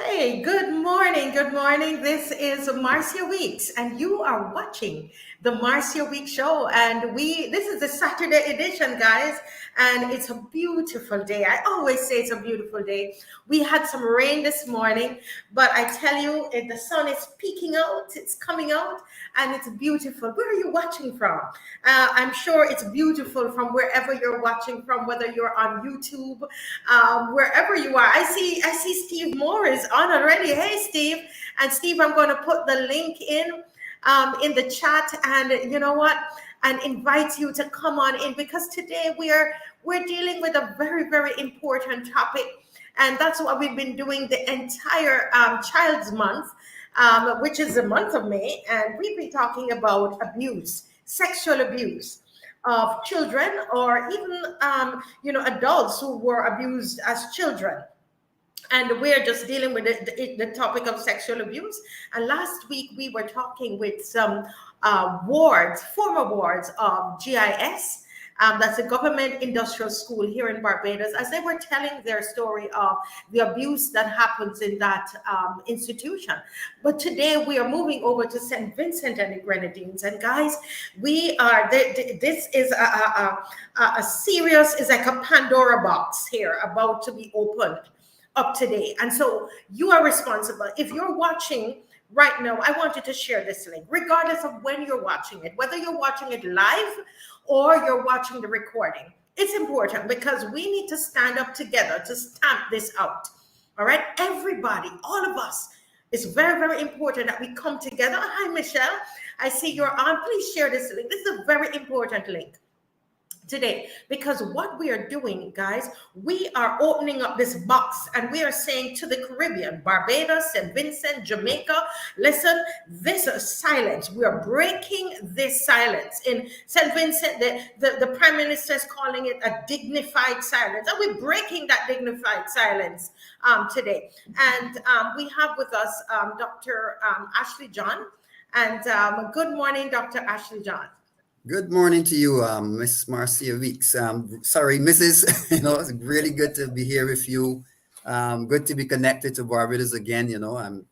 Hey, good morning. Good morning. This is Marcia Weeks, and you are watching the Marcia Week Show. And this is the Saturday edition, guys, and it's a beautiful day. I always say it's a beautiful day. We had some rain this morning, but I tell you, the sun is peeking out, it's coming out, and it's beautiful. Where are you watching from? I'm sure it's beautiful from wherever you're watching from, whether you're on YouTube, wherever you are. I see Steve Moore is on already. Hey, Steve. And Steve, I'm going to put the link in the chat, and you know what? And invite you to come on in, because today we're dealing with a very, very important topic. And that's what we've been doing the entire Child's Month, which is the month of May. And we've been talking about abuse, sexual abuse of children, or even adults who were abused as children. And we're just dealing with the topic of sexual abuse. And last week we were talking with some former wards of GIS. That's a government industrial school here in Barbados, as they were telling their story of the abuse that happens in that institution. But today we are moving over to St. Vincent and the Grenadines. And guys, this is a serious, is like a Pandora box here about to be opened up today. And so you are responsible. If you're watching right now, I want you to share this link, regardless of when you're watching it, whether you're watching it live or you're watching the recording. It's important because we need to stand up together to stamp this out. All right, everybody, all of us. It's very, very important that we come together. Hi, Michelle. I see you're on. Please share this link. This is a very important link today, because what we are doing, guys, we are opening up this box, and we are saying to the Caribbean, Barbados, St. Vincent, Jamaica, listen, this is silence. We are breaking this silence. In St. Vincent, the Prime Minister is calling it a dignified silence, and we're breaking that dignified silence today. And we have with us Dr. Ashley John. And good morning, Dr. Ashley John. Good morning to you, Miss Marcia Weeks. Sorry, Mrs. It's really good to be here with you. Good to be connected to Barbados again.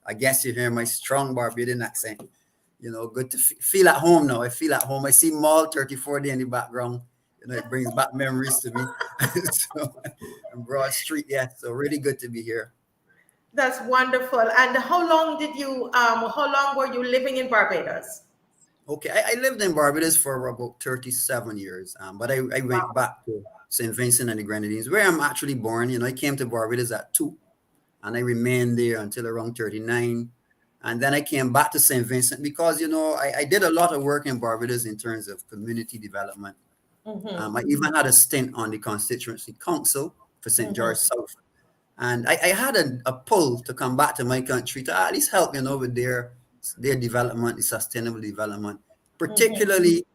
I guess you hear my strong Barbadian accent. Good to feel at home now. I feel at home. I see Mall 34 there in the background. It brings back memories to me. And Broad Street, yeah. So really good to be here. That's wonderful. And how long were you living in Barbados? Okay, I lived in Barbados for about 37 years, but I went back to St. Vincent and the Grenadines, where I'm actually born. I came to Barbados at 2, and I remained there until around 39. And then I came back to St. Vincent because, I did a lot of work in Barbados in terms of community development. Mm-hmm. I even had a stint on the constituency council for St. George South. And I had a pull to come back to my country to at least help, with their development, the sustainable development, particularly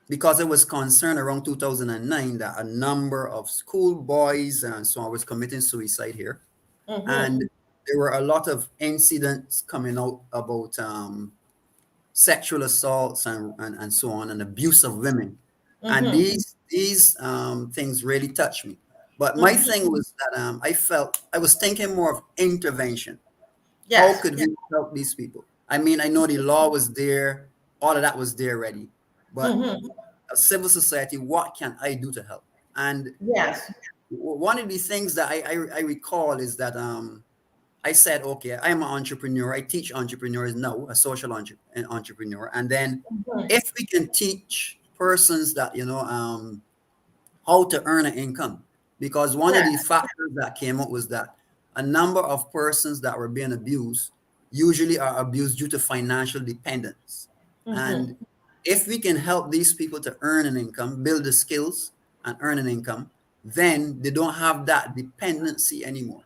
because I was concerned around 2009 that a number of school boys and so on was committing suicide here. And there were a lot of incidents coming out about sexual assaults and so on, and abuse of women. And these things really touched me. But my thing was that I was thinking more of intervention. Yes. How could we help these people? I mean, I know the law was there, all of that was there ready, but a civil society, what can I do to help? And yes, one of the things that I recall is that I said, okay, I'm an entrepreneur. I teach entrepreneurs now, a social entrepreneur. And then if we can teach persons that, how to earn an income, because one of the factors that came up was that a number of persons that were being abused usually are abused due to financial dependence. And if we can help these people to earn an income, build the skills and earn an income, then they don't have that dependency anymore.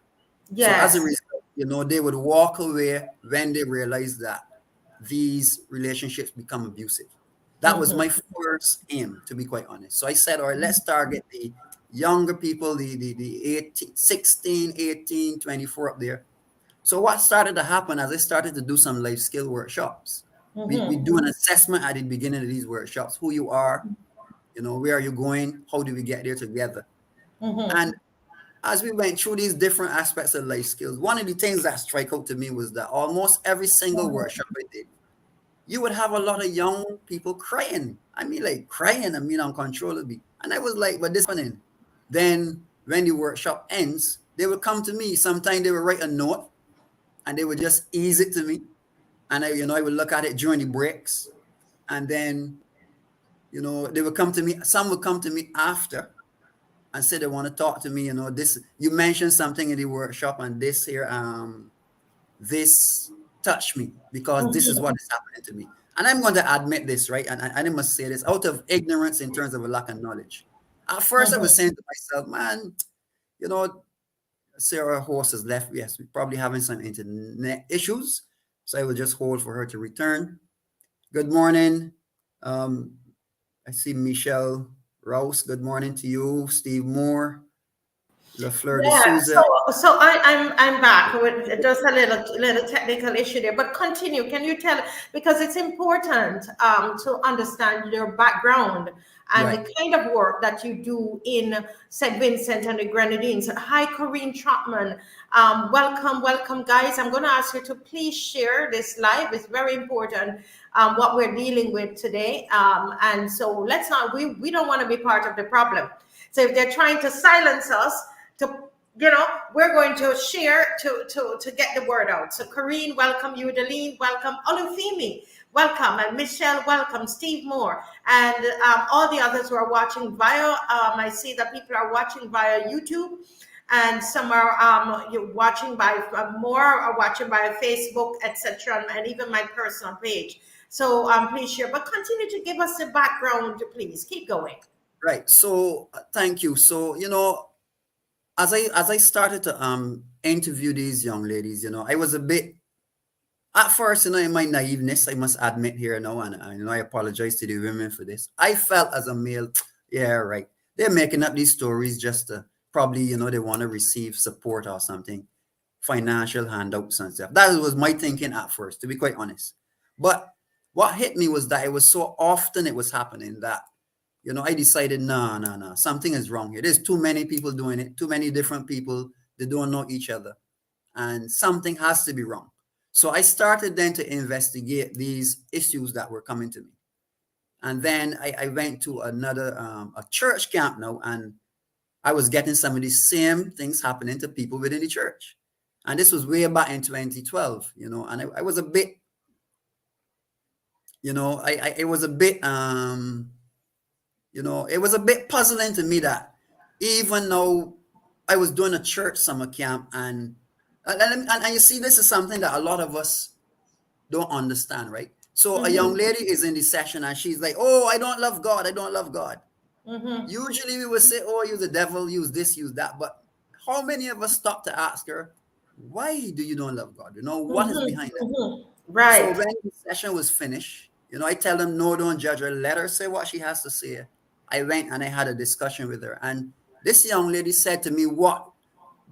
Yes. So as a result, they would walk away when they realize that these relationships become abusive. That was my first aim, to be quite honest. So I said, all right, let's target the younger people, the 18, 16, 18, 24 up there. So what started to happen as I started to do some life skill workshops, we do an assessment at the beginning of these workshops, who you are, where are you going, how do we get there together? And as we went through these different aspects of life skills, one of the things that struck out to me was that almost every single workshop I did, you would have a lot of young people crying. I mean, like crying, I mean, uncontrollably. And I was like, but this happening. Then when the workshop ends, they would come to me. Sometimes they would write a note and they would just ease it to me. And I would look at it during the breaks. And then, they would come to me. Some would come to me after and say they want to talk to me. This, you mentioned something in the workshop and this touched me because this is what is happening to me. And I'm going to admit this, right? And I must say this out of ignorance in terms of a lack of knowledge. At first, I was saying to myself, man, Sarah Horse has left. Yes, we're probably having some internet issues. So I will just hold for her to return. Good morning. I see Michelle Rouse. Good morning to you. Steve Moore. LaFleur de Yeah, Souza. so I'm back with just a little technical issue there, but continue. Can you tell, because it's important to understand your background and Right. the kind of work that you do in St. Vincent and the Grenadines. Hi, Corinne Trotman. Welcome, guys. I'm going to ask you to please share this live. It's very important what we're dealing with today. And so let's not, we don't want to be part of the problem. So if they're trying to silence us, we're going to share to get the word out. So Corrine, welcome. Udaline, welcome. Olufemi, welcome. And Michelle, welcome. Steve Moore, and all the others who are watching via. I see that people are watching via YouTube, and some are you're watching by more are watching by Facebook, etc., and even my personal page. So please share, but continue to give us the background, please. Keep going. Right. So thank you. So, as I started to interview these young ladies, I was a bit at first, in my naiveness, I must admit here now, and I apologize to the women for this. I felt as a male, yeah, right. They're making up these stories just to probably, they want to receive support or something, financial handouts and stuff. That was my thinking at first, to be quite honest. But what hit me was that it was so often it was happening that I decided, no, something is wrong here. There's too many people doing it, too many different people. They don't know each other. And something has to be wrong. So I started then to investigate these issues that were coming to me. And then I went to another, a church camp now, and I was getting some of these same things happening to people within the church. And this was way back in 2012, and I was a bit, it was a bit, it was a bit puzzling to me that even though I was doing a church summer camp, and you see, this is something that a lot of us don't understand, right? So a young lady is in the session and she's like, oh, I don't love God. I don't love God. Usually we would say, oh, use the devil, use this, use that. But how many of us stop to ask her, why do you don't love God? What is behind it? Right. So when the session was finished, I tell them, no, don't judge her. Let her say what she has to say. I went and I had a discussion with her. And this young lady said to me,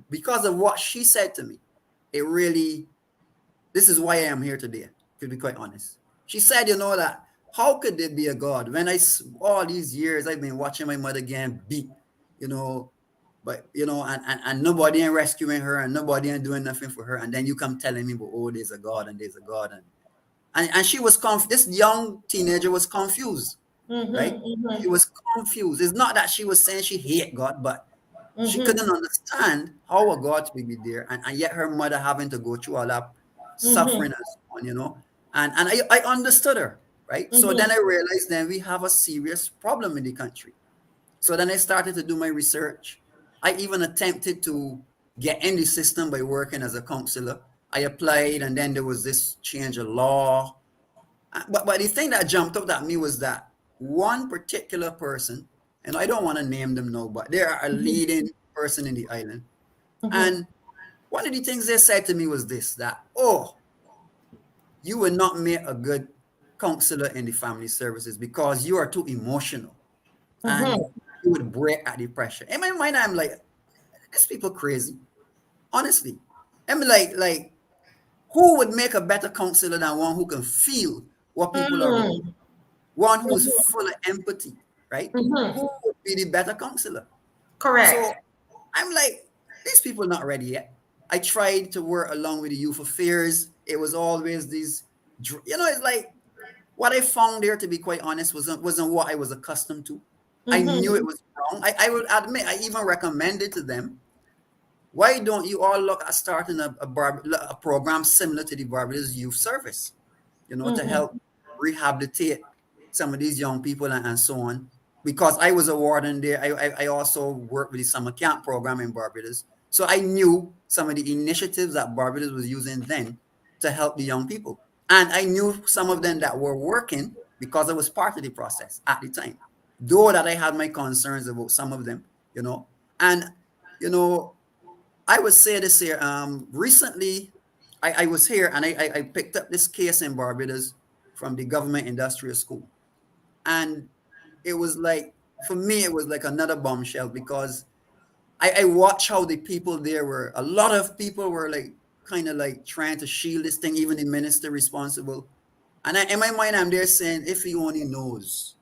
because of what she said to me, this is why I am here today, to be quite honest. She said, that how could there be a God when all these years I've been watching my mother get beat, but, and nobody ain't rescuing her and nobody ain't doing nothing for her. And then you come telling me, but, oh, there's a God and there's a God. And she was this young teenager was confused, right? She was confused. It's not that she was saying she hate God, but she couldn't understand how a God would be there, and yet her mother having to go through all that suffering and so on, and I understood her, right? So then I realized then we have a serious problem in the country. So then I started to do my research. I even attempted to get in the system by working as a counselor. I applied, and then there was this change of law. But the thing that jumped out at me was that one particular person, and I don't want to name them now, but they are a leading person in the island. And one of the things they said to me was this, that, oh, you will not make a good counselor in the family services because you are too emotional and you would break at the pressure. In my mind, I'm like, these people crazy. Honestly. I'm like, who would make a better counselor than one who can feel what people are going? One who is full of empathy, right? Who would be the better counselor? Correct. So I'm like, these people not ready yet. I tried to work along with the youth affairs. It was always these, it's like what I found there, to be quite honest, wasn't what I was accustomed to. I knew it Mm-hmm. was wrong. I would admit, I even recommended to them, why don't you all look at starting a program similar to the Barbados Youth Service, to Mm-hmm. help rehabilitate some of these young people and so on. Because I was a warden there, I also worked with the summer camp program in Barbados. So I knew some of the initiatives that Barbados was using then to help the young people. And I knew some of them that were working because I was part of the process at the time. Though that I had my concerns about some of them, and you know, I would say this here. Recently, I was here and I picked up this case in Barbados from the government industrial school, and it was like, for me, it was like another bombshell because I watched how the people there were. A lot of people were like kind of like trying to shield this thing, even the minister responsible. And in my mind, I'm there saying, if he only knows.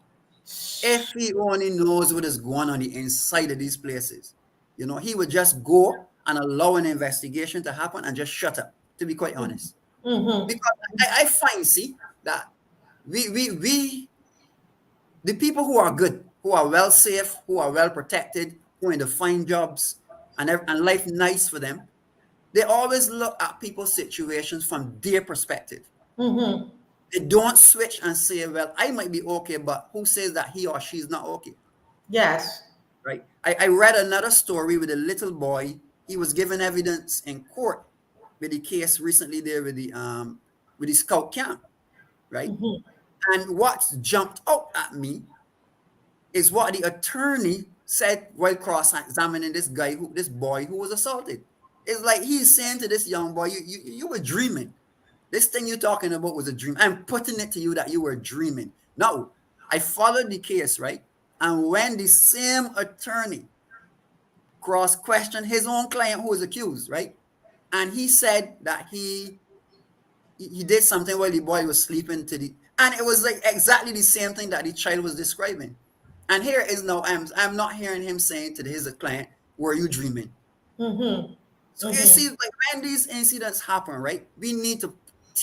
If he only knows what is going on the inside of these places, he would just go and allow an investigation to happen and just shut up, to be quite honest. Mm-hmm. Because I find, see, that we, the people who are good, who are well safe, who are well protected, who are in the fine jobs and life nice for them, they always look at people's situations from their perspective. Mm-hmm. They don't switch and say, well, I might be okay, but who says that he or she is not okay? Yes. Right. I read another story with a little boy. He was given evidence in court with the case recently there with the scout camp, right? Mm-hmm. And what jumped out at me is what the attorney said while cross-examining this boy who was assaulted. It's like he's saying to this young boy, you were dreaming. This thing you're talking about was a dream. I'm putting it to you that you were dreaming. No, I followed the case, right? And when the same attorney cross-questioned his own client who was accused, right? And he said that he did something while the boy was sleeping and it was like exactly the same thing that the child was describing. And here is now I'm not hearing him saying to his client, "Were you dreaming?" Mm-hmm. So you Mm-hmm. see, like when these incidents happen, right? We need to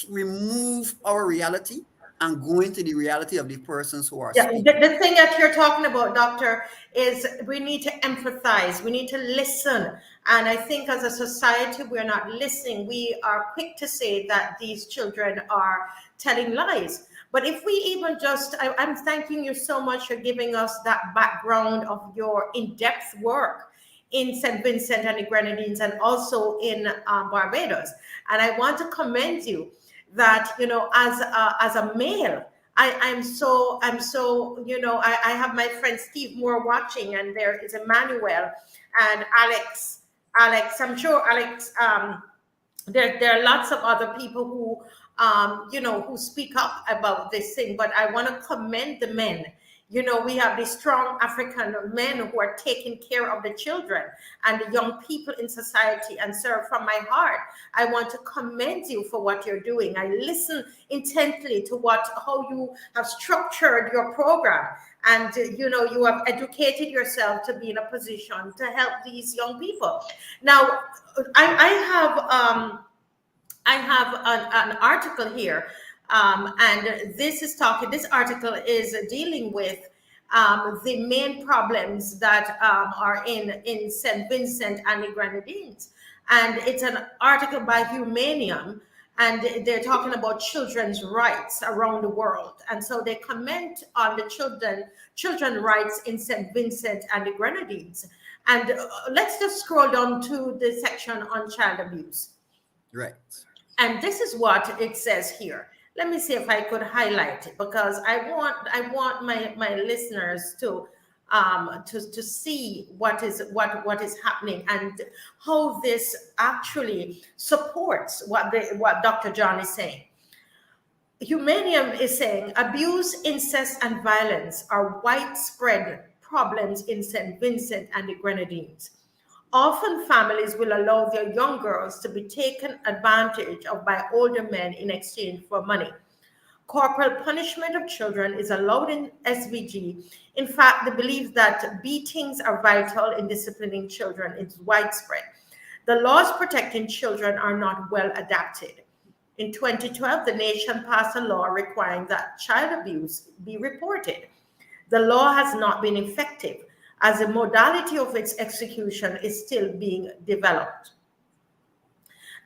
remove our reality and go into the reality of the persons who are Yeah, speaking. the thing that you're talking about, doctor, is we need to empathize. We need to listen. And I think as a society, we're not listening. We are quick to say that these children are telling lies. But if we even just, I'm thanking you so much for giving us that background of your in depth work in St. Vincent and the Grenadines and also in Barbados. And I want to commend you that, as a male, I'm so, I have my friend Steve Moore watching, and there is Emmanuel and Alex. I'm sure Alex, there are lots of other people who who speak up about this thing, but I want to commend the men. We have these strong African men who are taking care of the children and the young people in society. And sir, from my heart, I want to commend you for what you're doing. I listen intently to how you have structured your program, and you have educated yourself to be in a position to help these young people. Now, I have an article here, and this article is dealing with the main problems that are in St. Vincent and the Grenadines. And it's an article by Humanium, and they're talking about children's rights around the world. And so they comment on the children rights in St. Vincent and the Grenadines. And let's just scroll down to the section on child abuse. Right. And this is what it says here. Let me see if I could highlight it, because I want my listeners to see what is happening and how this actually supports what Dr. John is saying. Humanium is saying abuse, incest, and violence are widespread problems in St. Vincent and the Grenadines. Often families will allow their young girls to be taken advantage of by older men in exchange for money. Corporal punishment of children is allowed in SVG. In fact, the belief that beatings are vital in disciplining children is widespread. the laws protecting children are not well adapted. In 2012, the nation passed a law requiring that child abuse be reported. The law has not been effective, as the modality of its execution is still being developed.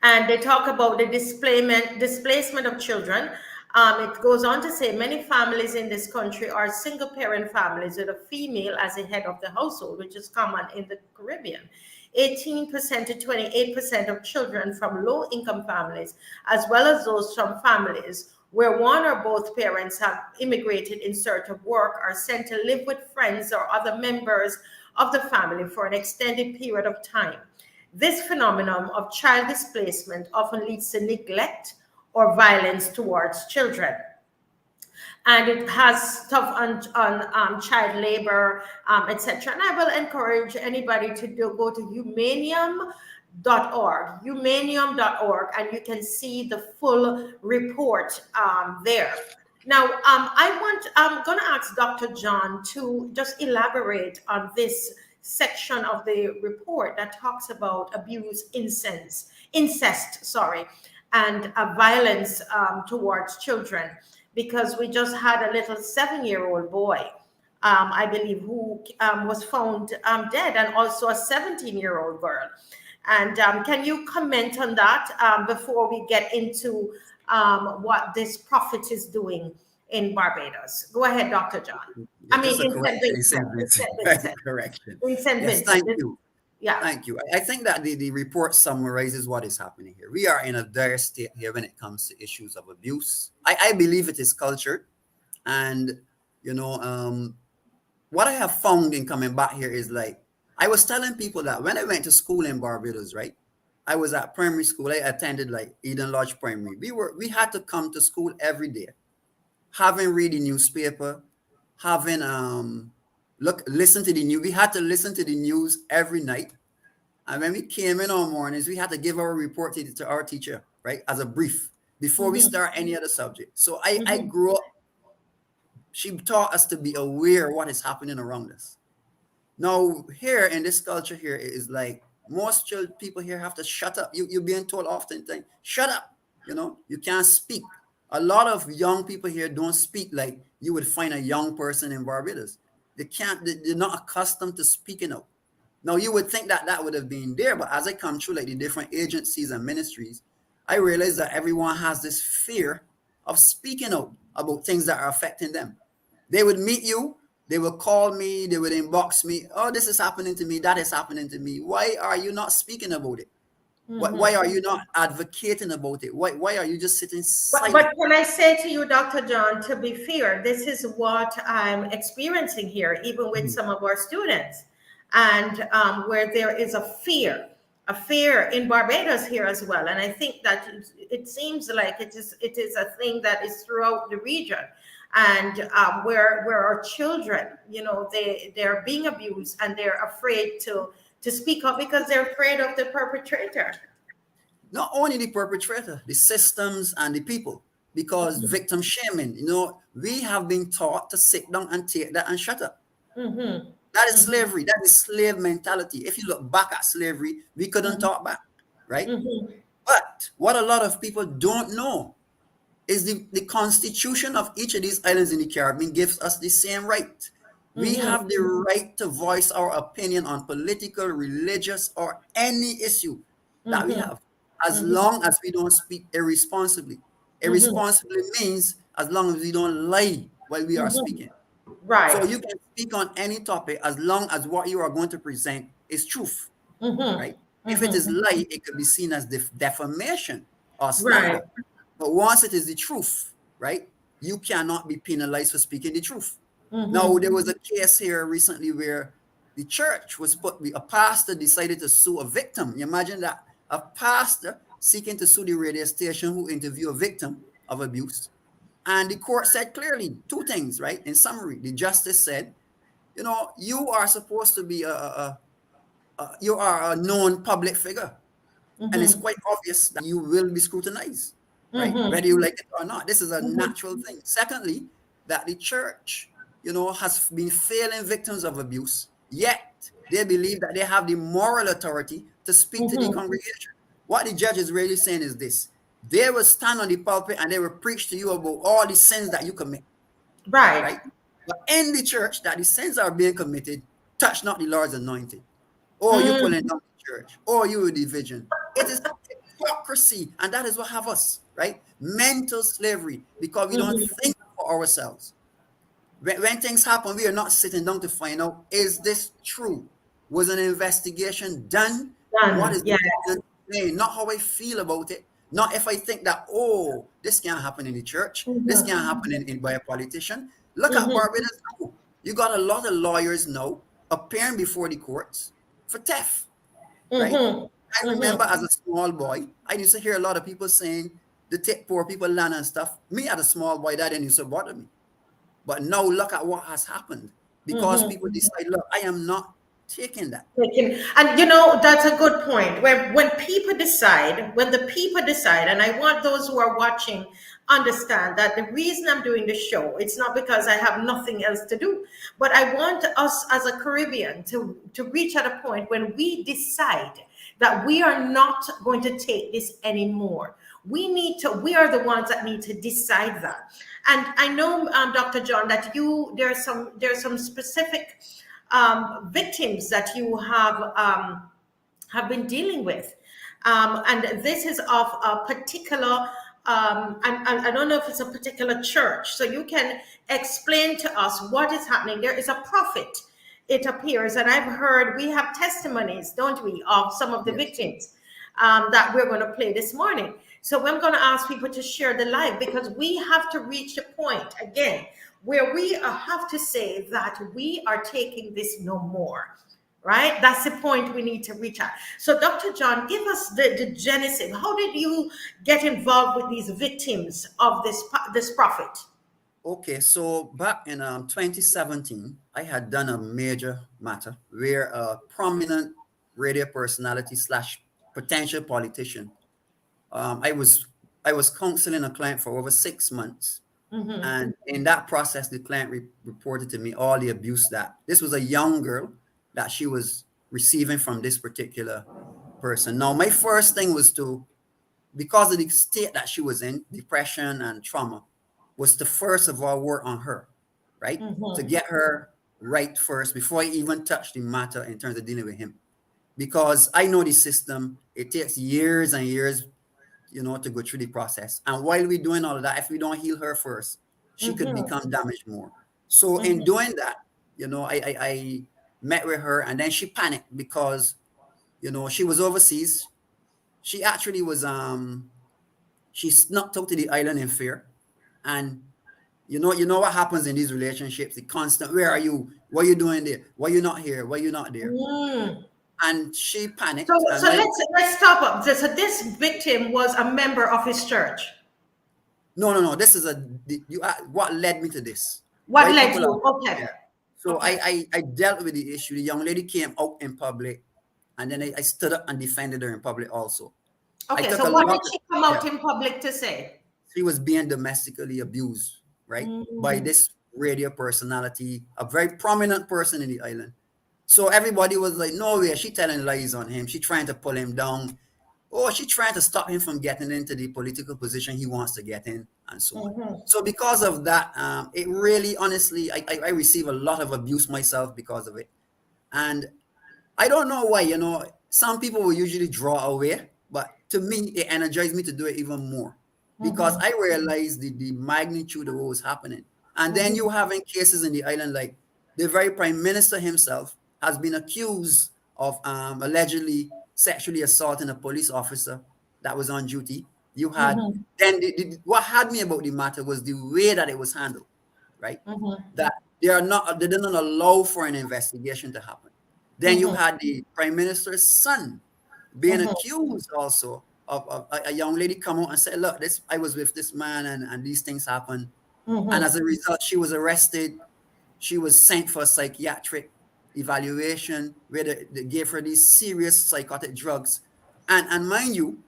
And they talk about the displacement of children. It goes on to say many families in this country are single parent families with a female as the head of the household, which is common in the Caribbean. 18% to 28% of children from low income families, as well as those from families where one or both parents have immigrated in search of work, are sent to live with friends or other members of the family for an extended period of time. This phenomenon of child displacement often leads to neglect or violence towards children. And it has stuff on child labor, etc. And I will encourage anybody to go to humanium.org, and you can see the full report there. Now, I'm going to ask Dr. John to just elaborate on this section of the report that talks about abuse, incest, sorry, and violence towards children, because we just had a little 7-year-old boy, I believe, who was found dead, and also a 17-year-old girl. And can you comment on that before we get into what this prophet is doing in Barbados? Go ahead, Dr. John. Yeah, I mean, just a in St. correction. Vincent. Correction. In St. Yes, Vincent. thank you. Yeah. Thank you. I think that the report summarizes what is happening here. We are in a dire state here when it comes to issues of abuse. I believe it is culture. And, what I have found in coming back here is, like, I was telling people that when I went to school in Barbados, right? I was at primary school. I attended like Eden Lodge Primary. We had to come to school every day, having read the newspaper, having listen to the news. We had to listen to the news every night. And when we came in on mornings, we had to give our report to our teacher, right, as a brief before we start any other subject. So I grew up. She taught us to be aware of what is happening around us. Now, here in this culture here, it is like most people here have to shut up. You're being told often, shut up. You can't speak. A lot of young people here don't speak like you would find a young person in Barbados. They're not accustomed to speaking out. Now, you would think that would have been there, but as I come through like the different agencies and ministries, I realize that everyone has this fear of speaking out about things that are affecting them. They would meet you, they will call me, they would inbox me. Oh, this is happening to me, that is happening to me. Why are you not speaking about it? Why are you not advocating about it? Why are you just sitting silent? But can I say to you, Dr. John, to be fair, this is what I'm experiencing here, even with some of our students, and where there is a fear in Barbados here as well. And I think that it seems like it is a thing that is throughout the region. And where our children, they're being abused, and they're afraid to speak up because they're afraid of the perpetrator. Not only the perpetrator, the systems and the people, because victim shaming, we have been taught to sit down and take that and shut up. That is slavery. That is slave mentality. If you look back at slavery, we couldn't talk back, right? But what a lot of people don't know is the constitution of each of these islands in the Caribbean gives us the same right. We have the right to voice our opinion on political, religious, or any issue that we have, as long as we don't speak irresponsibly. Irresponsibly means as long as we don't lie while we are speaking. Right. So you can speak on any topic as long as what you are going to present is truth, right? If it is lie, it could be seen as defamation or slander. Right. But once it is the truth, right, you cannot be penalized for speaking the truth. Now, there was a case here recently where the church a pastor decided to sue a victim. You imagine that, a pastor seeking to sue the radio station who interviewed a victim of abuse. And the court said clearly two things, right? In summary, the justice said, you are supposed to be you are a known public figure. And it's quite obvious that you will be scrutinized, right? Whether you like it or not. This is a natural thing. Secondly, that the church, has been failing victims of abuse, yet they believe that they have the moral authority to speak to the congregation. What the judge is really saying is this: they will stand on the pulpit and they will preach to you about all the sins that you commit, Right. right? But in the church, that the sins are being committed, touch not the Lord's anointed, or you pulling down the church, or you division. It is hypocrisy, and that is what have us, right? Mental slavery, because we don't think for ourselves. When things happen, we are not sitting down to find out, is this true? Was an investigation done? What Done. is the Yes. evidence saying? Not how I feel about it. Not if I think that, oh, this can't happen in the church. This can't happen by a politician. Look at Barbados now. You got a lot of lawyers now appearing before the courts for theft, right? I remember as a small boy, I used to hear a lot of people saying the take poor people land and stuff. Me as a small boy, that didn't used to bother me. But now look at what has happened because people decide, look, I am not taking that. And you know, that's a good point. When people decide, when the people decide, and I want those who are watching understand that the reason I'm doing the show, it's not because I have nothing else to do, but I want us as a Caribbean to reach at a point when we decide that we are not going to take this anymore. We are the ones that need to decide that. And I know, Dr. John, that there are some specific victims that you have been dealing with, and this is of a particular. I don't know if it's a particular church, so you can explain to us what is happening. There is a prophet, it appears, and I've heard we have testimonies, don't we, of some of the Yes. victims that we're going to play this morning. So I'm going to ask people to share the live because we have to reach a point again where we have to say that we are taking this no more, right? That's the point we need to reach at. So Dr. John, give us the genesis. How did you get involved with these victims of this prophet? Okay, so back in 2017, I had done a major matter where a prominent radio personality slash potential politician, I was counseling a client for over 6 months. And in that process, the client reported to me all the abuse that this was a young girl that she was receiving from this particular person. Now, my first thing was because of the state that she was in, depression and trauma, was to first of all work on her, right? To get her right first before I even touch the matter in terms of dealing with him. Because I know the system, it takes years and years, to go through the process. And while we're doing all of that, if we don't heal her first, she could become damaged more. So in doing that, I met with her and then she panicked because, she was overseas. She actually was, she snuck out to the island in fear. And you know what happens in these relationships, the constant, where are you? What are you doing there? Why you not here? Why you not there? And she panicked. So let's stop up. So this victim was a member of his church. No. This is what led me to this. What led you? Okay. Yeah. So okay. I dealt with the issue. The young lady came out in public, and then I stood up and defended her in public also. Okay, so what did she come out in public to say? She was being domestically abused, right? By this radio personality, a very prominent person in the island. So everybody was like, no way, she telling lies on him. She trying to pull him down. Or she trying to stop him from getting into the political position he wants to get in and so on. So because of that, it really, honestly, I receive a lot of abuse myself because of it. And I don't know why, some people will usually draw away, but to me, it energized me to do it even more because I realized the magnitude of what was happening. And then you having cases in the island, like the very prime minister himself has been accused of allegedly sexually assaulting a police officer that was on duty. You had then what had me about the matter was the way that it was handled, right? That they didn't allow for an investigation to happen. Then you had the prime minister's son being accused also of a young lady come out and say, look, I was with this man and these things happened. And as a result, she was arrested. She was sent for a psychiatric evaluation where they gave her these serious psychotic drugs. And mind you,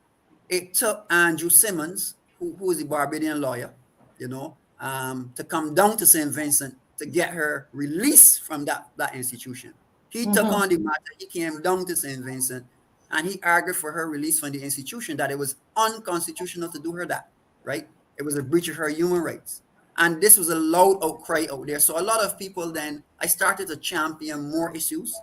it took Andrew Simmons, who is a Barbadian lawyer, to come down to St. Vincent to get her released from that institution. He took on the matter. He came down to St. Vincent. and he argued for her release from the institution, that it was unconstitutional to do her that, right? It was a breach of her human rights. And this was a loud outcry out there. So a lot of people then, I started to champion more issues.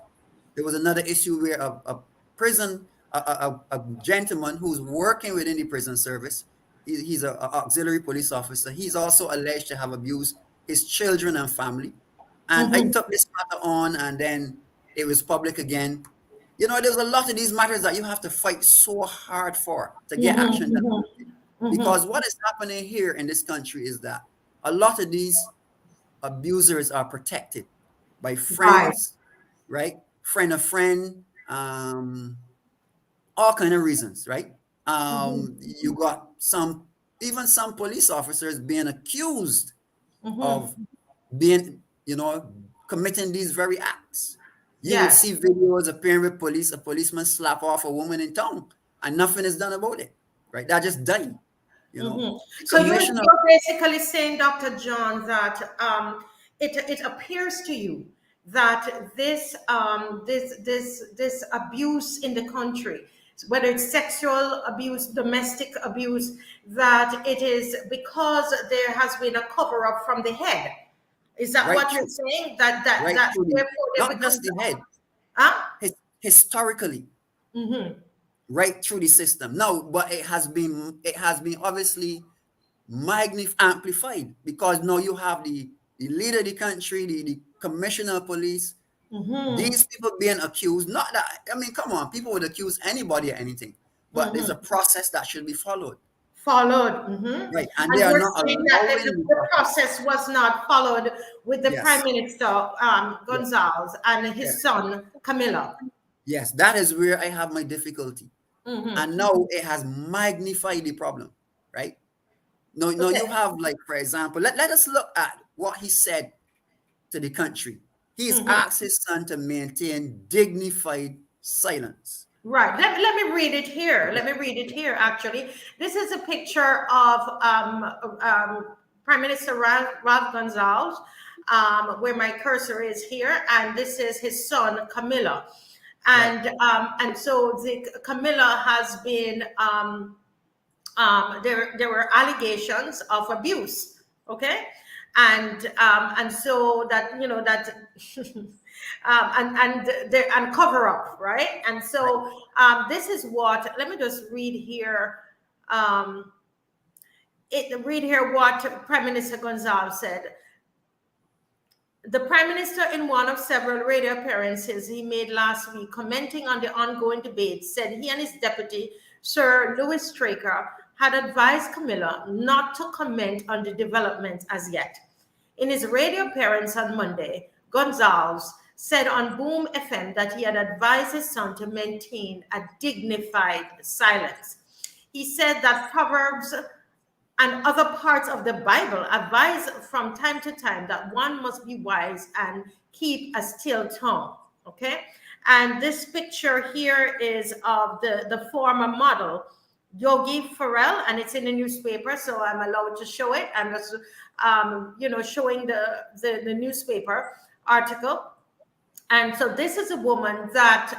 There was another issue where a prison, a gentleman who's working within the prison service, he's an auxiliary police officer. He's also alleged to have abused his children and family. And I Mm-hmm. took this matter on, and then it was public again. You know, there's a lot of these matters that you have to fight so hard for to get action done. Mm-hmm. Mm-hmm. Because what is happening here in this country is that a lot of these abusers are protected by Right. friends, right? Friend of friend, all kind of reasons, right? Mm-hmm. You got some, even some police officers being accused of Mm-hmm. being, committing these very acts. You would Yes. see videos appearing with police, a policeman slap off a woman in town, and nothing is done about it, right? That just died, you know. Hmm. The So commission of, you're basically saying, Dr. John, that it appears to you that this abuse in the country, whether it's sexual abuse, domestic abuse, that it is because there has been a cover up from the head. Is that right what you're through, saying? That right through the, therefore there not becomes, just the head, huh? historically, Mm-hmm. right through the system. No, but it has been obviously amplified, because now you have the leader of the country, the commissioner of police, Mm-hmm. these people being accused. Not that, I mean, come on, people would accuse anybody of anything, but there's a Mm-hmm. process that should be followed, Followed. Hmm. right? And they And are you're not saying that allowing the the process. process was not followed with the Prime Yes, Minister yes, Gonzalez and yes, his son Camilla. yes. That is where I have my difficulty. Hmm. And now it has magnified the problem, right? No, Okay. you have, like, for example, let us look at what he said to the country. He's Hmm. asked his son to maintain dignified silence. Right. Let me read it here. Okay. Let me read it here, actually. This is a picture of Prime Minister Ralph Gonzalez, where my cursor is here, and this is his son, Camilla. Right, And so Camilla has been there were allegations of abuse, okay, and so that that and cover up, right? And right. so this is what, let me just read here, um, read here what Prime Minister Gonzalez said. The Prime Minister, in one of several radio appearances he made last week, commenting on the ongoing debate, said he and his deputy, Sir Louis Straker, had advised Camilla not to comment on the developments as yet. In his radio appearance on Monday, Gonzalez said on Boom FM that he had advised his son to maintain a dignified silence. He said that Proverbs and other parts of the Bible advise from time to time that one must be wise and keep a still tongue. Okay. And this picture here is of the former model, Yogi Farrell, and it's in the newspaper, so I'm allowed to show it. I'm just, showing the newspaper article. And so this is a woman that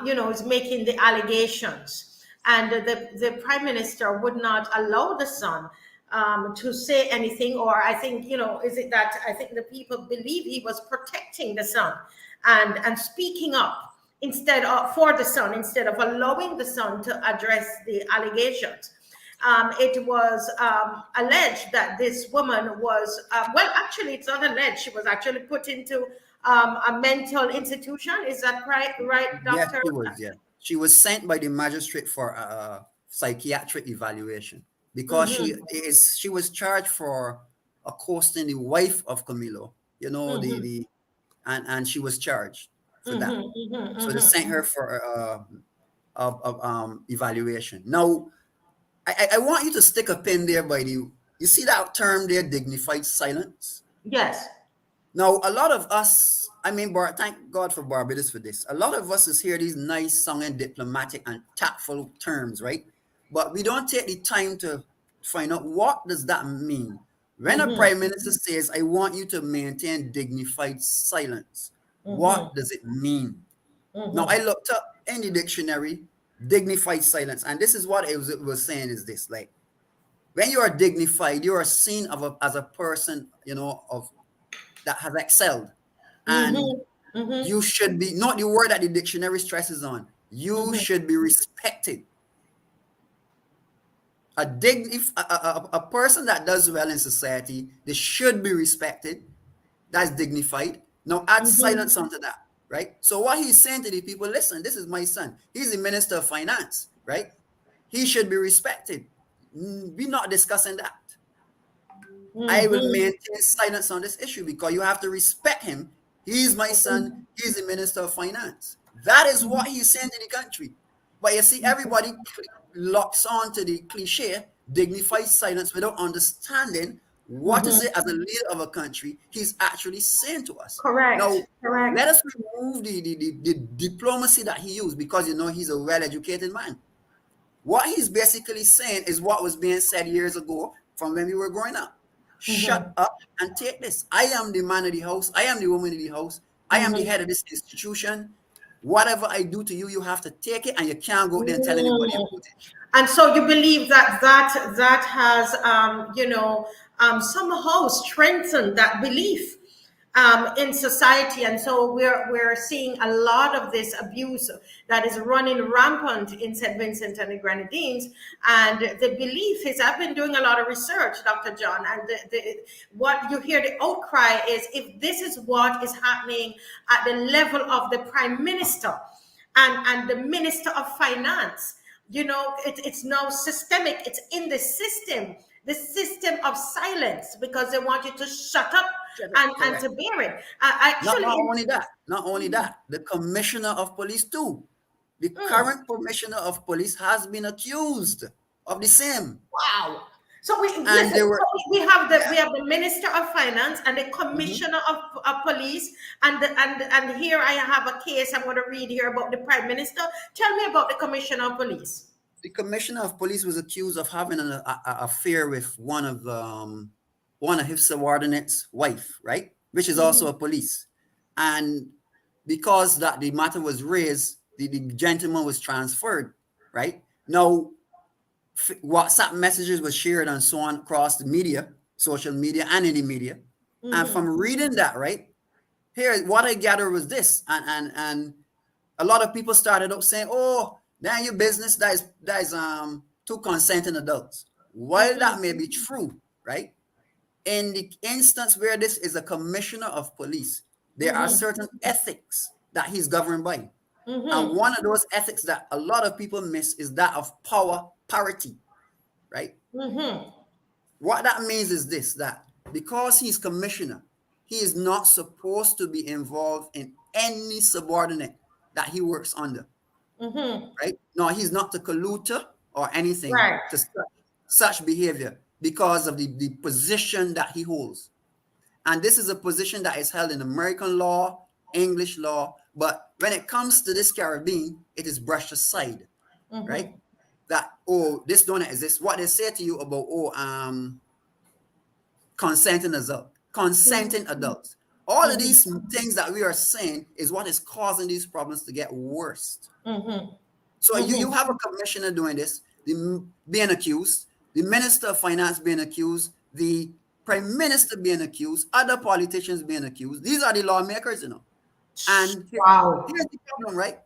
is making the allegations, and the prime minister would not allow the son to say anything. Or I think, is it that I think the people believe he was protecting the son and speaking up instead of for the son, instead of allowing the son to address the allegations. It was alleged that this woman was, well, actually, it's not alleged. She was actually put into a mental institution. Is that right, Yes, doctor? she was. Yeah, she was sent by the magistrate for a psychiatric evaluation, because Mm-hmm, she was charged for accosting the wife of Camilo. You know, mm-hmm, and she was charged for that. mm-hmm, mm-hmm, So they sent her mm-hmm. for evaluation. Now, I want you to stick a pin there by the, you see that term there, dignified silence. Yes. Now, a lot of us, I mean, thank God for Barbados for this. A lot of us is hear these nice sounding diplomatic and tactful terms, right? But we don't take the time to find out, what does that mean? When a Mm-hmm, prime minister says, I want you to maintain dignified silence, mm-hmm, what does it mean? Now I looked up in the dictionary dignified silence, and this is what it was saying is this: like when you are dignified, you are seen as a person, of that has excelled, and Mm-hmm. Mm-hmm. you should be, not the word that the dictionary stresses on, you Mm-hmm. should be respected. A person that does well in society, they should be respected. That's dignified. Now add Mm-hmm. silence onto that, right? So what he's saying to the people, listen, this is my son. He's the minister of finance, right? He should be respected. We're not discussing that. I will Mm-hmm. maintain silence on this issue because you have to respect him. He's my son. He's the minister of finance. That is what he's saying to the country. But you see, everybody locks on to the cliche, dignified silence, without understanding what is Mm-hmm. it as a leader of a country he's actually saying to us. Correct. Now, let Correct. us remove the diplomacy that he used, because he's a well-educated man. What he's basically saying is what was being said years ago from when we were growing up. Shut Mm-hmm. up and take this. I am the man of the house. I am the woman of the house. I am the Mm-hmm. head of this institution. Whatever I do to you, you have to take it, and you can't go there and tell anybody Mm. about it. And so you believe that has somehow strengthened that belief in society, and so we're seeing a lot of this abuse that is running rampant in St. Vincent and the Grenadines. And the belief is, I've been doing a lot of research, Dr. John, and what you hear, the outcry is, if this is what is happening at the level of the Prime Minister and the Minister of Finance, it's now systemic. It's in the system of silence, because they want you to shut up and Correct. to bear it. I Not actually, not only that, not only that, the commissioner of police too. The mm, current commissioner of police has been accused of the same, wow. So we and listen. they were, We yeah. have the Minister of Finance and the Mhm. Commissioner of Police, and here I have a case I'm going to read here about the Prime Minister. Tell me about the Commissioner of Police. The commissioner of police was accused of having an affair with one of his subordinates' wife, right? Which is also a police. And because that the matter was raised, the gentleman was transferred, right? Now, WhatsApp messages were shared and so on across the media, social media, and in the media. And Mm-hmm. from reading that, right, here, what I gathered was this, and a lot of people started up saying, "Oh, then your business that is two consenting adults." While Mm-hmm. that may be true, right? In the instance where this is a commissioner of police, there are Mm-hmm. certain ethics that he's governed by, and Mm-hmm. one of those ethics that a lot of people miss is that of power parity, right? Mm-hmm. What that means is this: that because he's commissioner, he is not supposed to be involved in any subordinate that he works under, Mm-hmm. right? No, he's not the colluder or anything Right. to such behavior because of the position that he holds. And this is a position that is held in American law, English law, but when it comes to this Caribbean, it is brushed aside, right? Mm-hmm. That, oh, this don't exist. What they say to you about, consenting adult, consenting adults. All of Mm-hmm. these things that we are saying is what is causing these problems to get worse. Mm-hmm. So you Mm-hmm. have a commissioner doing this, being accused, the minister of finance being accused, the prime minister being accused, other politicians being accused. These are the lawmakers. And Wow. here's the problem, right?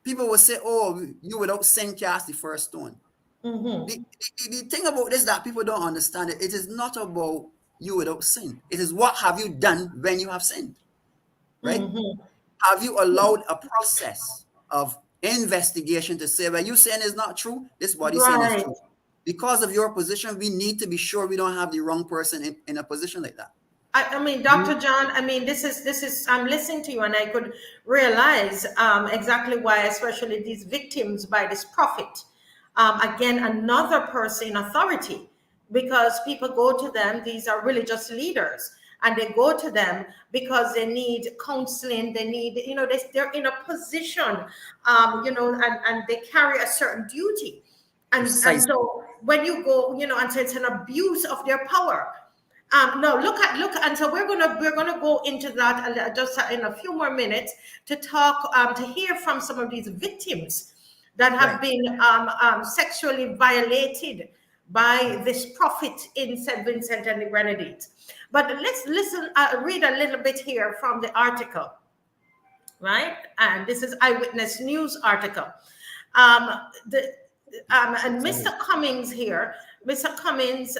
People will say, "Oh, you without sin cast the first stone." Mm-hmm. The thing about this that people don't understand, it is not about you without sin. It is what have you done when you have sinned, right? Mm-hmm. Have you allowed a process of investigation to say, well, you saying is not true, this body saying is Right. true. Because of your position, we need to be sure we don't have the wrong person in a position like that. I mean, Dr. John, I mean, this is, I'm listening to you, and I could realize exactly why, especially these victims by this prophet, again, another person in authority, because people go to them, these are religious leaders, and they go to them because they need counseling, they need, they're in a position, and they carry a certain duty. And Precisely. so when you go, and so it's an abuse of their power. No, look, and so we're gonna go into that just in a few more minutes to talk to hear from some of these victims that have Right. been sexually violated by this prophet in St. Vincent and the Grenadines. But let's listen, read a little bit here from the article, right? And this is Eyewitness News article. The and Mr. Cummings here, Mr. Cummings.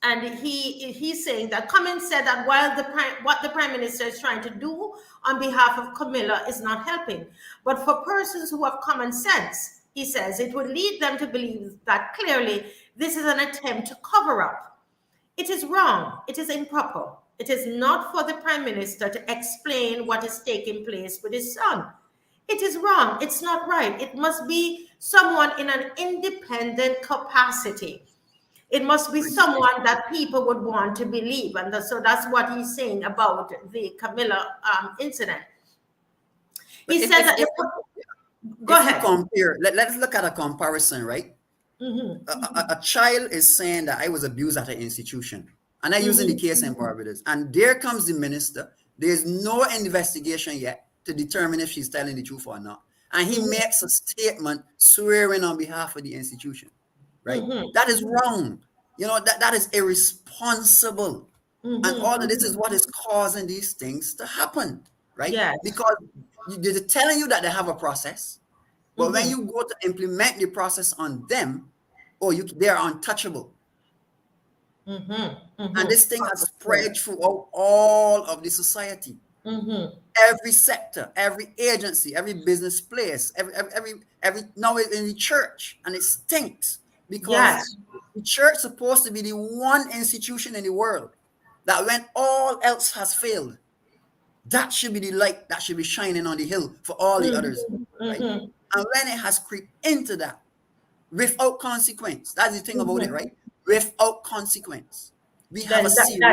And he's saying that Cummins said that while what the prime minister is trying to do on behalf of Camilla is not helping, but for persons who have common sense, he says it would lead them to believe that clearly this is an attempt to cover up. It is wrong. It is improper. It is not for the prime minister to explain what is taking place with his son. It is wrong. It's not right. It must be someone in an independent capacity. It must be someone that people would want to believe. And so that's what he's saying about the Camilla incident. He said that. Go ahead. Compare, let's look at a comparison, right? Mm-hmm. A child is saying that I was abused at an institution. And I'm using the case in Barbados. And there comes the minister. There's no investigation yet to determine if she's telling the truth or not. And he makes a statement swearing on behalf of the institution. Right? That is wrong. You know, that is irresponsible. And all of this is what is causing these things to happen. Right? Yes. Because they're telling you that they have a process. But when you go to implement the process on them, they are untouchable. And this thing has spread throughout all of the society. Every sector, every agency, every business place, every now it's in the church, and it stinks because the church is supposed to be the one institution in the world that when all else has failed, that should be the light that should be shining on the hill for all the others. Right? And when it has crept into that without consequence, that's the thing about it, right? Without consequence. We have a serious and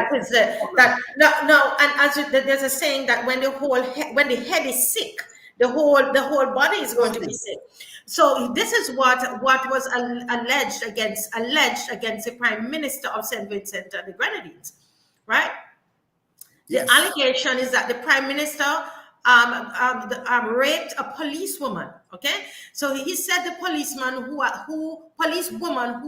as there's a saying that when the head is sick, the whole body is going to be sick. So this is what was alleged against the Prime Minister of St. Vincent and the Grenadines, right? The allegation is that the Prime Minister raped a policewoman. Okay, so he said the policewoman who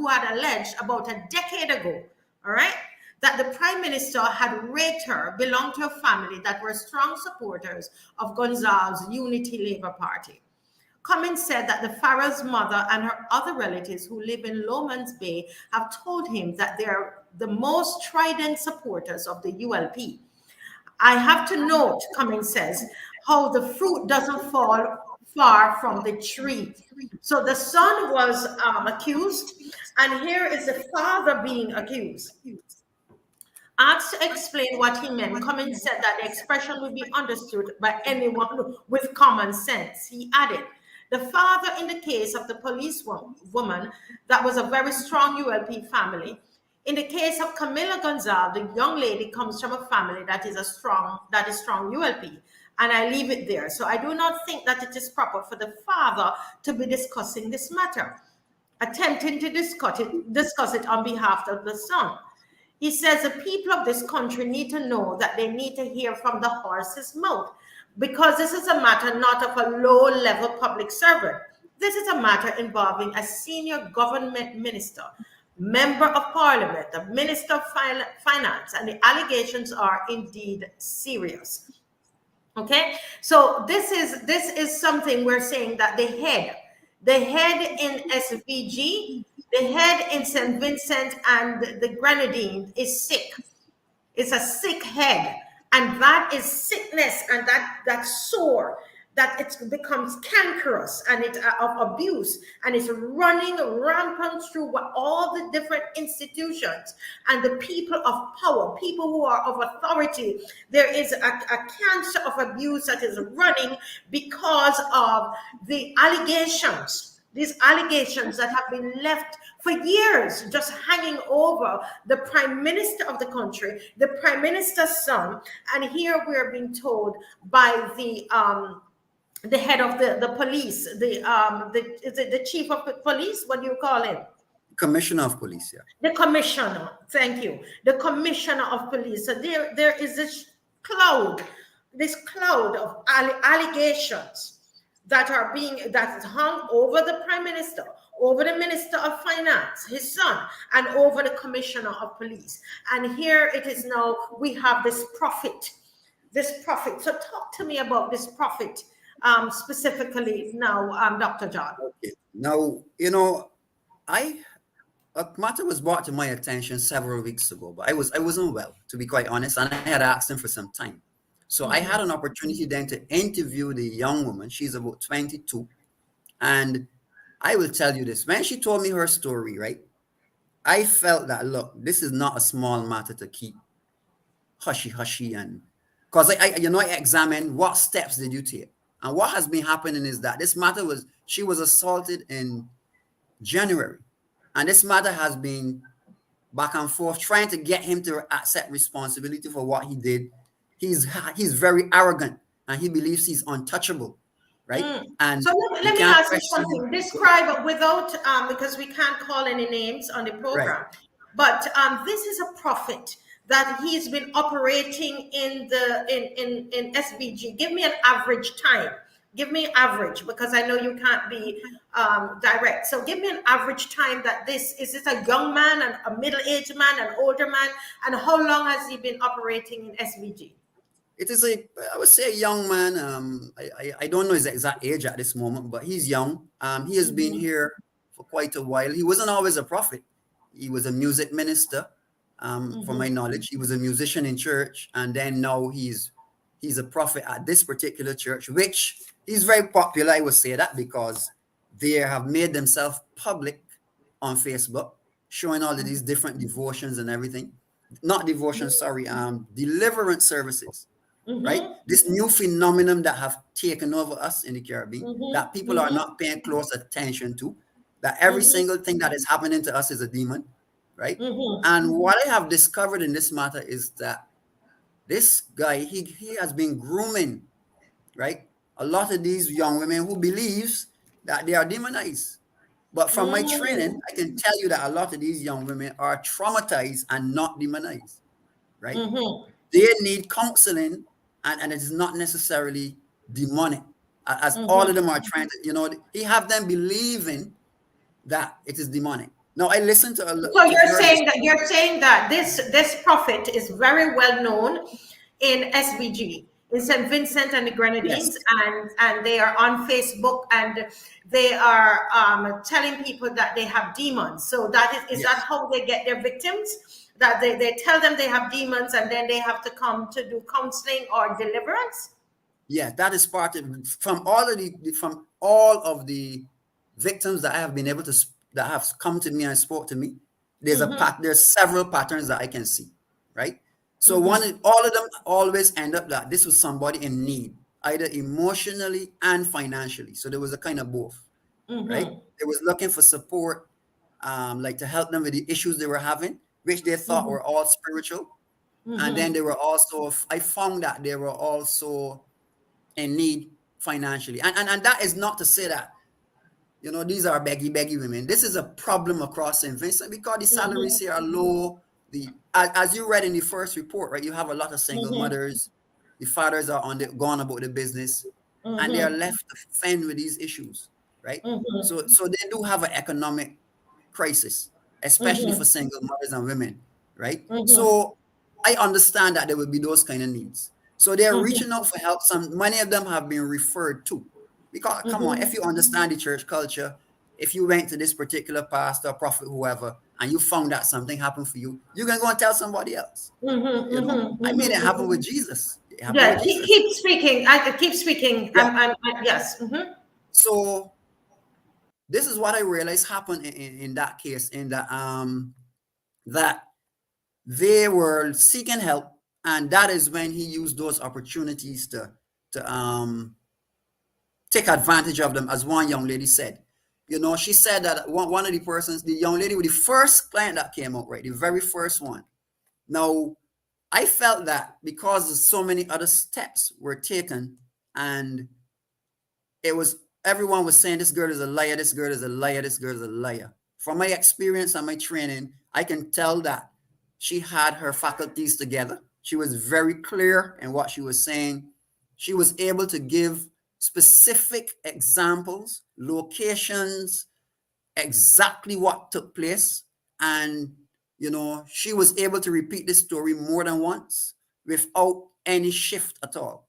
had alleged about a decade ago, all right, that the Prime Minister had raped her, belonged to a family that were strong supporters of Gonzal's Unity Labour Party. Cummins said that the Farrell's mother and her other relatives who live in Lomans Bay have told him that they're the most strident supporters of the ULP. I have to note, Cummins says, how the fruit doesn't fall far from the tree. So the son was accused, and here is the father being accused. Asked to explain what he meant, Cummins said that the expression would be understood by anyone with common sense. He added, the father in the case of the police woman that was a very strong ULP family. In the case of Camilla Gonzalez, the young lady comes from a family that is strong ULP. And I leave it there. So I do not think that it is proper for the father to be discussing this matter, attempting to discuss it on behalf of the son. He says the people of this country need to know that they need to hear from the horse's mouth, because this is a matter not of a low-level public servant. This is a matter involving a senior government minister, member of parliament, the minister of finance, and the allegations are indeed serious. Okay, so this is something we're saying that the head in SVG, the head in St. Vincent and the Grenadines is sick. It's a sick head, and that is sickness, and that sore, that it becomes cankerous and it of abuse, and it's running rampant through all the different institutions and the people of power, people who are of authority. There is a cancer of abuse that is running because of the allegations, these allegations that have been left for years, just hanging over the prime minister of the country, the prime minister's son. And here we're being told by the head of the police, the chief of the police, what do you call him? Commissioner of Police, yeah. The commissioner, thank you. The commissioner of police. So there is this cloud of allegations that is hung over the prime minister, over the minister of finance, his son, and over the commissioner of police. And here it is now, we have this prophet. So talk to me about this prophet specifically now, Dr. John. Okay. Now, a matter was brought to my attention several weeks ago, but I wasn't well, to be quite honest, and I had asked him for some time. So I had an opportunity then to interview the young woman. She's about 22. And I will tell you this. When she told me her story, right, I felt that, look, this is not a small matter to keep hushy, and because I examined what steps did you take. And what has been happening is that she was assaulted in January. And this matter has been back and forth, trying to get him to accept responsibility for what he did. He's very arrogant, and he believes he's untouchable, right? And so let me ask you something. Describe without, because we can't call any names on the program, right. But this is a prophet that he's been operating in SVG. Give me an average time. Give me average, because I know you can't be direct. So give me an average time that is this a young man, a middle-aged man, an older man, and how long has he been operating in SVG? It is I would say a young man. I don't know his exact age at this moment, but he's young. He has been here for quite a while. He wasn't always a prophet. He was a music minister, from my knowledge. He was a musician in church, and then now he's a prophet at this particular church, which he's very popular. I would say that because they have made themselves public on Facebook, showing all of these different devotions and everything. Not devotions, sorry, deliverance services, right? This new phenomenon that have taken over us in the Caribbean, that people are not paying close attention to, that every single thing that is happening to us is a demon, right? And what I have discovered in this matter is that this guy, he has been grooming, right, a lot of these young women who believes that they are demonized. But from my training, I can tell you that a lot of these young women are traumatized and not demonized, right? They need counseling, and it is not necessarily demonic, as all of them are trying to, he have them believing that it is demonic. Now, I listened to a lot. So you're saying that this prophet is very well known in SVG, in St. Vincent and the Grenadines, yes. and they are on Facebook, and they are telling people that they have demons. So that is that how they get their victims? That they tell them they have demons, and then they have to come to do counseling or deliverance? Yeah, that is part of from all of the victims that I have been able to that have come to me and spoke to me. There's several patterns that I can see, right? So all of them always end up that this was somebody in need, either emotionally and financially. So there was a kind of both, right? They was looking for support, like to help them with the issues they were having, which they thought were all spiritual. And then they were also, I found that they were also in need financially. And that is not to say that, these are beggy women. This is a problem across St. Vincent because the salaries here are low. As you read in the first report, right, you have a lot of single mothers. The fathers are gone about the business, and they are left to fend with these issues, right? So they do have an economic crisis, especially for single mothers and women, right? So I understand that there will be those kind of needs. So they're reaching out for help. Many of them have been referred to. Because come on, if you understand the church culture, if you went to this particular pastor, prophet, whoever, and you found out something happened for you, you can go and tell somebody else. I mean, it happened with Jesus. Keep speaking. I keep speaking. Yeah. Yes. So this is what I realized happened in that case, in that they were seeking help, and that is when he used those opportunities to take advantage of them, as one young lady said. She said that one of the persons, the young lady with the first client that came out, right, the very first one. Now, I felt that because so many other steps were taken, and everyone was saying, this girl is a liar, this girl is a liar, this girl is a liar. from my experience and my training, I can tell that she had her faculties together. She was very clear in what she was saying. She was able to give specific examples, locations, exactly what took place. And, she was able to repeat this story more than once without any shift at all.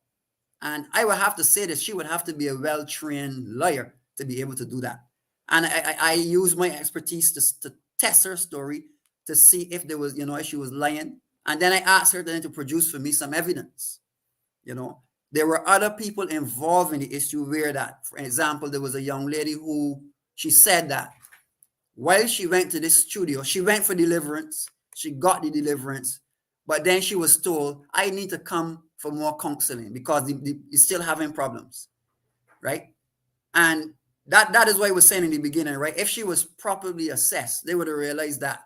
And I would have to say that she would have to be a well-trained lawyer to be able to do that. And I use my expertise to test her story to see if there was, if she was lying. And then I asked her then to produce for me some evidence. There were other people involved in the issue where that, for example, there was a young lady who she said that while she went to this studio, she went for deliverance, she got the deliverance, but then she was told, I need to come for more counseling because they're still having problems, right? And that is why I was saying in the beginning, right? If she was properly assessed, they would have realized that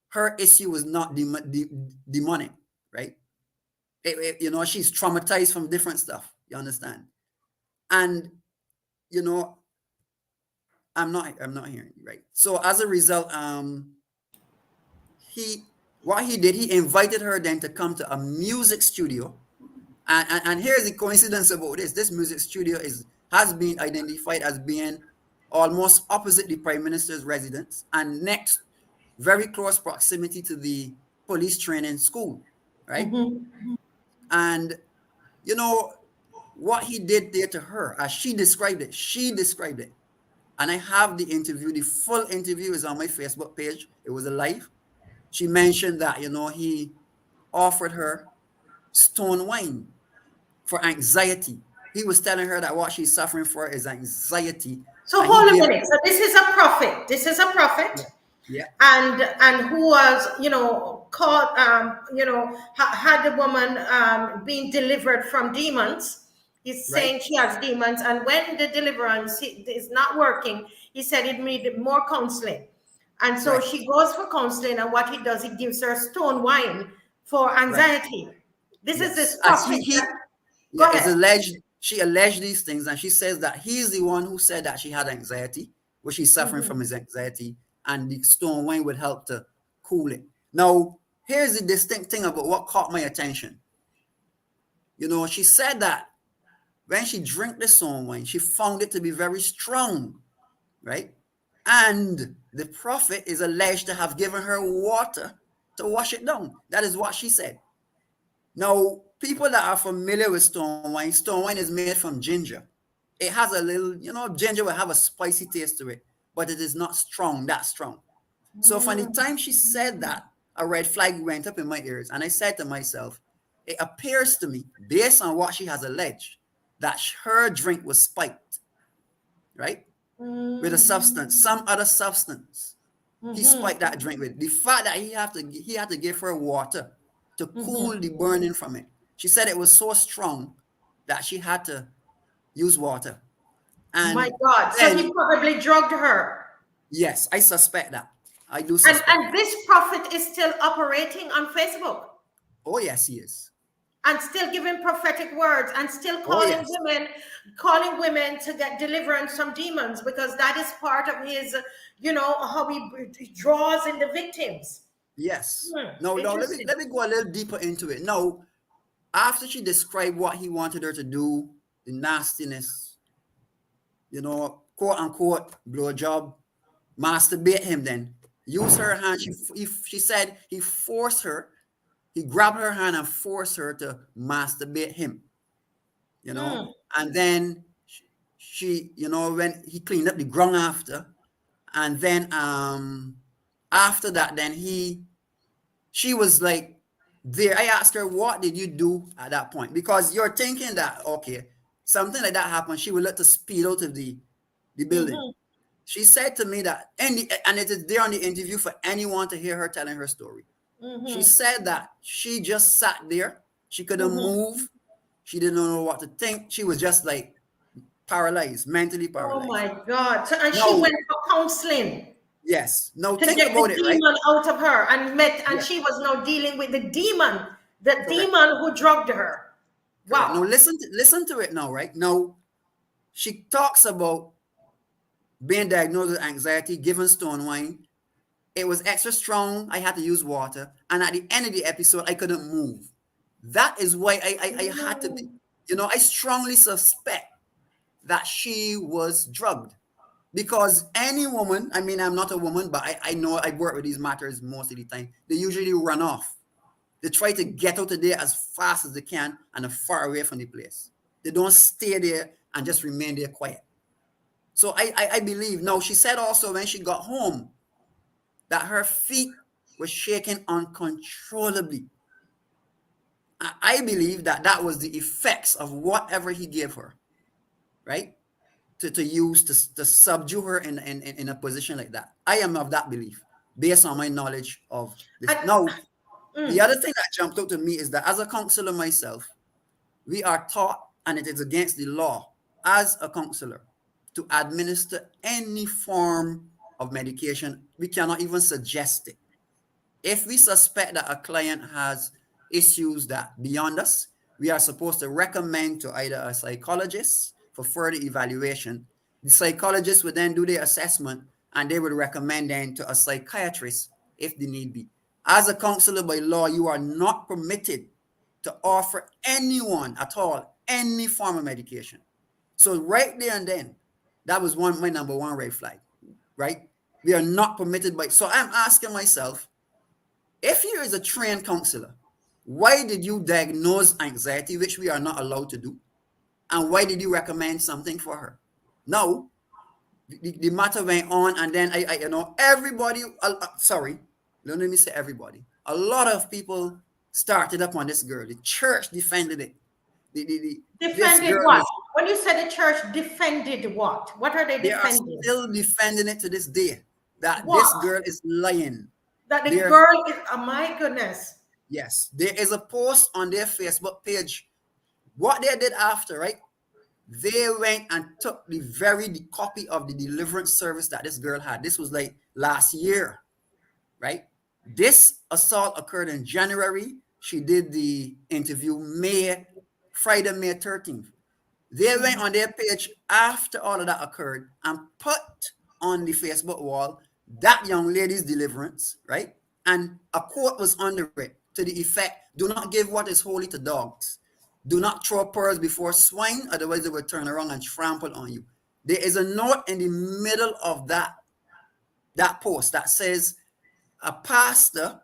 her issue was not demonic, right? She's traumatized from different stuff, you understand? And, I'm not hearing you, right? So as a result, what he did, he invited her then to come to a music studio. And here's the coincidence about this. This music studio has been identified as being almost opposite the Prime Minister's residence and next, very close proximity to the police training school, right? And, what he did there to her, as she described it. And I have the interview. The full interview is on my Facebook page. It was a live. She mentioned that, he offered her stone wine for anxiety. He was telling her that what she's suffering for is anxiety. So hold a minute. So this is a prophet. This is a prophet. Yeah. And who was, caught, had the woman being delivered from demons. He's saying she has demons. And when the deliverance is not working, he said it needed more counseling. And so she goes for counseling. And what he does, he gives her stone wine for anxiety. This is this prophet. Go ahead. It's alleged, she alleged these things. And she says that he's the one who said that she had anxiety, where she's suffering from his anxiety. And the stone wine would help to cool it. Now, here's the distinct thing about what caught my attention. She said that when she drank the stone wine, she found it to be very strong, right? And the prophet is alleged to have given her water to wash it down. That is what she said. Now, people that are familiar with stone wine is made from ginger. It has a little, ginger will have a spicy taste to it, but it is not that strong. So from the time she said that, a red flag went up in my ears. And I said to myself, it appears to me, based on what she has alleged, that her drink was spiked, right? With a substance, some other substance. He spiked that drink with. The fact that he had to give her water to cool the burning from it. She said it was so strong that she had to use water. And my God. So he probably drugged her. Yes, I suspect that. I do suspect. And this prophet is still operating on Facebook. Oh, yes, he is. And still giving prophetic words and still calling women to get deliverance from demons, because that is part of his, how he draws in the victims. Yes. No, let me go a little deeper into it. Now, after she described what he wanted her to do, the nastiness, quote unquote, blowjob, masturbate him, then use her hand. She said he forced her. He grabbed her hand and forced her to masturbate him, and then she, when he cleaned up the ground after, and then after that, then she was like there. I asked her, what did you do at that point? Because you're thinking that, okay, something like that happened, she would let to speed out of the building. She said to me that, and it is there on the interview for anyone to hear her telling her story. She said that she just sat there. She couldn't move. She didn't know what to think. She was just like paralyzed, mentally paralyzed. Oh my God. So, and she went for counseling. Yes. Now to think get about the it, right? demon out of her, and she was now dealing with the demon who drugged her. Wow. Now listen to it now, right? Now she talks about, being diagnosed with anxiety, given stone wine. It was extra strong. I had to use water. And at the end of the episode, I couldn't move. That is why I had to be, Mm. I strongly suspect that she was drugged. Because any woman, I mean, I'm not a woman, but I know I work with these matters most of the time. They usually run off. They try to get out of there as fast as they can and as far away from the place. They don't stay there and just remain there quiet. So I believe. Now, she said also when she got home that her feet were shaking uncontrollably. I believe that that was the effects of whatever he gave her, right? To use to subdue her in a position like that. I am of that belief based on my knowledge of this. And, Now, the mm, other thing that jumped out to me is that as a counselor myself, we are taught, and it is against the law as a counselor, to administer any form of medication. We cannot even suggest it. If we suspect that a client has issues that beyond us, we are supposed to recommend to either a psychologist for further evaluation. The psychologist would then do their assessment and they would recommend then to a psychiatrist if the need be. As a counselor by law, you are not permitted to offer anyone at all any form of medication. So right there and then, that was my number one red flag, right? We are not permitted by. So I'm asking myself, if you is a trained counselor, why did you diagnose anxiety, which we are not allowed to do? And why did you recommend something for her? Now, the matter went on, and then everybody, sorry, don't let me say everybody. A lot of people started up on this girl. The church defended it. This defended girl what? is, When you said the church defended what? What are they they are defending? still defending it to this day, that this What? girl is lying. That the There, girl is, oh my goodness. yes, there is a post on their Facebook page. What they did after, right? They went and took the copy of the deliverance service that this girl had. This was like last year, right? This assault occurred in January. She did the interview Friday, May 13th. They went on their page after all of that occurred and put on the Facebook wall that young lady's deliverance, right? And a quote was under it to the effect, do not give what is holy to dogs. Do not throw pearls before swine, otherwise they will turn around and trample on you. There is a note in the middle of that post that says a pastor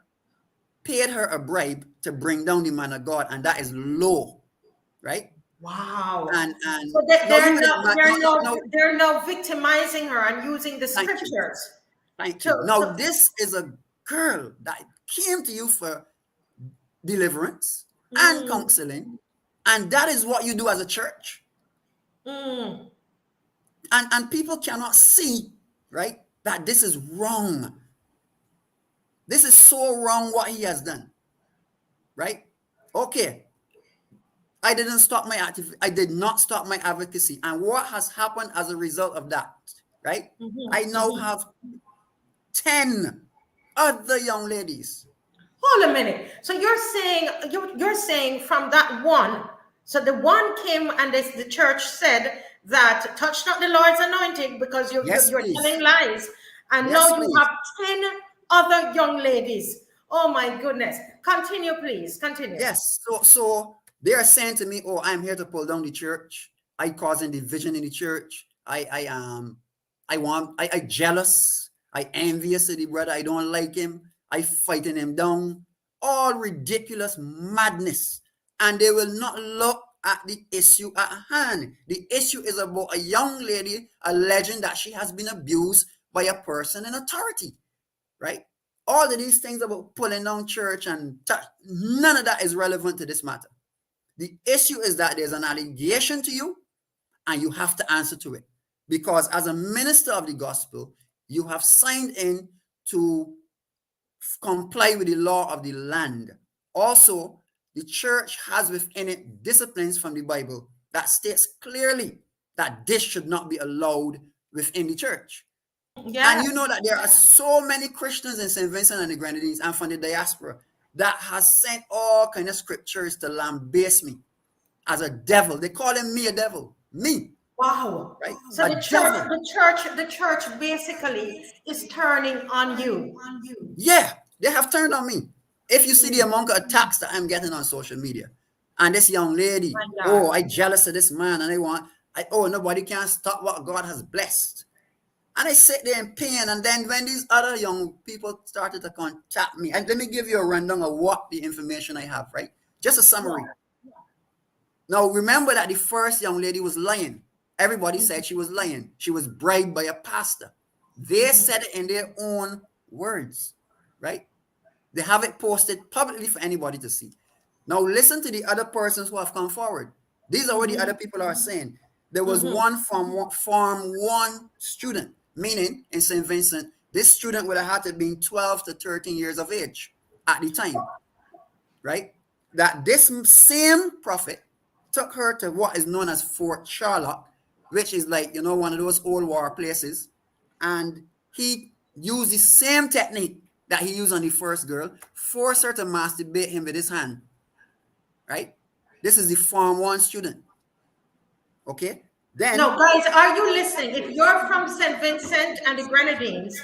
paid her a bribe to bring down the man of God, and that is low, right? Wow. And So they, no, you wouldn't. they're now victimizing her and using the Thank you, scriptures thank to, you. Now this is a girl that came to you for deliverance and mm, counseling, and that is what you do as a church. mm. And people cannot see, right, that this is wrong. This is so wrong what he has done, right? Okay, I did not stop my advocacy. And what has happened as a result of that, right? I now have 10 other young ladies. Hold a minute. So you're saying from that one. So the one came and the church said that touch not the Lord's anointing because Yes, you're telling please. lies, and now Yes, you please. have 10 other young ladies. Oh my goodness! Continue, please. Continue. Yes. So they are saying to me, "Oh, I'm here to pull down the church. I causing division in the church. I jealous. I envious of the brother. I don't like him. I fighting him down. All ridiculous madness. And they will not look at the issue at hand. The issue is about a young lady alleging that she has been abused by a person in authority, right? All of these things about pulling down church and none of that is relevant to this matter. The issue is that there's an allegation to you and you have to answer to it. Because as a minister of the gospel, you have signed in to comply with the law of the land. Also, the church has within it disciplines from the Bible that states clearly that this should not be allowed within the church. Yeah. And you know that there are so many Christians in St. Vincent and the Grenadines and from the diaspora that has sent all kind of scriptures to lambaste me as a devil. They call him me a devil. Me. Wow. right? So A devil. the church basically is turning on you. Yeah, they have turned on me. If you see the Mm, amount of attacks that I'm getting on social media, and this young lady, my oh, God. I jealous of this man, and oh, nobody can stop what God has blessed. And I sit there in pain. And then when these other young people started to contact me, and let me give you a rundown of what the information I have, right? Just a summary. Yeah. Now, remember that the first young lady was lying. Everybody Mhm, said she was lying. She was bribed by a pastor. They mhm. said it in their own words, right? They have it posted publicly for anybody to see. Now, listen to the other persons who have come forward. These are what the other Mhm. people are saying. There was Mhm. one from Farm 1 student, meaning in St. Vincent, this student would have had to be 12 to 13 years of age at the time, right? That this same prophet took her to what is known as Fort Charlotte, which is like, one of those old war places. And he used the same technique that he used on the first girl, force her to masturbate him with his hand, right? This is the Form 1 student, okay? No, Then, guys, are you listening? If you're from St. Vincent and the Grenadines,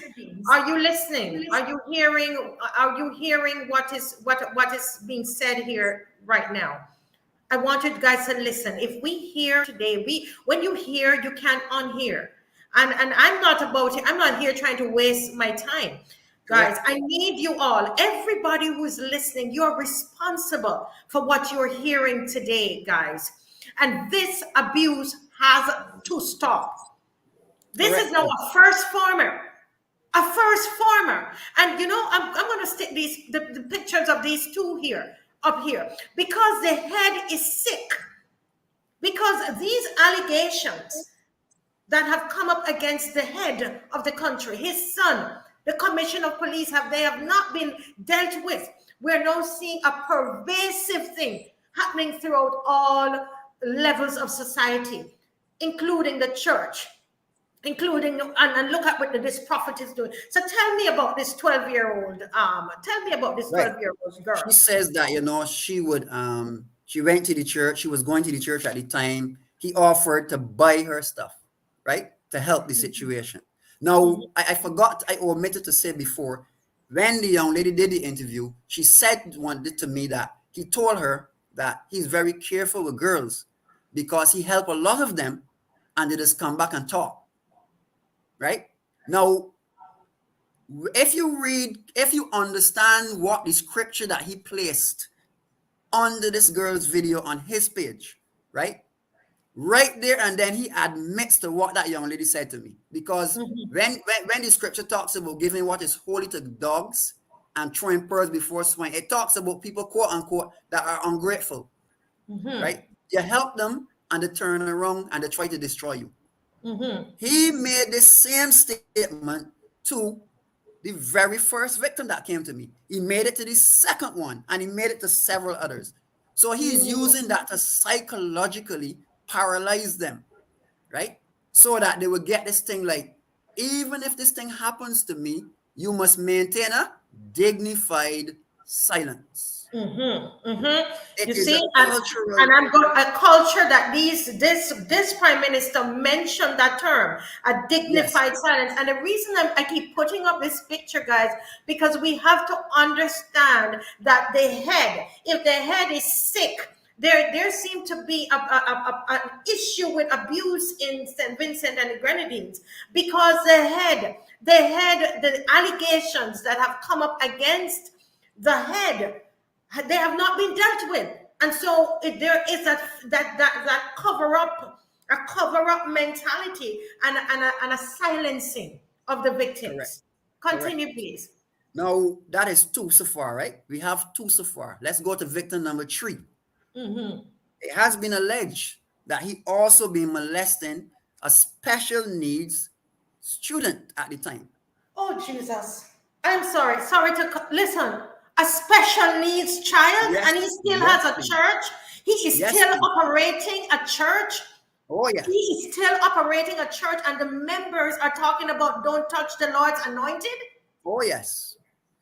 are you listening? Are you hearing? Are you hearing what is being said here right now? I want you guys to listen. If we hear today, when you hear, you can't unhear. And I'm not about it. I'm not here trying to waste my time. Guys, correct, I need you all. Everybody who's listening, you're responsible for what you're hearing today, guys. And this abuse has to stop. This is correct, now a first farmer. A first farmer. And I'm going to stick the pictures of these two here up here because the head is sick. Because these allegations that have come up against the head of the country, his son, the commissioner of police, they have not been dealt with. We're now seeing a pervasive thing happening throughout all levels of society, including the church, including and look at what this prophet is doing. So tell me about this 12-year-old. Tell me about this right. 12-year-old She girl. says that, she went to the church. She was going to the church at the time. He offered to buy her stuff, right? To help the situation. Now, I forgot, I omitted to say before, when the young lady did the interview, she said one did to me that he told her that he's very careful with girls because he helped a lot of them and they just come back and talk, right? Now, if you understand what the scripture that he placed under this girl's video on his page, right? Right there, and then he admits to what that young lady said to me. Because Mhm, when the scripture talks about giving what is holy to dogs and throwing pearls before swine, it talks about people, quote unquote, that are ungrateful, mhm, right? You help them and they turn around and they try to destroy you. mhm, He made the same statement to the very first victim that came to me. He made it to the second one and he made it to several others. So he's mhm, using that to psychologically paralyze them, right? So that they will get this thing like, even if this thing happens to me, you must maintain a dignified silence. It You is see, a and cultural, I'm going a culture that this prime minister mentioned that term, a yes, dignified silence. And the reason I keep putting up this picture, guys, because we have to understand that the head, if the head is sick, there seemed to be an issue with abuse in St. Vincent and the Grenadines because the allegations that have come up against the head, they have not been dealt with. And so there is that cover up mentality and a silencing of the correct, victims. correct. Continue, please. Now that is two so far, right? We have two so far. Let's go to victim number three. Hmm. It has been alleged that he also been molesting a special needs student at the time. Oh, Jesus. I'm sorry to listen. A special needs child, Yes, and he still yes, has a please. church. He is Yes, still please. operating a church. Oh, He yeah. is still operating a church, and the members are talking about don't touch the Lord's anointed. Oh, yes.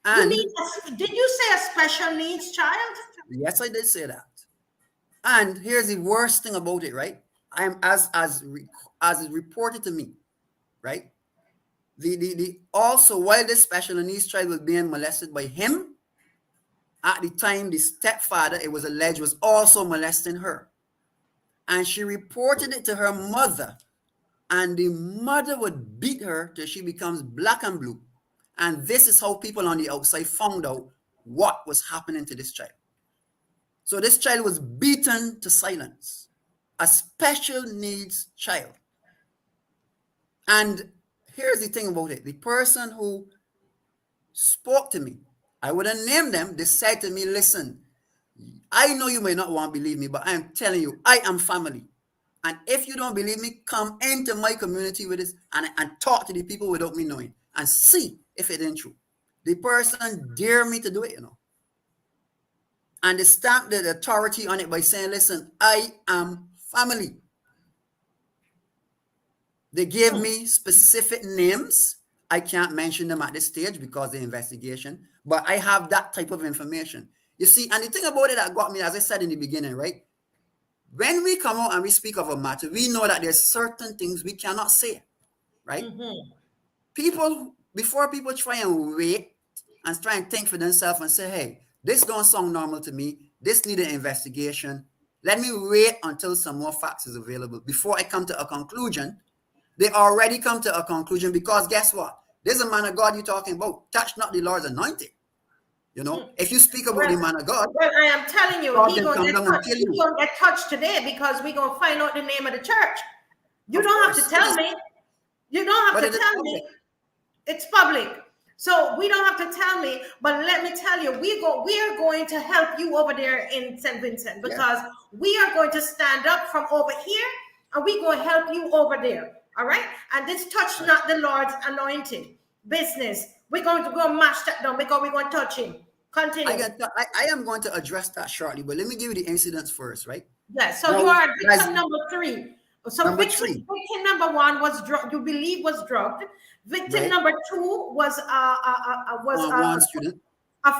You mean, And did you say a special needs child? yes, I did say that. And here's the worst thing about it, right? I am as is reported to me, right? The also while this special needs child was being molested by him, at the time the stepfather, it was alleged, was also molesting her. And she reported it to her mother, and the mother would beat her till she becomes black and blue. And this is how people on the outside found out what was happening to this child. So this child was beaten to silence, a special needs child. And here's the thing about it. The person who spoke to me, I wouldn't name them, they said to me, listen, I know you may not want to believe me, but I am telling you, I am family. And if you don't believe me, come into my community with this and talk to the people without me knowing and see if it ain't true. The person dare me to do it, And they stamped the authority on it by saying, listen, I am family. They gave me specific names. I can't mention them at this stage because of the investigation, but I have that type of information. You see, and the thing about it that got me, as I said in the beginning, right? When we come out and we speak of a matter, we know that there's certain things we cannot say, right? People, before people try and wait and try and think for themselves and say, hey, this don't sound normal to me. This need an investigation. Let me wait until some more facts is available before I come to a conclusion. They already come to a conclusion because guess what? There's a man of God you're talking about. Touch not the Lord's anointed. If you speak about the man of God, well, I am telling you, God he's can come down and kill he you. gonna get touched today because we're gonna find out the name of the church. You don't have to tell me. You don't have to tell me. It's public. So we don't have to tell me, but let me tell you, we are going to help you over there in St. Vincent because we are going to stand up from over here and we're going to help you over there. All right? And this touch not the Lord's anointed business. We're going to go mash that down because we're going to touch him. Continue. I am going to address that shortly, but let me give you the incidents first, right? Yes. So now, you are victim number 3. So victim number 1 was drugged. You believe was drugged. Victim number 2 was one student. A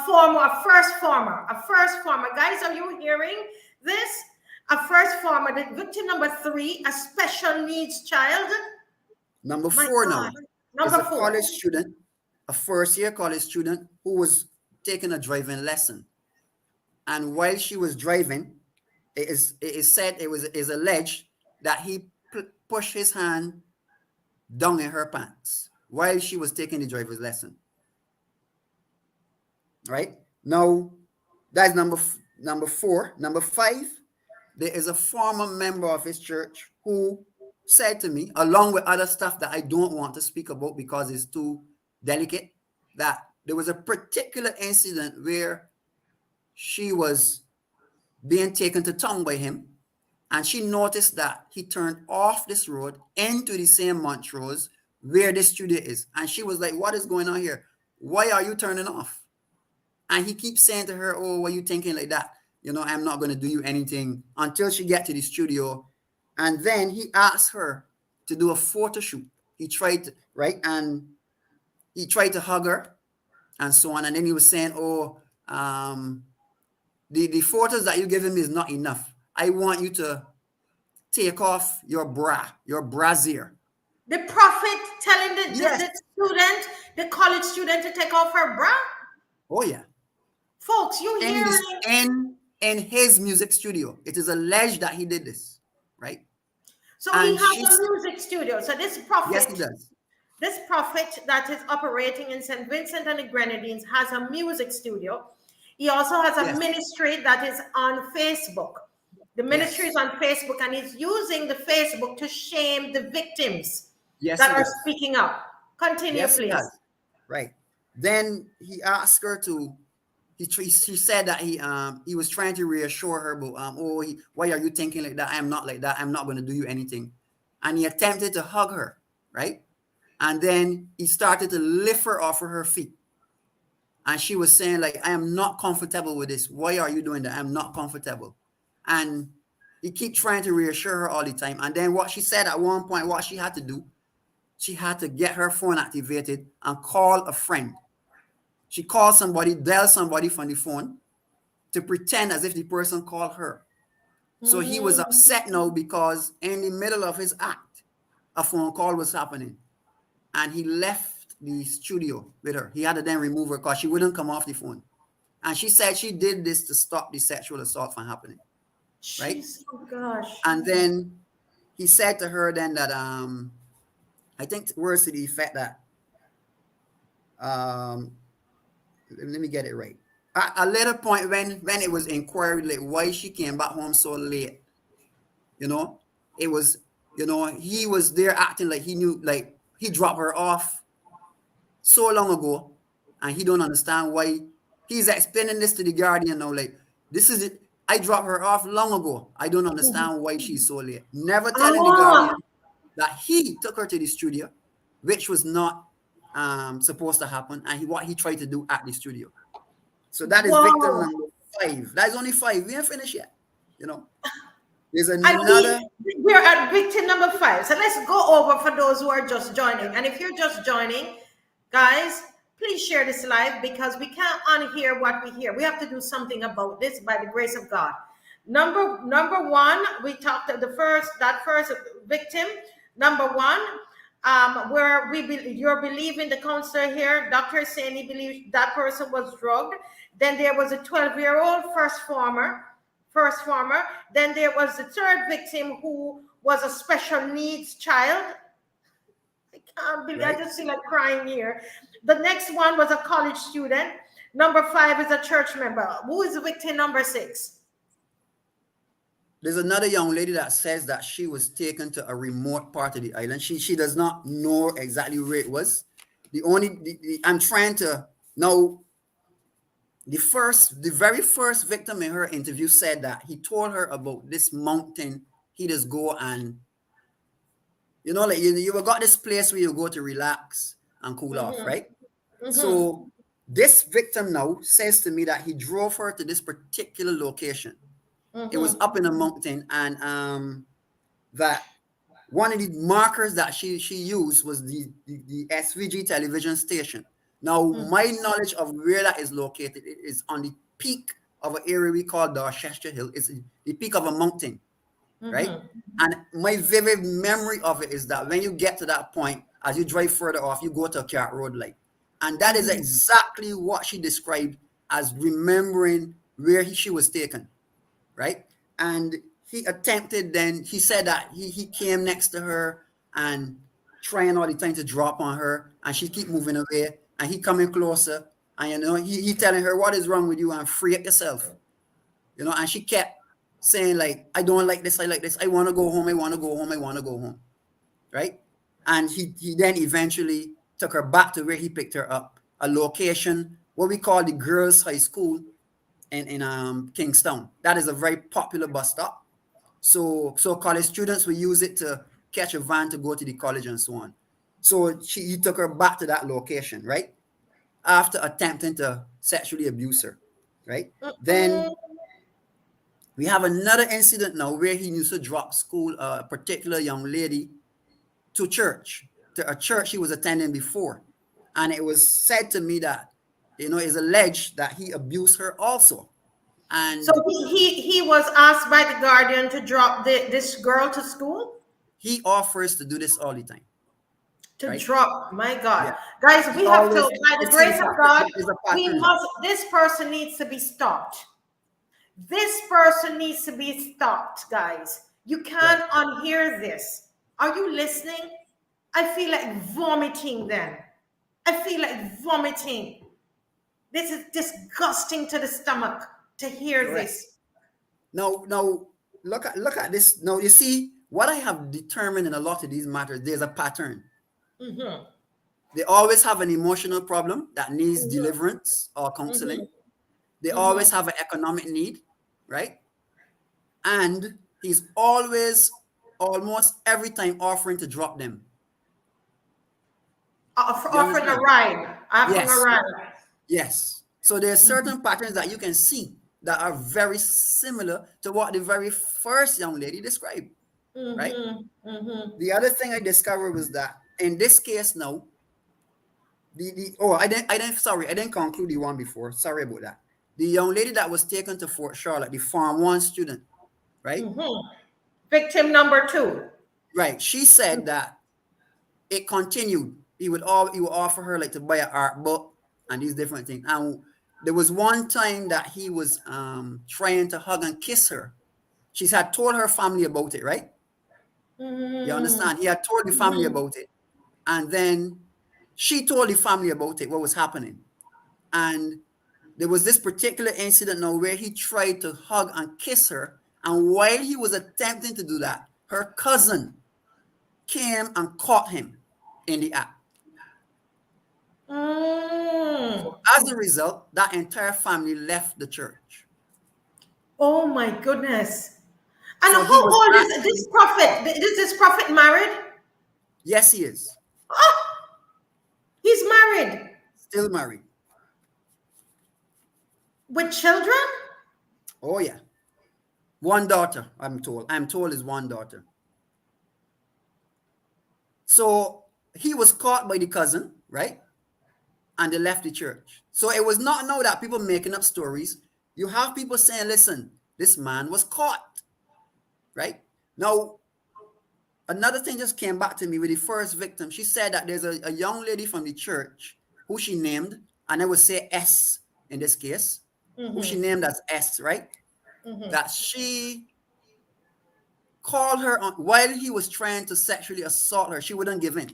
first former. Guys, are you hearing this? A first former. The victim number 3, a special needs child. Number 4 now. Number 4. College student, a first-year college student who was taking a driving lesson, and while she was driving, it is alleged that he pushed his hand down in her pants while she was taking the driver's lesson. Right now, that's number 4. Number 5, there is a former member of his church who said to me, along with other stuff that I don't want to speak about because it's too delicate, that there was a particular incident where she was being taken to tongue by him, and she noticed that he turned off this road into the same Montrose where the studio is. And she was like, what is going on here? Why are you turning off? And he keeps saying to her, oh, what are you thinking like that? I'm not going to do you anything until she get to the studio. And then he asked her to do a photo shoot. He tried to, right? And he tried to hug her and so on. And then he was saying, oh, the photos that you give him is not enough. I want you to take off your bra, your brassiere. The prophet telling the student, the college student, to take off her bra? Oh, yeah. Folks, you hearing? In his music studio. It is alleged that he did this, right? So he has a music studio. So this prophet, yes, he does. This prophet that is operating in St. Vincent and the Grenadines has a music studio. He also has a ministry that is on Facebook. The ministry is on Facebook, and he's using the Facebook to shame the victims that are speaking up. Continue, please. Right. Then he asked her to. She said that he was trying to reassure her, but why are you thinking like that? I'm not like that. I'm not going to do you anything. And he attempted to hug her, right? And then he started to lift her off of her feet. And she was saying, like, I am not comfortable with this. Why are you doing that? I'm not comfortable. And he kept trying to reassure her all the time. And then what she said at one point, what she had to do, she had to get her phone activated and call a friend. She called somebody, dialed somebody from the phone to pretend as if the person called her. So he was upset now because in the middle of his act, a phone call was happening. And he left the studio with her. He had to then remove her because she wouldn't come off the phone. And she said she did this to stop the sexual assault from happening. Right? Jeez, oh gosh. And then he said to her then that I think words to the effect that let me get it right. At a later point when it was inquired like why she came back home so late, you know, it was, you know, he was there acting like he knew, like he dropped her off so long ago, and he don't understand why. He's explaining this to the Guardian now, like, this is it. I dropped her off long ago. I don't understand why she's so late. Never telling the Ah, Guardian that he took her to the studio, which was not supposed to happen, and what he tried to do at the studio. So that is victim wow. number 5. That is only 5. We ain't finished yet. You know, there's And another. we're at victim number 5. So let's go over for those who are just joining. And if you're just joining, guys, please share this live because we can't unhear what we hear. We have to do something about this by the grace of God. Number 1, we talked to that first victim. Number 1, where you're believing the counselor here, doctor is saying he believes that person was drugged. Then there was a 12-year-old first former. Then there was the third victim who was a special needs child. I can't believe, Right. I just feel like crying here. The next one was a college student. Number 5 is a church member. Who is victim number 6? There's another young lady that says that she was taken to a remote part of the island. She does not know exactly where it was. I'm trying to now. The very first victim in her interview said that he told her about this mountain. He just go and, you know, like you got this place where you go to relax and cool off, right? So this victim now says to me that he drove her to this particular location. It was up in a mountain, and that one of the markers that she used was the SVG television station. Now, my knowledge of where that is located, it is on the peak of an area we call Dorchester Hill. It's the peak of a mountain, right? And my vivid memory of it is that when you get to that point, as you drive further off, you go to a Cat Road light. And that is exactly what she described as remembering where she was taken, right? And he attempted then, he said that he came next to her and trying all the time to drop on her, and she keep moving away, and he coming closer, and you know, he telling her, what is wrong with you, and free it yourself, you know, and she kept saying like, I don't like this, I like this, I want to go home, I want to go home, I want to go home, right? And he then eventually took her back to where he picked her up, a location, what we call the girls' high school in Kingstown. That is a very popular bus stop. So college students will use it to catch a van to go to the college and so on. So he took her back to that location, right? After attempting to sexually abuse her, right? Then we have another incident now where he used to drop school, a particular young lady to church, to a church he was attending before. And it was said to me that, you know, it's alleged that he abused her also. And So he was asked by the Guardian to drop this girl to school? he offers to do this all the time. To Right? drop, my God. Yeah. Guys, we have to, Always, by the it's in grace of fact, God, it's a we pattern. must, this person needs to be stopped. This person needs to be stopped, guys. You can't unhear this. Are you listening? I feel like vomiting then. I feel like vomiting. This is disgusting to the stomach to hear Correct. this. Now look at this. Now you see what I have determined in a lot of these matters. There's a pattern. They always have an emotional problem that needs deliverance or counseling. They always have an economic need, right? And he's always, almost every time, offering to drop them. You Offering a understand? ride. Offering a Yes. ride. Yes. So there's certain patterns that you can see that are very similar to what the very first young lady described, right? The other thing I discovered was that in this case now, I didn't conclude the one before. Sorry about that. The young lady that was taken to Fort Charlotte, the Farm 1 student, right? Victim number two. Right. She said that it continued. He would offer her like to buy an art book and these different things. And there was one time that he was trying to hug and kiss her. She had told her family about it, right? You understand? He had told the family about it. And then she told the family about it, what was happening. And there was this particular incident now where he tried to hug and kiss her. And while he was attempting to do that, her cousin came and caught him in the act. So as a result, that entire family left the church. Oh my goodness. And So he how was old is actually, this prophet? Is this prophet married? yes, he is. Oh, he's married. Still married. With children? Oh, yeah. One daughter, I'm told. I'm told is one daughter. So he was caught by the cousin, right? And they left the church. So it was not now that people making up stories. You have people saying, listen, this man was caught, right? Now, another thing just came back to me with the first victim. She said that there's a young lady from the church who she named, and I would say S in this case, who she named as S, right? That she called her on, while he was trying to sexually assault her. She wouldn't give in.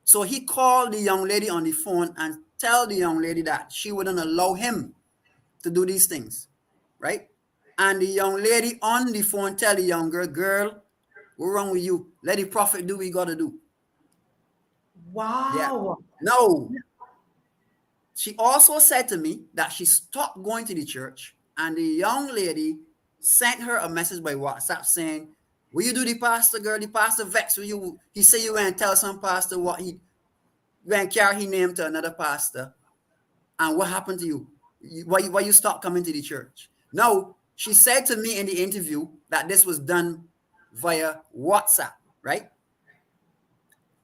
So he called the young lady on the phone and tell the young lady that she wouldn't allow him to do these things, right? And the young lady on the phone tell the young girl, what's wrong with you? Let the prophet do what he got to do. Wow. Yeah. No. She also said to me that she stopped going to the church, and the young lady sent her a message by WhatsApp saying, will you do the pastor, girl? The pastor vexed with you. He said you went and tell some pastor what he went carry his name to another pastor. And what happened to you? Why you stopped coming to the church? Now, she said to me in the interview that this was done via WhatsApp, right?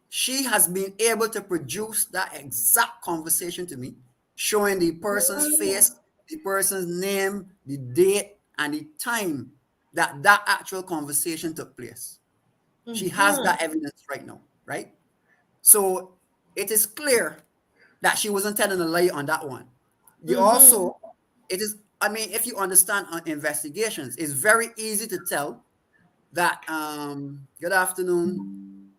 She has been able to produce that exact conversation to me, showing the person's face, the person's name, the date, and the time that actual conversation took place. She has that evidence right now, right? So it is clear that she wasn't telling a lie on that one. You also, it is, I mean, if you understand investigations, it's very easy to tell that, good afternoon,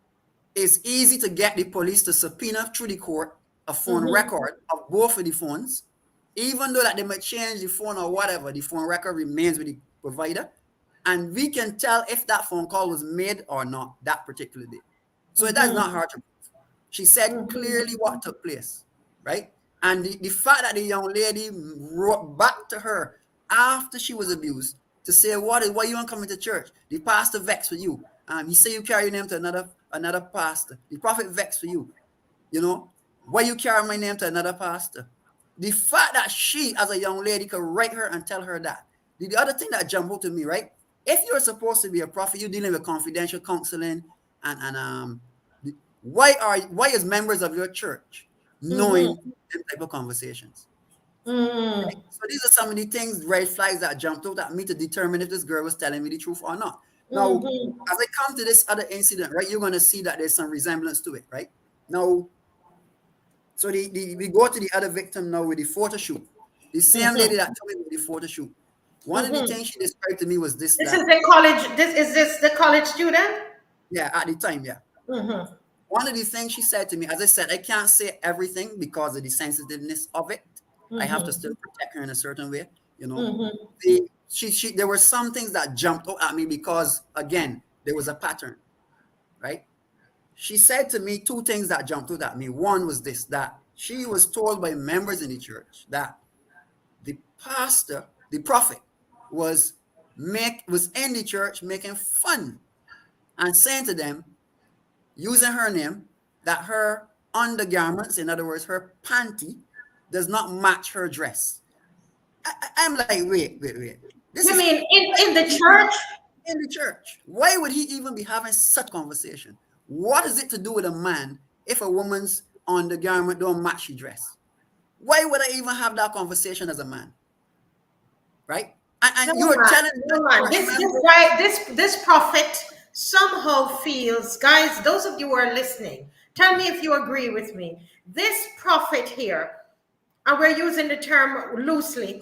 it's easy to get the police to subpoena through the court a phone record of both of the phones, even though that they might change the phone or whatever, the phone record remains with the provider. And we can tell if that phone call was made or not that particular day. So that's not hard to prove. She said clearly what took place, right? And the fact that the young lady wrote back to her after she was abused to say, why you aren't coming to church? The pastor vexed with you. He said you carry your name to another pastor. The prophet vexed for you. You know, why you carry my name to another pastor? The fact that she, as a young lady, could write her and tell her that. The other thing that jumped out to me, right? If you're supposed to be a prophet, you're dealing with confidential counseling and why is members of your church knowing them type of conversations? Right? So these are some of the things, red flags that jumped out at me to determine if this girl was telling me the truth or not. Now, as I come to this other incident, right, you're going to see that there's some resemblance to it, right? Now, so we go to the other victim now with the photo shoot. The same lady that told me with the photo shoot. One of the things she described to me was this. This is the college. Is this the college student? Yeah, at the time, yeah. One of the things she said to me, as I said, I can't say everything because of the sensitiveness of it. I have to still protect her in a certain way, you know. There were some things that jumped out at me because, again, there was a pattern, right? She said to me two things that jumped out at me. One was this, that she was told by members in the church that the pastor, the prophet, was in the church making fun and saying to them, using her name, that her undergarments, in other words, her panty, does not match her dress. I'm like, wait. This You is mean in the church? in the church. Why would he even be having such conversation? What is it to do with a man if a woman's undergarment don't match her dress? Why would I even have that conversation as a man? Right? And No you were man, telling no that man. church This member. guy, this prophet somehow feels, guys, those of you who are listening, tell me if you agree with me. This prophet here, and we're using the term loosely,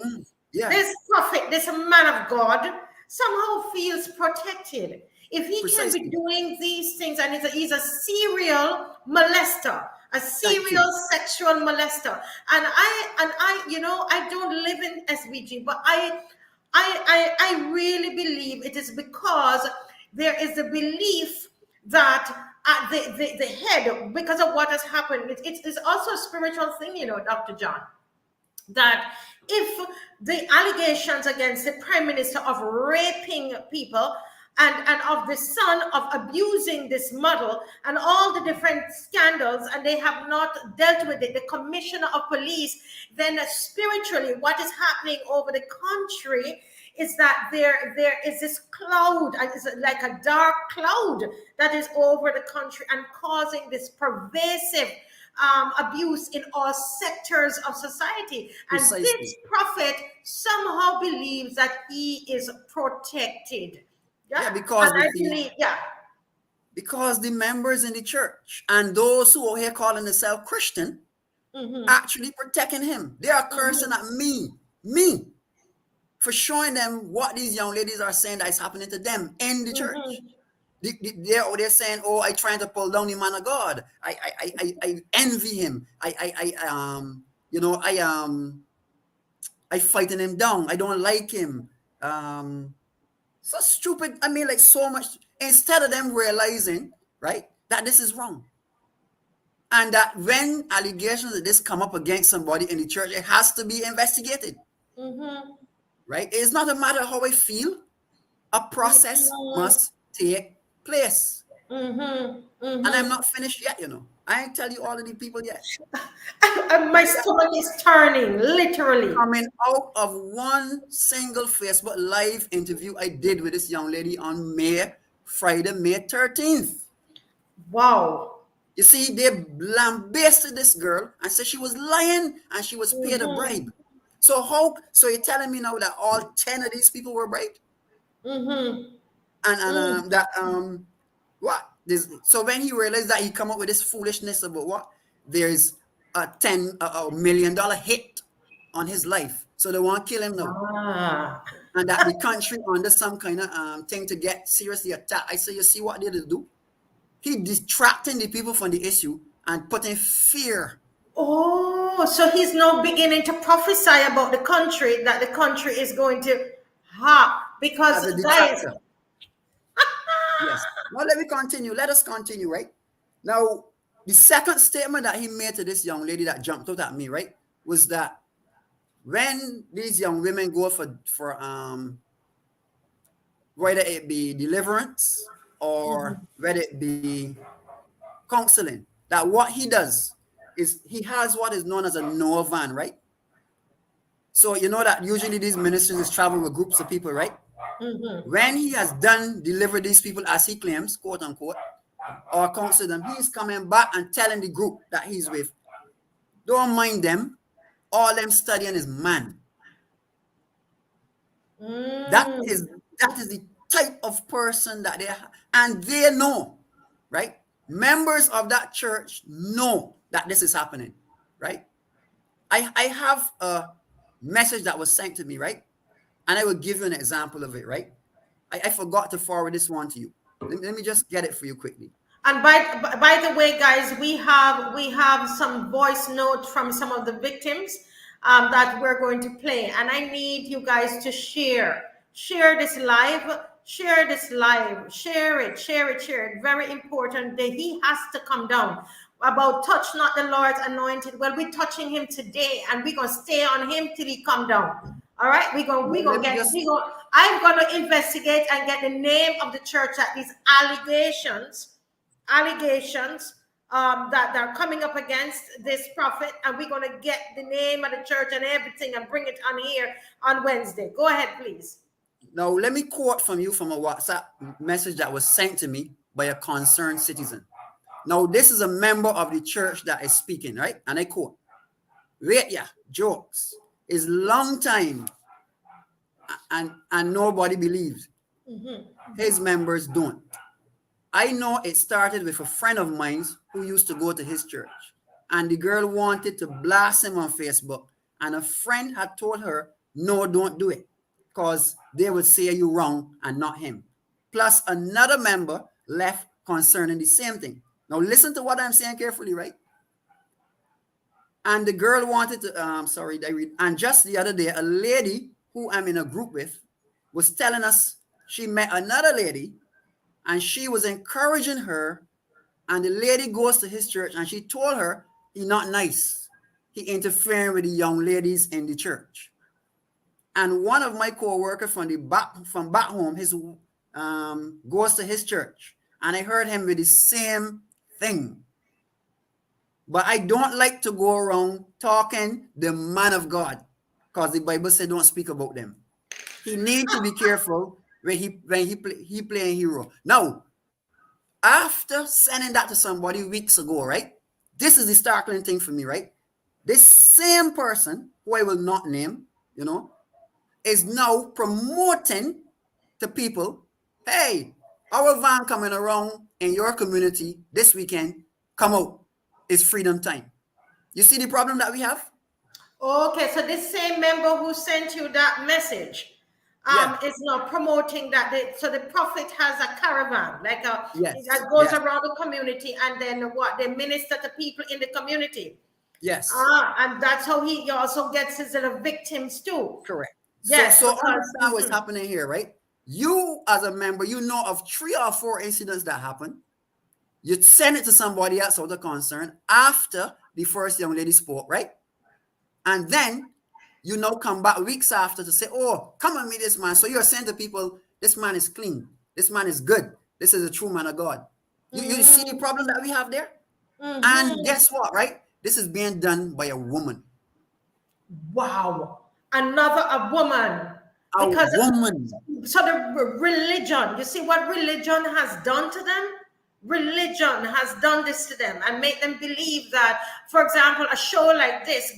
Yeah, this prophet, this man of God, somehow feels protected. If he can be precisely. doing these things, and he's a serial molester, a Thank you. serial sexual molester, I don't live in SVG, but I really believe it is because there is a belief that at the head, because of what has happened, it's also a spiritual thing, Dr. John, that if the allegations against the prime minister of raping people and of the son of abusing this model and all the different scandals, and they have not dealt with it, the commissioner of police, then spiritually what is happening over the country is that there is this cloud, and it's like a dark cloud that is over the country and causing this pervasive abuse in all sectors of society. And Precisely. this prophet somehow believes that he is protected. Yeah. Yeah, And because you I see, believe, yeah. because the members in the church and those who are here calling themselves Christian Mm-hmm. actually protecting him. They are cursing at me, for showing them what these young ladies are saying that is happening to them in the church. Mm-hmm. They're saying, "Oh, I trying to pull down the man of God. I envy him. I fighting him down. I don't like him. So stupid. I mean, like so much. Instead of them realizing, right, that this is wrong, and that when allegations of this come up against somebody in the church, it has to be investigated, Mm-hmm. right? It's not a matter of how I feel. A process must take place. Mm-hmm. And I'm Mm-hmm. not finished yet. I ain't tell you all of the people yet. And my stomach is turning, literally. Coming out of one single Facebook Live interview I did with this young lady on Friday, May 13th. Wow. You see, they lambasted this girl and said she was lying and she was paid a Mm-hmm. bribe. So you're telling me now that all 10 of these people were bribed? Mm-hmm. And Mm. that what this, so when he realized that he come up with this foolishness about what there's a $1 million hit on his life, so they want to kill him now, Ah. and that the country under some kind of thing to get seriously attacked. I say, you see what they do? He distracting the people from the issue and putting fear. Oh, so he's now beginning to prophesy about the country, that the country is going to because As a guys, detractor. Yes. Now let us continue, right? Now, the second statement that he made to this young lady that jumped out at me, right, was that when these young women go for whether it be deliverance or whether it be counseling, that what he does is he has what is known as a Noah van, right? So you know that usually these ministers travel with groups of people, right? When he has done deliver these people as he claims, quote unquote, or counsel them, he's coming back and telling the group that he's with, don't mind them, all them studying is man. That mm, is that is the type of person that they are, and they know, right? Members of that church know that this is happening, right? I have a message that was sent to me, right? And I will give you an example of it, right? I forgot to forward this one to you. Let me just get it for you quickly. and by the way, guys, we have some voice note from some of the victims that we're going to play, and I need you guys to share this live, share it. Very important that he has to come down. About touch not the Lord's anointed. Well, we're touching him today, and we're gonna stay on him till he come down. All right, Let me just I'm gonna investigate and get the name of the church that these allegations that are coming up against this prophet, and we're gonna get the name of the church and everything and bring it on here on Wednesday. Go ahead, please. now let me quote from you from a WhatsApp message that was sent to me by a concerned citizen. Now, this is a member of the church that is speaking, right? And I quote, wait, yeah, jokes. Is long time and nobody believes. His members don't. I know it started with a friend of mine who used to go to his church, and the girl wanted to blast him on Facebook, and a friend had told her, no, don't do it, because they would say you wrong and not him. Plus another member left concerning the same thing. Now listen to what I'm saying carefully, right? And the girl wanted to, and just the other day, a lady who I'm in a group with was telling us she met another lady and she was encouraging her, and the lady goes to his church and she told her he's not nice. He interfering with the young ladies in the church. And one of my co-workers from back home, his goes to his church, and I heard him with the same thing. But I don't like to go around talking the man of God, because the Bible said don't speak about them. He needs to be careful when he playing hero. Now, after sending that to somebody weeks ago, right? This is the startling thing for me, right? This same person, who I will not name, is now promoting to people, hey, our van coming around in your community this weekend, come out. It's freedom time. You see the problem that we have? Okay, so this same member who sent you that message is now promoting that. So the prophet has a caravan, like that goes around the community, and then they minister to people in the community. Yes. And that's how he also gets his little victims too. Correct. Yes. So understand what's happening here, right? You as a member, you know of 3 or 4 incidents that happen. You send it to somebody else out of concern after the first young lady spoke, right? And then you now come back weeks after to say, oh, come and meet this man. So you're saying to people, this man is clean. This man is good. This is a true man of God. You see the problem that we have there? And guess what, right? This is being done by a woman. Wow. A woman. A woman. So the religion, you see what religion has done to them? Religion has done this to them and made them believe that, for example, a show like this,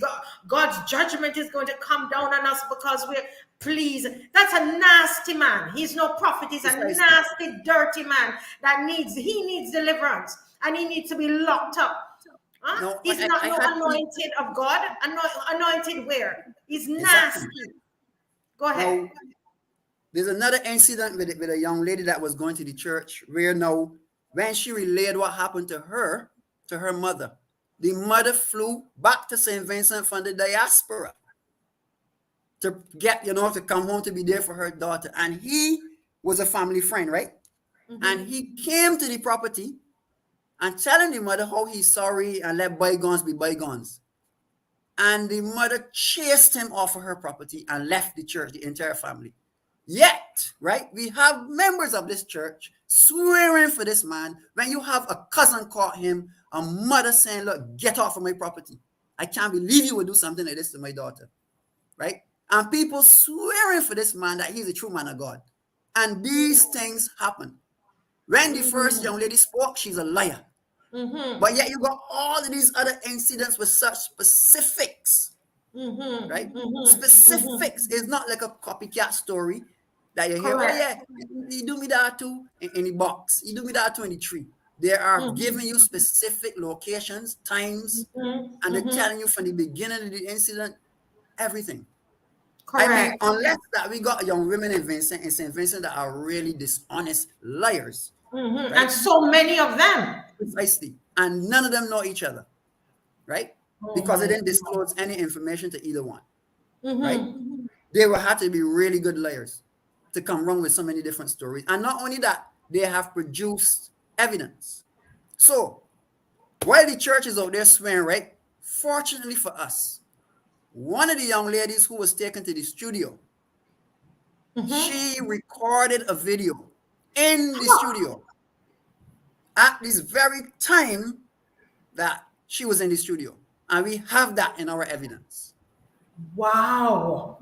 God's judgment is going to come down on us because we're pleased. That's a nasty man. He's no prophet. He's a nasty, dirty man that needs deliverance, and he needs to be locked up. Huh? No, he's not anointed of God. Anointed where? He's nasty. Exactly. Go ahead. Now, there's another incident with a young lady that was going to the church where now, when she relayed what happened to her mother, the mother flew back to St. Vincent from the diaspora to get, to come home to be there for her daughter. And he was a family friend, right? And he came to the property and telling the mother how he's sorry and let bygones be bygones. And the mother chased him off of her property and left the church, the entire family. Yet, right, we have members of this church swearing for this man. When you have a cousin caught him, a mother saying, look, get off of my property. I can't believe you would do something like this to my daughter, right? And people swearing for this man that he's a true man of God. And these things happen. When the first young lady spoke, she's a liar. But yet you got all of these other incidents with such specifics, right? Specifics. It's not like a copycat story that you hear, oh yeah, you do me that too in the box. You do me that too in the tree. They are giving you specific locations, times, and they're telling you from the beginning of the incident, everything. Correct. I mean, unless that we got young women in St. Vincent that are really dishonest liars. Right? And so many of them. Precisely. And none of them know each other, right? Because they didn't disclose any information to either one, right? They will have to be really good liars to come wrong with so many different stories. And not only that, they have produced evidence. So, while the church is out there swearing, right? Fortunately for us, one of the young ladies who was taken to the studio, she recorded a video in the studio at this very time that she was in the studio. And we have that in our evidence. Wow.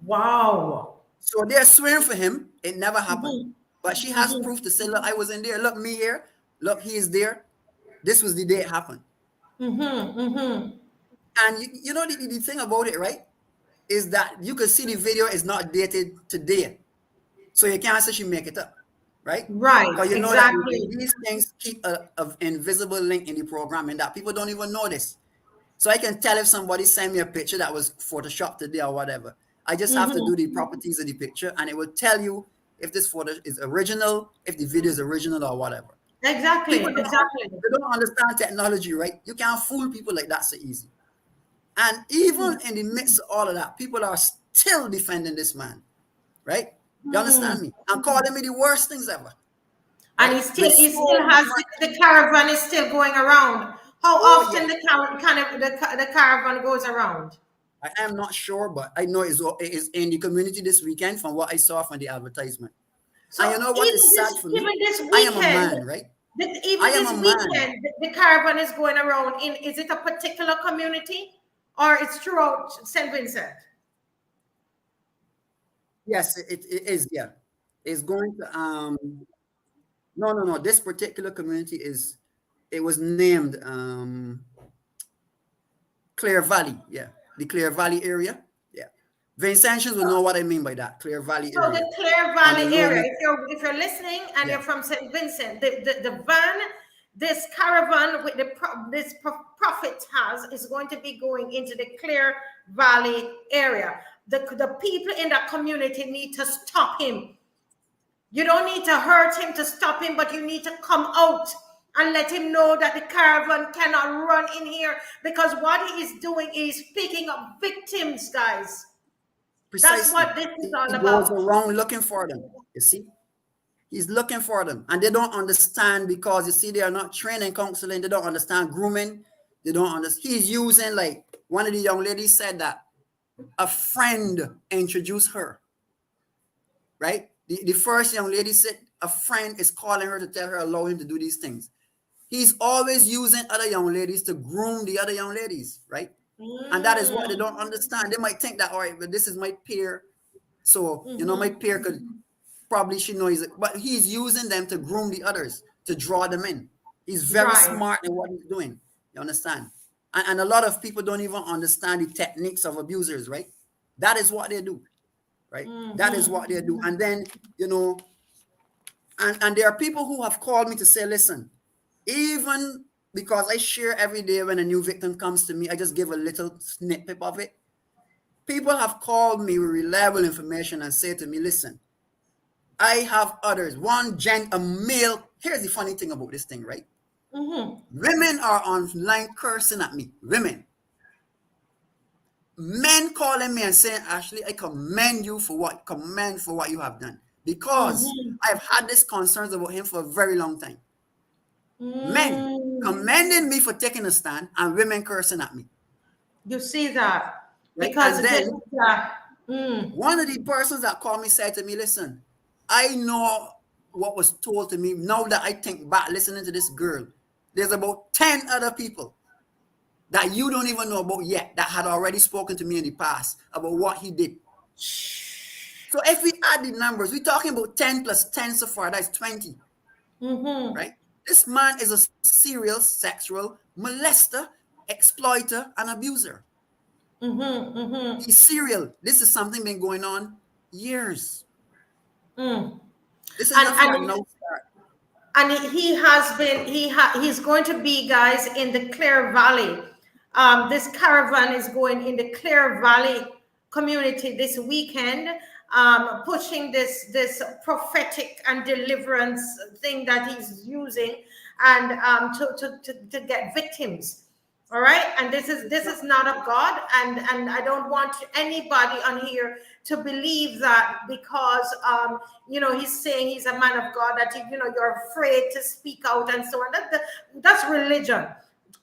Wow. So they're swearing for him. It never happened. But she has proof to say, look, I was in there. Look, me here. Look, he is there. This was the day it happened. And you know the thing about it, right? is that you can see the video is not dated today. So you can't say she make it up, right? Right, Because you know that exactly. these things keep an invisible link in the program and that people don't even notice. So I can tell if somebody sent me a picture that was photoshopped today or whatever. I just have to do the properties of the picture and it will tell you if this photo is original, if the video is original or whatever. Exactly, People exactly. they don't understand technology, right? You can't fool people like that so easy. And even in the midst of all of that, people are still defending this man, right? You understand me? And calling me the worst things ever, And right? With he so still has much, the caravan is still going around. How oh yeah, often the caravan goes around? I am not sure, but I know it is in the community this weekend from what I saw from the advertisement. So And you know what is sad for me? even this I am a weekend, man, right? I even am this a man. weekend, the caravan is going around. In is it a particular community or it's throughout St. Vincent? Yes, it is. Yeah, it's going to no. This particular community is it was named Clear Valley. Yeah, the Clear Valley area. Yeah, Vincentians will know what I mean by that Clear Valley So the area Clare on the Valley lower. area, if you're listening and Yeah, you're from St. Vincent, the van, this caravan with this prophet has is going to be going into the Clare Valley area. The people in that community need to stop him. You don't need to hurt him to stop him, but you need to come out and let him know that the caravan cannot run in here because what he is doing is picking up victims, guys. That's precisely. what this is He all goes about. around looking for them. You see, he's looking for them, and they don't understand because you see they are not trained in counseling. They don't understand grooming. They don't understand. He's using like one of the young ladies said that a friend introduced her, right? The first young lady said a friend is calling her to tell her allow him to do these things. He's always using other young ladies to groom the other young ladies, right? And that is what they don't understand. They might think that, all right, but this is my peer. So, you know, my peer could probably she knows it, but he's using them to groom the others, to draw them in. He's very Right. smart in what he's doing. You understand? And a lot of people don't even understand the techniques of abusers, right? That is what they do, right? That is what they do. And then, you know, and there are people who have called me to say, listen, even because I share every day when a new victim comes to me, I just give a little snippet of it. People have called me with reliable information and say to me, listen, I have others. A male. Here's the funny thing about this thing, right? Women are online cursing at me. Women. Men calling me and saying, Ashley, I commend for what you have done. Because I've had these concerns about him for a very long time. Men commending me for taking a stand and women cursing at me. You see that Right? because And then one of the persons that called me said to me, listen, I know what was told to me. Now that I think back listening to this girl, there's about 10 other people that you don't even know about yet that had already spoken to me in the past about what he did. So if we add the numbers, we're talking about 10 plus 10 so far, that's 20. Right? This man is a serial sexual molester, exploiter, and abuser. He's serial. This is something been going on years. This is not from a no start. and he has been he's going to be, guys, in the Clare Valley. This caravan is going in the Clare Valley community this weekend, pushing this prophetic and deliverance thing that he's using, and to get victims. All right, and this is not of God, and I don't want anybody on here to believe that because he's saying he's a man of God that you're afraid to speak out and so on. That's religion.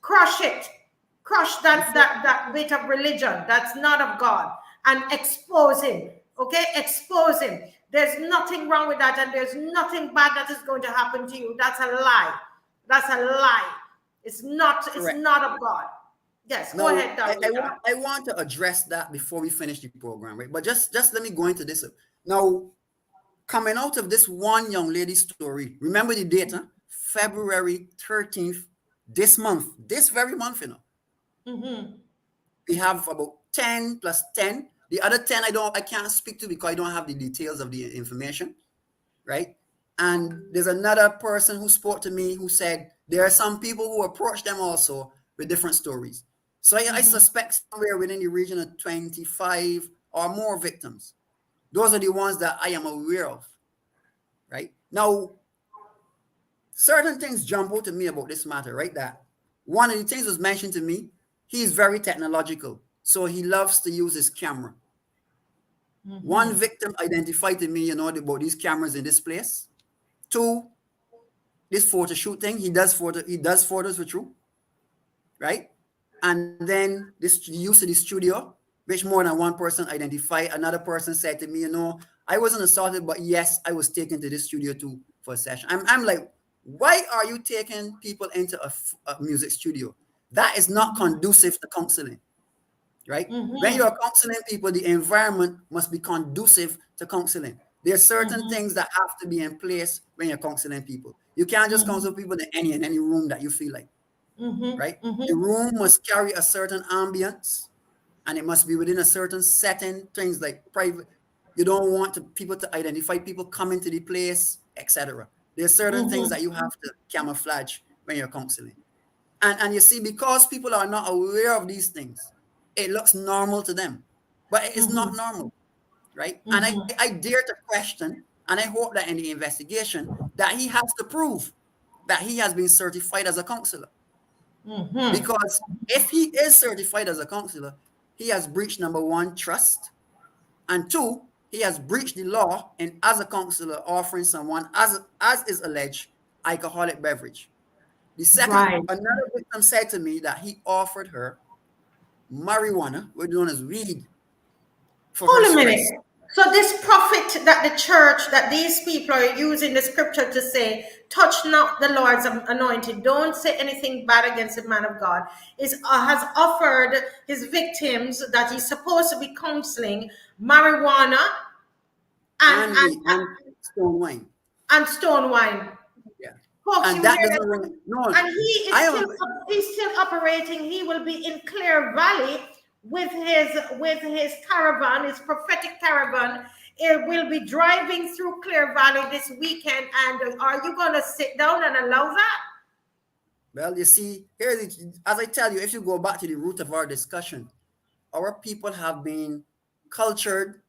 Crush it, crush that bit of religion that's not of God, and expose him. Okay, expose him. There's nothing wrong with that, and there's nothing bad that is going to happen to you. That's a lie. That's a lie. It's not. Correct. It's not of God. Yes. Go ahead, I want to address that before we finish the program, right? But just let me go into this now. Coming out of this one young lady story, remember the date, huh? February 13th, this very month, we have about 10 plus 10 The other 10 I can't speak to because I don't have the details of the information, right? And there's another person who spoke to me who said there are some people who approach them also with different stories. So I suspect somewhere within the region of 25 or more victims. Those are the ones that I am aware of, right? Now, certain things jump out to me about this matter, right? That one of the things was mentioned to me, he's very technological. So he loves to use his camera. One victim identified to me, about these cameras in this place. Two, this photo shoot thing, he does photos with you, right? And then this use of the studio, which more than one person identified. Another person said to me, I wasn't assaulted, but yes, I was taken to this studio too for a session. I'm like, why are you taking people into a music studio? That is not conducive to counseling, right? When you're counseling people, the environment must be conducive to counseling. There are certain things that have to be in place when you're counseling people. You can't just counsel people in any room that you feel like, right? The room must carry a certain ambience, and it must be within a certain setting. Things like private. You don't want people to identify people coming to the place, etc. There are certain things that you have to camouflage when you're counseling. And you see, because people are not aware of these things, it looks normal to them, but it's not normal, right? And I dare to question, and I hope that in the investigation that he has to prove that he has been certified as a counselor. Because if he is certified as a counselor, he has breached, number one, trust, and two, he has breached the law and as a counselor offering someone, as is alleged, alcoholic beverage. The second, another victim said to me that he offered her marijuana, we're known as weed, for her Hold a minute. stress. So this prophet that the church, that these people are using the scripture to say, touch not the Lord's anointed, don't say anything bad against the man of God, has offered his victims that he's supposed to be counseling marijuana and stone wine. And stone wine. Yeah. Folks, and that doesn't ring. No. And he's still operating. He will be in Clear Valley with his caravan, his prophetic caravan. It will be driving through Clear Valley this weekend. And are you going to sit down and allow that? Well, you see, as I tell you, if you go back to the root of our discussion, our people have been cultured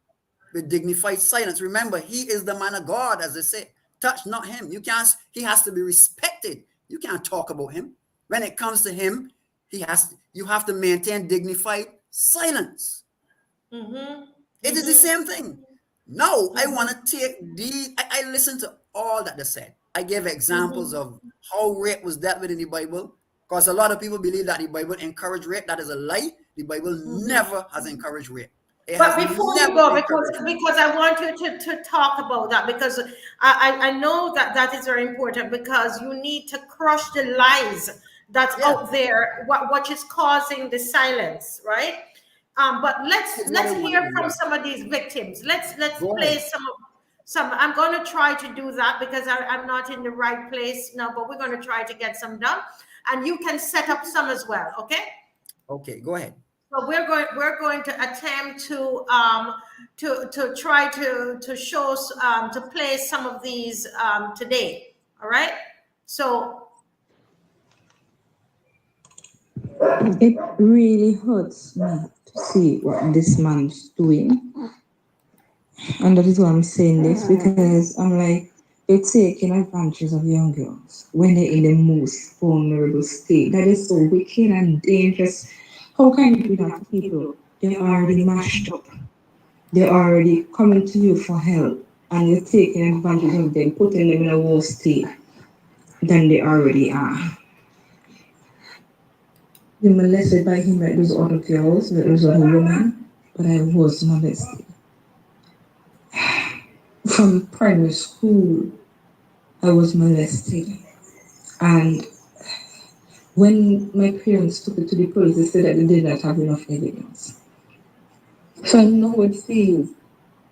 with dignified silence. Remember, he is the man of God, as they say. Touch not him. He has to be respected. You can't talk about him. When it comes to him, you have to maintain dignified silence. It is the same thing. Now, I want to take I listened to all that they said. I gave examples of how rape was dealt with in the Bible, because a lot of people believe that the Bible encouraged rape. That is a lie. The Bible never has encouraged rape. But before you go, because I want you to talk about that, because I know that is very important, because you need to crush the lies that's out there, what is causing the silence, right? But let's hear from some of these victims. Let's play some. I'm going to try to do that because I'm not in the right place now, but we're going to try to get some done, and you can set up some as well. Okay. Okay, go ahead. So we're going to attempt to try to show to play some of these today. All right. So it really hurts me to see what this man's doing, and that is why I'm saying this, because I'm like, they're taking advantage of young girls when they're in the most vulnerable state. That is so wicked and dangerous. How can you do that to people? They're already mashed up. They're already coming to you for help, and you're taking advantage of them, putting them in a worse state than they already are. Been molested by him like those other girls, like those other women, but I was molested. From primary school, I was molested, and when my parents took it to the police, they said that they did not have enough evidence. So I know what it feels.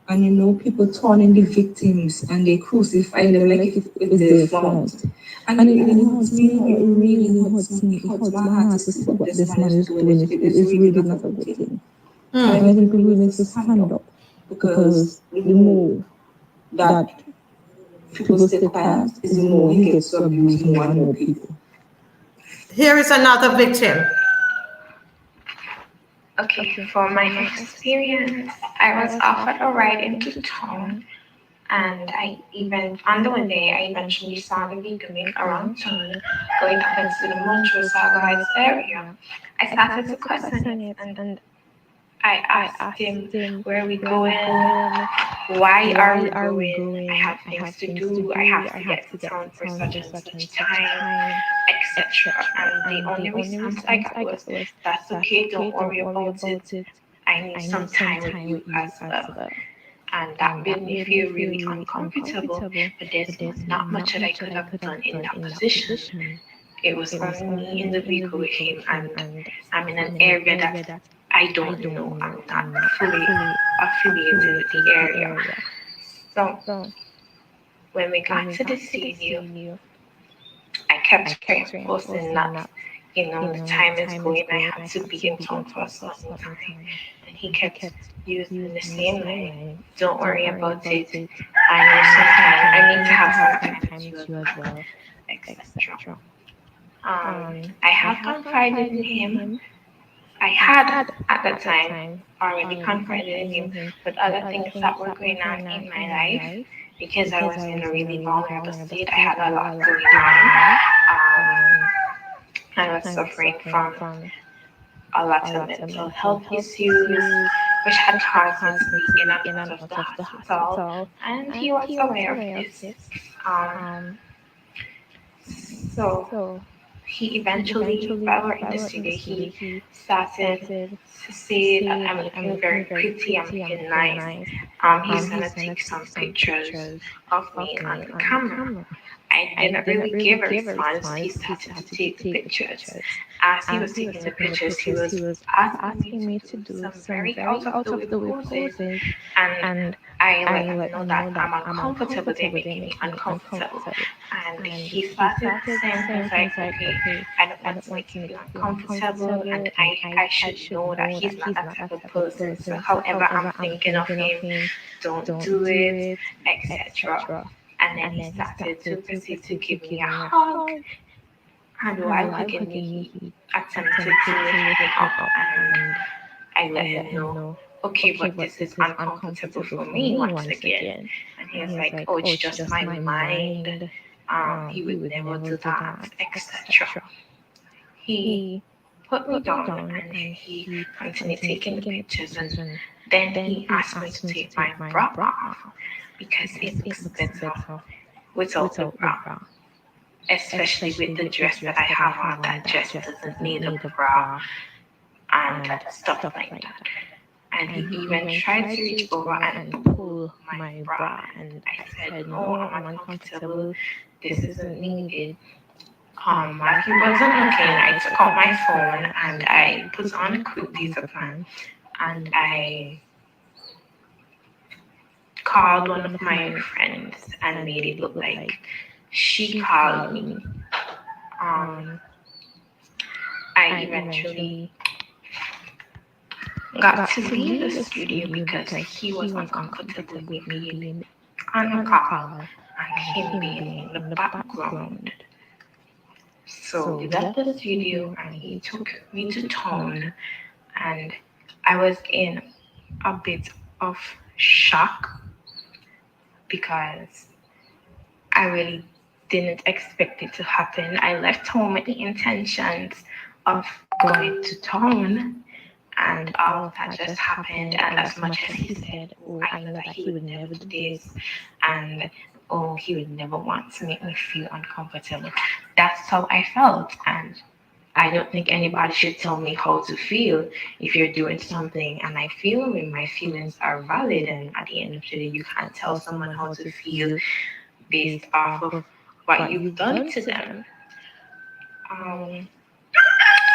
And people turning the victims and they crucify them like if it was their fault. And it really hurts me. It really hurts me. It hurts my heart to see what this man is doing. It is really not a good thing. And I think people need to stand up because the more that people stay quiet is the more he gets to abuse more and more people. Here is another victim. Okay, for my experience, I was offered a ride into town, and I even on the one day I eventually saw the vehicle make a wrong turn, going up into the Montreal Saga Heights area. I started to question it, and I asked him, "Where are we going? Why are we going? I have things to do. I have to get to town for such and such time, etc." And the only response I got was, "That's okay. Don't worry about it. I need some time with you as well." And that made me feel really uncomfortable. But there's not much that I could have done in that position. It was only me in the vehicle with him, and I'm in an area that I don't know. I'm not fully affiliated with the area. So when we got to the studio, I kept reinforcing that, the time is going, I have to be in town for a certain time. And he kept using the same line, "Don't worry about it. I know sometime I need to have some time with you as well," etc. I have confided in him. I had at that time already confided in him with other things that were going on in my life because I was in a really vulnerable state. I had a lot going on. I was suffering from a lot of mental health issues, which had caused me to be in and out of the hospital, and he was aware of this. So he eventually, while we're in the studio, he started to say that I'm looking very pretty, I'm looking nice. He's gonna take some pictures of me on the camera. I didn't really give a response. He started to take the pictures. As he was taking the pictures, he was asking me to do some very out of the way poses, and I let him know that I'm uncomfortable. They make me uncomfortable, and he started saying things like, "Okay, I don't want to make you feel uncomfortable, and I should know that he's not that type of person. So however I'm thinking of him, don't do it, etc." And then he started to proceed to give me a hug. And while hugging me, he attempted to lift me up, and I let him know, "Okay, but this is uncomfortable for me once again." And he was like, "Oh, it's just my mind. He would never do that, etc." He put me down and he continued taking the pictures, and then he asked me to take my bra off because it looks better without the bra, especially with the dress that I have on. That dress doesn't need a bra and stuff like that. And he even tried to reach over and pull my bra, and I said, "No, I'm uncomfortable. This isn't needed." While he wasn't looking, I took out my phone and I put on a quick data plan, and I called one of my friends and made it look like she called me. I eventually got to leave the studio because he was uncomfortable with me being on the call and him being in the background. So we left the studio and he took me to town, and I was in a bit of shock because I really didn't expect it to happen. I left home with the intentions of going to town, and all of that just happened. And as much as he said, "Oh, I know that he would never do this," and "Oh, he would never want to make me feel uncomfortable," that's how I felt. And I don't think anybody should tell me how to feel. If you're doing something and I feel when my feelings are valid, and at the end of the day, you can't tell someone how to feel based off of what you've done to them.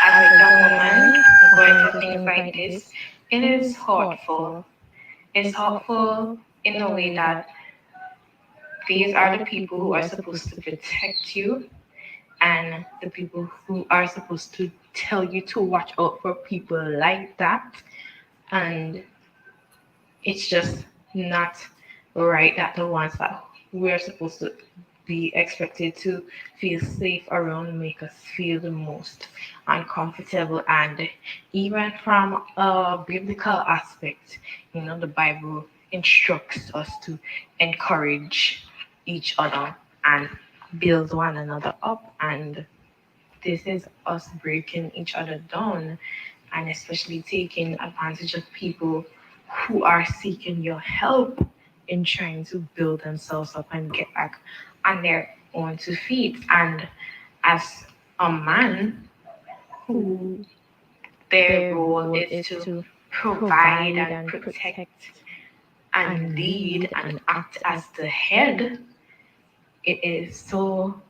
As a young woman going through things like this, it is hurtful. It's hurtful in a way that these are the people who are supposed to protect you, and the people who are supposed to tell you to watch out for people like that And it's just not right that the ones that we're supposed to be expected to feel safe around make us feel the most uncomfortable. And even from a biblical aspect, the Bible instructs us to encourage each other and build one another up. And this is us breaking each other down, and especially taking advantage of people who are seeking your help in trying to build themselves up and get back on their own 2 feet. And as a man who their role is to provide and protect and lead and act as the head, it is so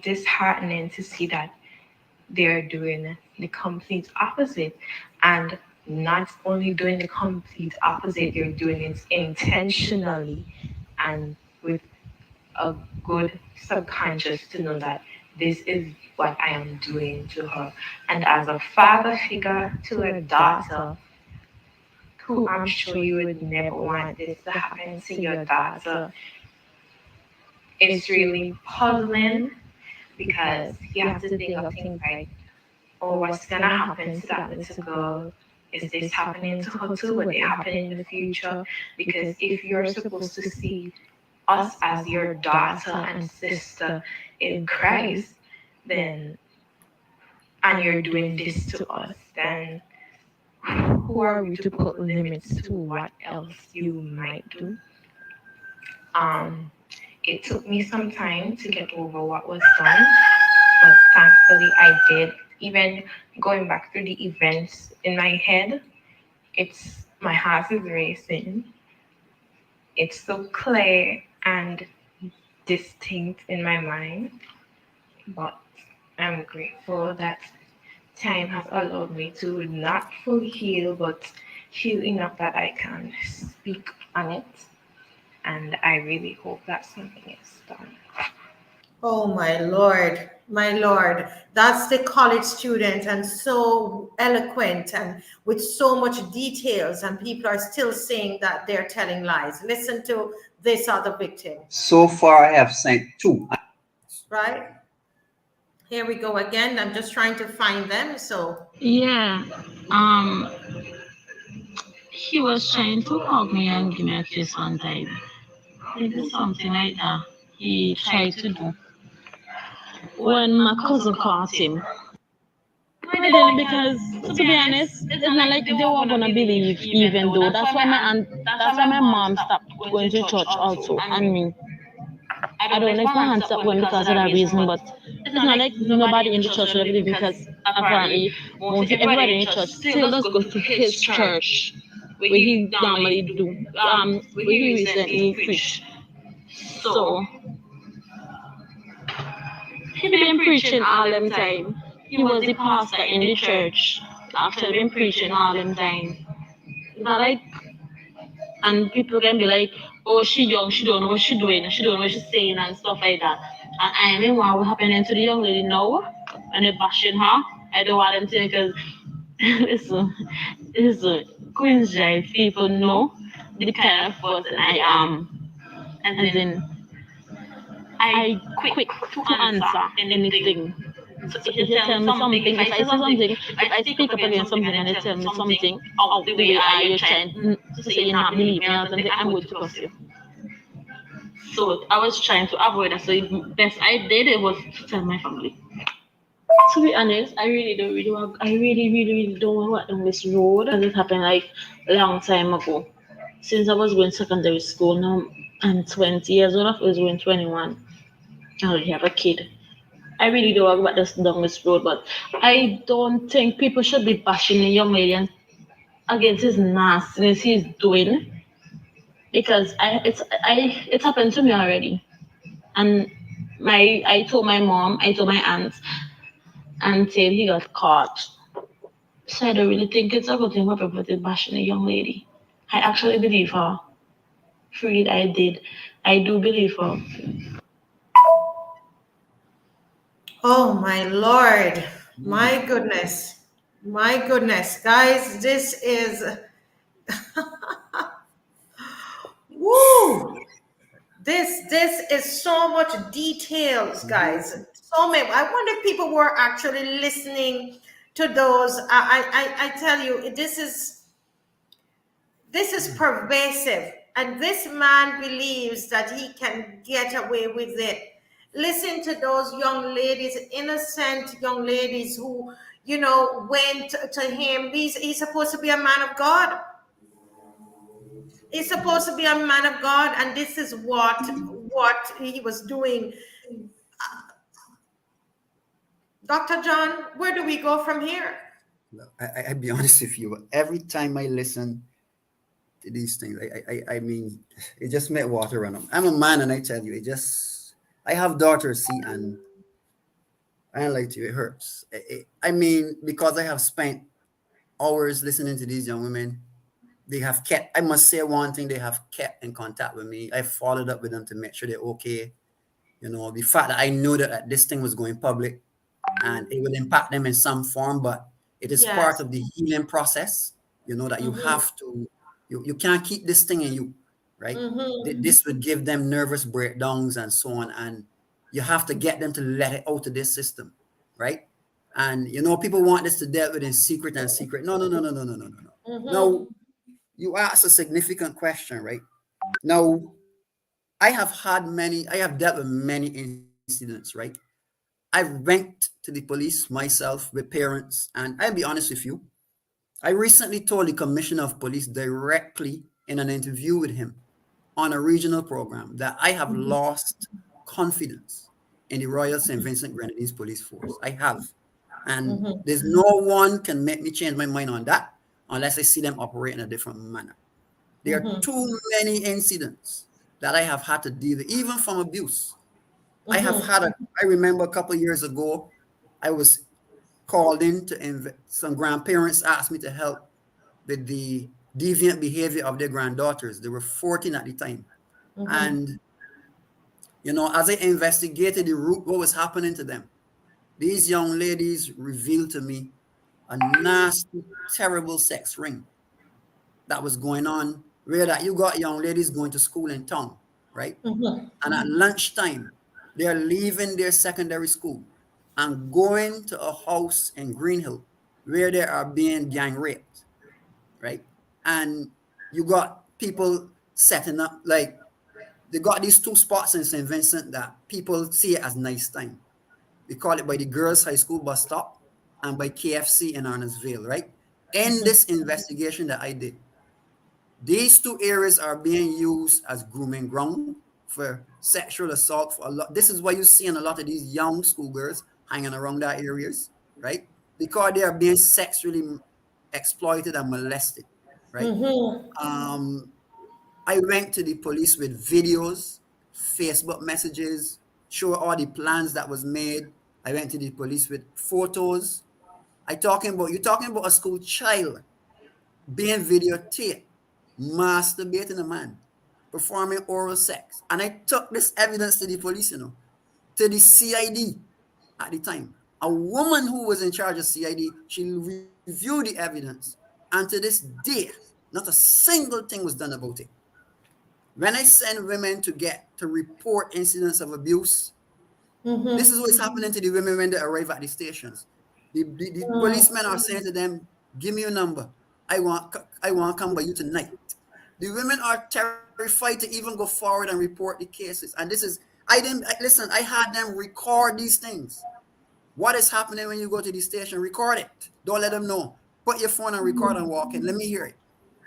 disheartening to see that they're doing the complete opposite. And not only doing the complete opposite, they're doing it intentionally and with a good subconscious to know that this is what I am doing to her. And as a father figure to a daughter, who I'm sure you would never want this to happen to your daughter, it's really puzzling because you have to think of things like, oh, what's gonna happen to that little girl? Is this happening to her too? Will it happen in the future? Because if you're supposed to see us as your daughter and sister in Christ, then and you're doing this to us, then who are we to put limits to what else you might do? Um, it took me some time to get over what was done, but thankfully I did. Even going back through the events in my head, it's my heart is racing. It's so clear and distinct in my mind, but I'm grateful that time has allowed me to not fully heal, but heal enough that I can speak on it. And I really hope that something is done. Oh my Lord, my Lord. That's the college student and so eloquent and with so much details, and people are still saying that they're telling lies. Listen to this other victim. So far, I have sent 2. Right? Here we go again. I'm just trying to find them. So Yeah. Um, he was trying to hug me and give me a kiss one time. Maybe something like that. He tried to do when my cousin caught him. I didn't because, to be honest, it's not like they were gonna believe, even though that's why my mom stopped going to church also, and me. I don't know if my aunt stopped going because of that reason, but it's not like nobody in the church would believe because apparently everybody in the church still does go to his church where he normally do where he recently preached. So he been preaching all them time. He was the pastor in the church. After been preaching all them time. It's not like, and people can be like, oh, she young, she don't know what she doing, she don't know what she's saying and stuff like that. And I mean, what happening to the young lady now, and they're bashing her. I don't want them to because listen, Queen's Drive people know the kind of person I am, and then I quick to answer anything. So if you tell me something, if I say something, if I speak up against something and you tell me something out the way you're trying to say you're not believing or something, I'm going to curse you. So I was trying to avoid that. So the best I did it was to tell my family. To be honest, I really don't really want. I really don't want to walk down this road because it happened like a long time ago. Since I was going secondary school now, I'm 20 years old. I was going 21. I already have a kid. I really don't want to walk down this road, but I don't think people should be bashing a young lady against his nastiness he's doing because it's happened to me already, and I told my mom, I told my aunts until he got caught. So I don't really think it's a good thing for people to bashing a young lady. I actually believe her. Freed, I did. I do believe her. oh my Lord, my goodness, guys, this is Woo! This is so much details, guys. So many. I wonder if people were actually listening to those. I tell you, this is pervasive, and this man believes that he can get away with it. Listen to those young ladies, innocent young ladies who, went to him. He's supposed to be a man of God. He's supposed to be a man of God, and this is what he was doing. Dr. John, where do we go from here? I'll be honest with you. Every time I listen to these things, I mean, it just made water run up. I'm a man, and I tell you, I have daughters, see, and I don't like to, it hurts. I mean, because I have spent hours listening to these young women, they have kept, I must say one thing, they have kept in contact with me. I followed up with them to make sure they're okay. The fact that I knew that this thing was going public and it would impact them in some form, but it is part Yes. of the healing process, that you have to, you can't keep this thing in you, right? This would give them nervous breakdowns and so on. And you have to get them to let it out of this system, right? And, people want this to deal with in secret and secret. No. Now, you asked a significant question, right? Now, I have dealt with many incidents, right? I went to the police myself with parents, and I'll be honest with you. I recently told the commissioner of police directly in an interview with him on a regional program that I have lost confidence in the Royal St. Vincent Grenadines Police Force. I have. And there's no one can make me change my mind on that unless I see them operate in a different manner. There are too many incidents that I have had to deal with, even from abuse. I remember a couple of years ago, I was called in to some grandparents asked me to help with the deviant behavior of their granddaughters. They were 14 at the time. And, as I investigated the root, what was happening to them, these young ladies revealed to me a nasty, terrible sex ring that was going on, where that you got young ladies going to school in town, right? And at lunchtime, they're leaving their secondary school and going to a house in Greenhill where they are being gang raped, right? And you got people setting up, like, they got these two spots in St. Vincent that people see it as nice time. We call it by the girls' high school bus stop and by KFC in Arnesville, right? In this investigation that I did, these two areas are being used as grooming ground for sexual assault for a lot. This is why you see in a lot of these young schoolgirls hanging around that areas, right? Because they are being sexually exploited and molested, right? I went to the police with videos, Facebook messages, show all the plans that was made. I went to the police with photos. You're talking about a school child being videotaped, masturbating a man, performing oral sex. And I took this evidence to the police, to the CID at the time. A woman who was in charge of CID, she reviewed the evidence. And to this day, not a single thing was done about it. When I send women to report incidents of abuse, this is what's happening to the women when they arrive at the stations. The policemen are saying to them, "Give me your number. I want to come by you tonight." The women are terrified to even go forward and report the cases. And I had them record these things. What is happening when you go to the station? Record it. Don't let them know. Put your phone and record and walk in. Let me hear it.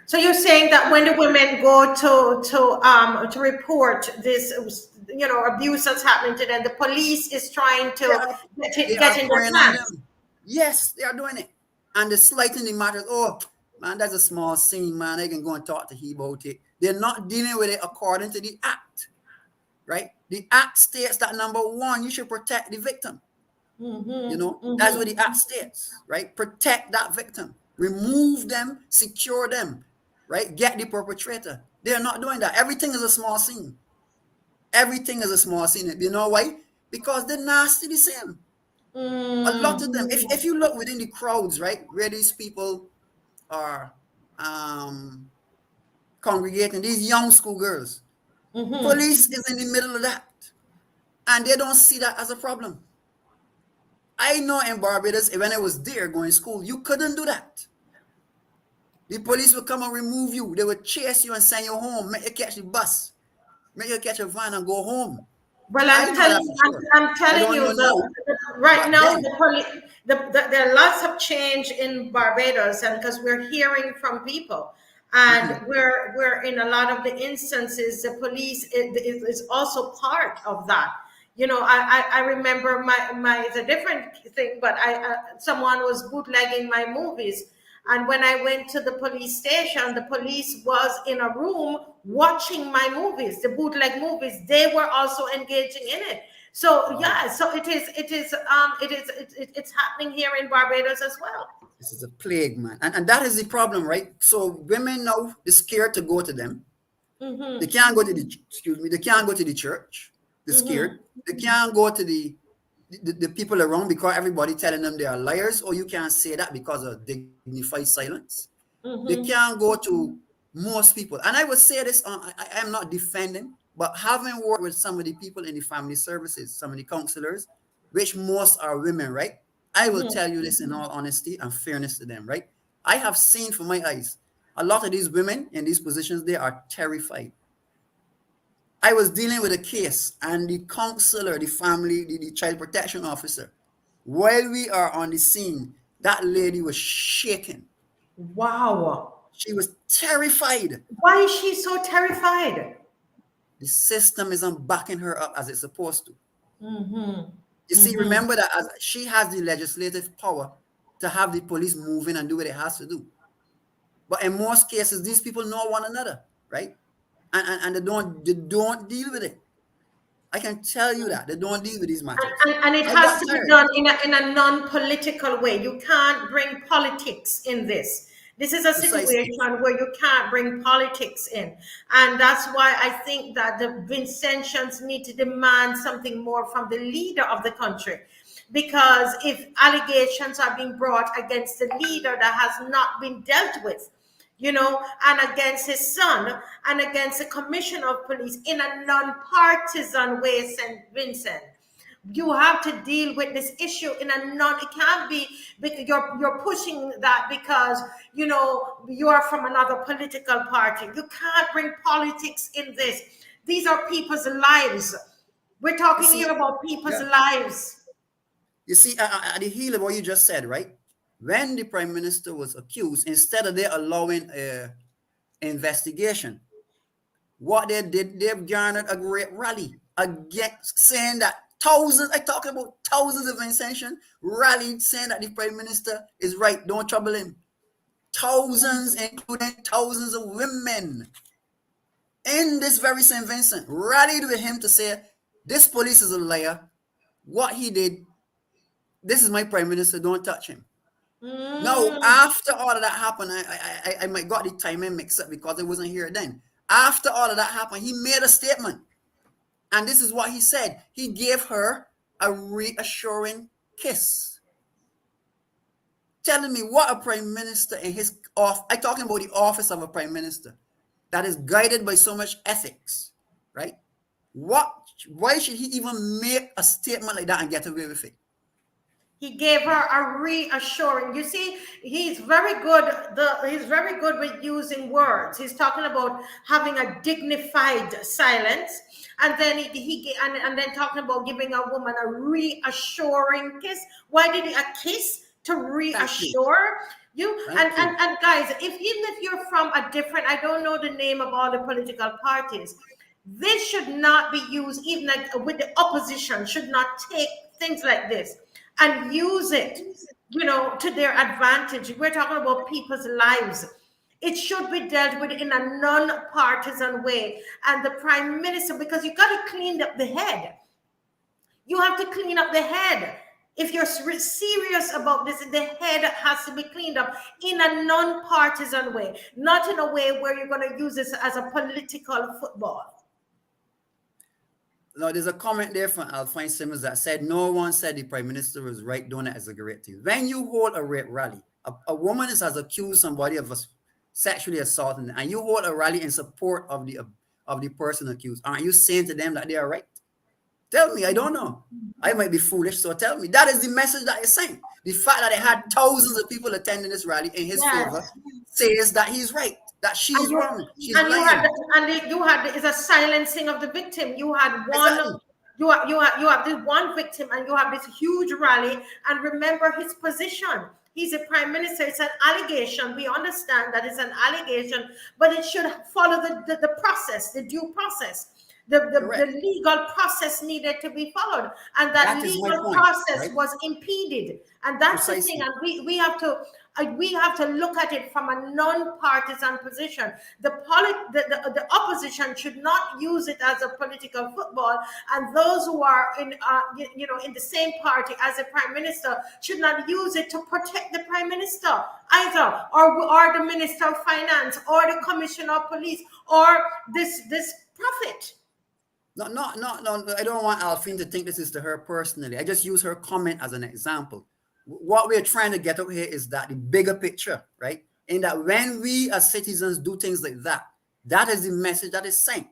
So you're saying that when the women go to report this, abuse that's happening to them, the police is trying to get in their hands? Yes, they are doing it. And the slighting the matters. Oh, man, that's a small scene, man. I can go and talk to him about it. They're not dealing with it according to the act, right? The act states that, number one, you should protect the victim. That's what the act states, right? Protect that victim. Remove them, secure them, right? Get the perpetrator. They're not doing that. Everything is a small scene. Everything is a small scene. You know why? Because they're nasty the same. A lot of them. If you look within the crowds, right, where these people are congregating, these young school girls. Police is in the middle of that, and they don't see that as a problem. I know in Barbados, when I was there going to school, you couldn't do that. The police would come and remove you. They would chase you and send you home, make you catch the bus, make you catch a van and go home. Well, I know that for sure. I'm I telling don't you, know now, right but now, then, there are lots of change in Barbados, and because we're hearing from people, and we're in a lot of the instances, the police is also part of that. You know, I remember it's a different thing, but someone was bootlegging my movies. And when I went to the police station, the police was in a room watching my movies, the bootleg movies. They were also engaging in it. So yeah, so it's happening here in Barbados as well. this is a plague, man. And that is the problem, right? So women now are scared to go to them. They can't go to they can't go to the church. They're scared. They can't go to the people around because everybody telling them they are liars, or you can't say that because of dignified silence. They can't go to most people. And I would say this, I am not defending, but having worked with some of the people in the family services, some of the counselors, which most are women, right? I will tell you this in all honesty and fairness to them, right? I have seen from my eyes, a lot of these women in these positions, they are terrified. I was dealing with a case, and the counselor, the family, the child protection officer, while we are on the scene, that lady was shaking. Wow. She was terrified. Why is she so terrified? The system isn't backing her up as it's supposed to. You see, remember that as she has the legislative power to have the police move in and do what it has to do. But in most cases, these people know one another, right? And they don't deal with it. I can tell you that they don't deal with these matters. And it has to be done in a non-political way. You can't bring politics in this. This is a situation where you can't bring politics in. And that's why I think that the Vincentians need to demand something more from the leader of the country. Because if allegations are being brought against the leader that has not been dealt with, you know, and against his son, and against the commissioner of police in a non-partisan way, St. Vincent, you have to deal with this issue in a it can't be because you're pushing that because, you know, you're from another political party. You can't bring politics in this. These are people's lives. We're talking here about people's lives. You see, at the heel of what you just said, right? When the prime minister was accused, instead of they allowing an investigation, what they did, they've garnered a great rally against saying that I'm talking about thousands of Vincentians rallied saying that the prime minister is right, don't trouble him. Thousands, including thousands of women in this very St. Vincent, rallied with him to say, this police is a liar. What he did, this is my prime minister, don't touch him. Now, after all of that happened, I might got the timing mixed up because I wasn't here then. After all of that happened, he made a statement. And this is what he said. He gave her a reassuring kiss. Telling me what a prime minister in his I'm talking about the office of a prime minister that is guided by so much ethics, right? Why should he even make a statement like that and get away with it? He gave her a reassuring. You see, he's very good. He's very good with using words. He's talking about having a dignified silence, and then and then talking about giving a woman a reassuring kiss. Why did he a kiss to reassure you? And guys, even if you're from a different, I don't know the name of all the political parties. This should not be used. Even like with the opposition, should not take things like this and use it, you know, to their advantage. We're talking about people's lives. It should be dealt with in a non-partisan way. And the prime minister, because you got to clean up the head. You have to clean up the head. If you're serious about this, the head has to be cleaned up in a non-partisan way, not in a way where you're going to use this as a political football. Now, there's a comment there from Alphine Simmons that said, no one said the prime minister was right, doing it as a great thing. When you hold a rally, a woman has accused somebody of sexually assaulting them, and you hold a rally in support of the person accused, aren't you saying to them that they are right? Tell me, I don't know. I might be foolish, so tell me. That is the message that you're saying. The fact that they had thousands of people attending this rally in his favor says that he's right, that she's wrong, she's lying. You had is a silencing of the victim. You had one. Exactly. You have this one victim, and you have this huge rally. And remember his position. He's a prime minister. It's an allegation. We understand that it's an allegation, but it should follow the process, the due process. The legal process needed to be followed, and that legal process was impeded, and that's the thing. And we have to look at it from a non-partisan position. The opposition should not use it as a political football, and those who are in the same party as the prime minister should not use it to protect the prime minister either, or the minister of finance, or the commissioner of police, or this prophet. No, I don't want Alfine to think this is to her personally. I just use her comment as an example. What we're trying to get out here is that the bigger picture, right? In that when we as citizens do things like that, that is the message that is sent.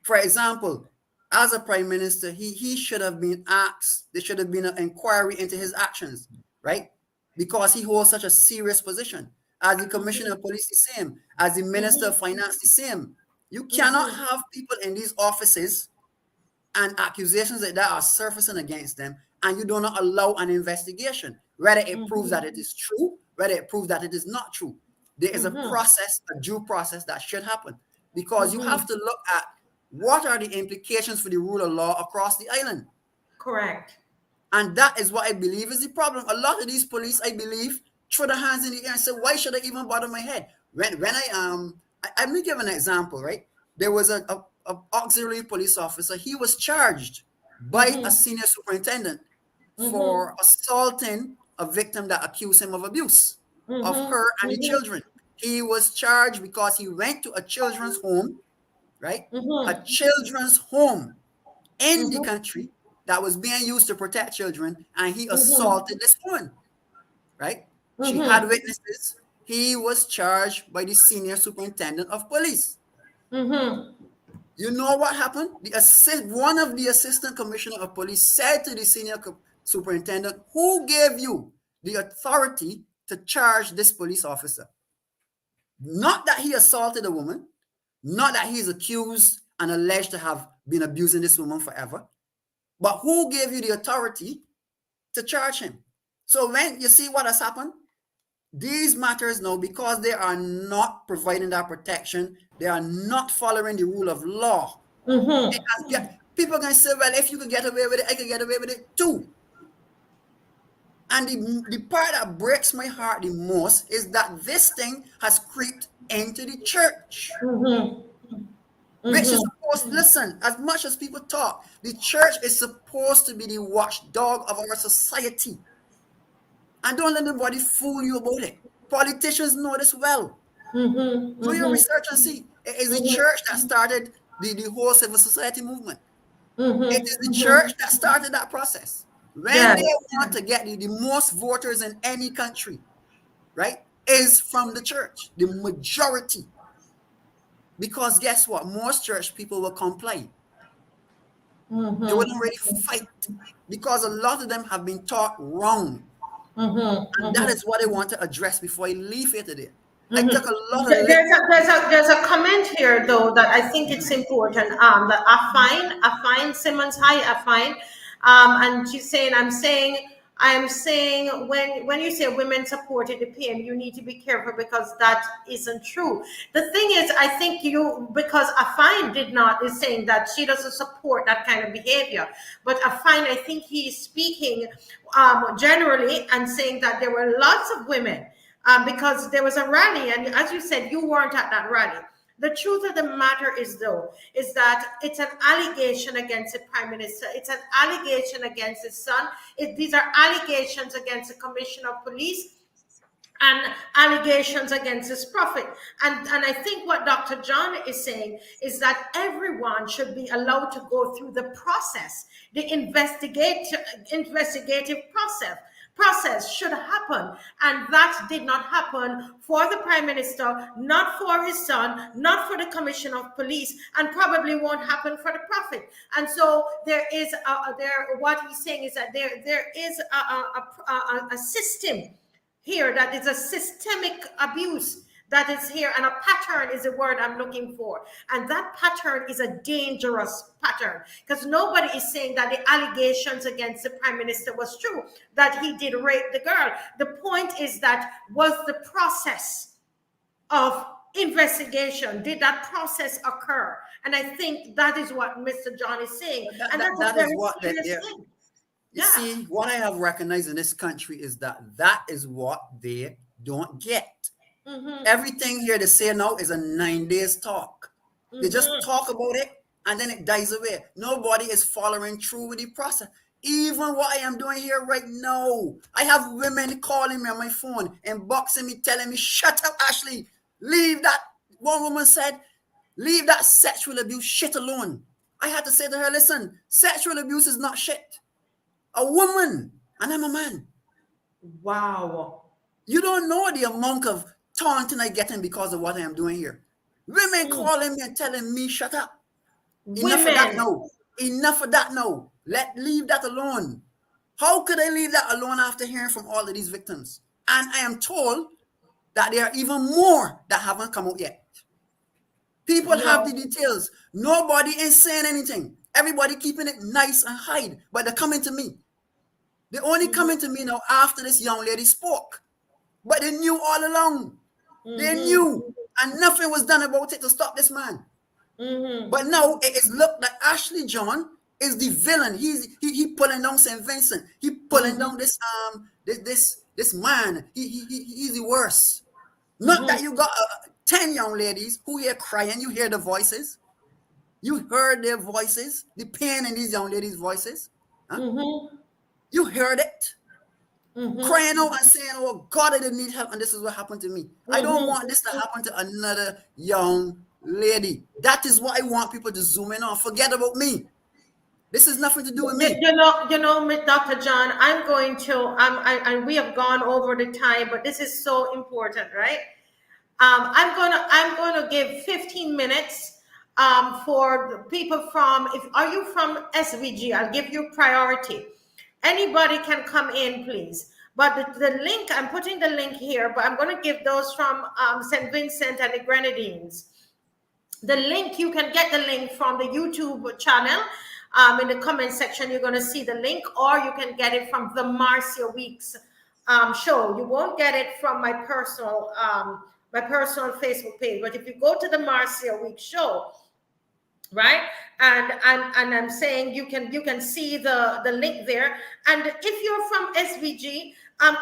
For example, as a prime minister, he should have been asked, there should have been an inquiry into his actions, right? Because he holds such a serious position. As the commissioner of police, the same. As the minister of finance, the same. You cannot have people in these offices and accusations like that are surfacing against them, and you do not allow an investigation, whether it proves that it is true, whether it proves that it is not true. There is a process, a due process that should happen, because you have to look at what are the implications for the rule of law across the island. Correct. And that is what I believe is the problem. A lot of these police, I believe, throw their hands in the air and say, why should I even bother my head? When let me give an example, right? There was an auxiliary police officer. He was charged by a senior superintendent for assaulting a victim that accused him of abuse of her and the children. He was charged because he went to a children's home, right? A children's home in the country that was being used to protect children, and he assaulted this woman, right? She had witnesses. He was charged by the senior superintendent of police. You know what happened? One of the assistant commissioner of police said to the senior superintendent, who gave you the authority to charge this police officer? Not that he assaulted a woman, not that he's accused and alleged to have been abusing this woman forever, but who gave you the authority to charge him? So when you see what has happened, these matters now, because they are not providing that protection, they are not following the rule of law. People can say, well, if you can get away with it, I can get away with it too. And the part that breaks my heart the most is that this thing has creeped into the church. Which is supposed, listen, as much as people talk, the church is supposed to be the watchdog of our society. And don't let anybody fool you about it. Politicians know this well. Do your research and see. It is the church that started the whole civil society movement. It is the church that started that process. When they want to get the most voters in any country, right, is from the church, the majority. Because guess what? Most church people will comply. They wouldn't really fight, because a lot of them have been taught wrong. And that is what I want to address before I leave here today. I took a lot of there's a comment here though that I think it's important. That Afine Simmons, hi Afine, and she's saying, I'm saying when you say women supported the PM, you need to be careful, because that isn't true. The thing is, I think because Afine is saying that she doesn't support that kind of behavior, but Afine, I think he's speaking generally and saying that there were lots of women, because there was a rally, and as you said, you weren't at that rally. The truth of the matter is that it's an allegation against the prime minister. It's an allegation against his son. These are allegations against the commissioner of police and allegations against his prophet. And I think what Dr. John is saying is that everyone should be allowed to go through the process, the investigative process. process should happen. And that did not happen for the Prime Minister, not for his son, not for the Commissioner of Police, and probably won't happen for the Prophet. And so there is what he's saying is that there is a system here that is a systemic abuse that is here, and a pattern is the word I'm looking for. And that pattern is a dangerous pattern, because nobody is saying that the allegations against the Prime Minister was true, that he did rape the girl. The point is that was the process of investigation, did that process occur? And I think that is what Mr. John is saying. And that is what they're. You see, what I have recognized in this country is that is what they don't get. Everything here they say now is a 9 days talk. They just talk about it and then it dies away. Nobody is following through with the process. Even what I am doing here right now, I have women calling me on my phone and boxing me, telling me, shut up, Ashley, leave that. One woman said, leave that sexual abuse shit alone. I had to say to her, listen, sexual abuse is not shit. A woman, and I'm a man. Wow. You don't know the amount of taunting I getting because of what I am doing here. Women calling me and telling me, shut up. Enough of that now. Enough of that now. Leave that alone. How could I leave that alone after hearing from all of these victims? And I am told that there are even more that haven't come out yet. People have the details. Nobody is saying anything. Everybody keeping it nice and hide, but they're coming to me. They're only coming to me now after this young lady spoke. But they knew all along. They knew, and nothing was done about it to stop this man. But now it is looked like Ashley John is the villain. He pulling down St. Vincent. He pulling down this man. He's the worst. Not that you got 10 young ladies who hear crying. You hear the voices. You heard their voices, the pain in these young ladies' voices. Huh? You heard it. Crying out and saying, oh God, I didn't need help, and this is what happened to me. I don't want this to happen to another young lady. That is what I want people to zoom in on. Forget about me. This has nothing to do with me. You know, Dr. John, I'm going to, and we have gone over the time, but this is so important, right? I'm going to give 15 minutes for people from, are you from SVG? I'll give you priority. Anybody can come in, please. But the link, I'm putting the link here, but I'm going to give those from St. Vincent and the Grenadines. The link, you can get the link from the YouTube channel. In the comment section, you're going to see the link, or you can get it from the Marcia Weeks show. You won't get it from my personal Facebook page. But if you go to the Marcia Weeks show, right, and I'm saying you can see the link there. And if you're from SVG,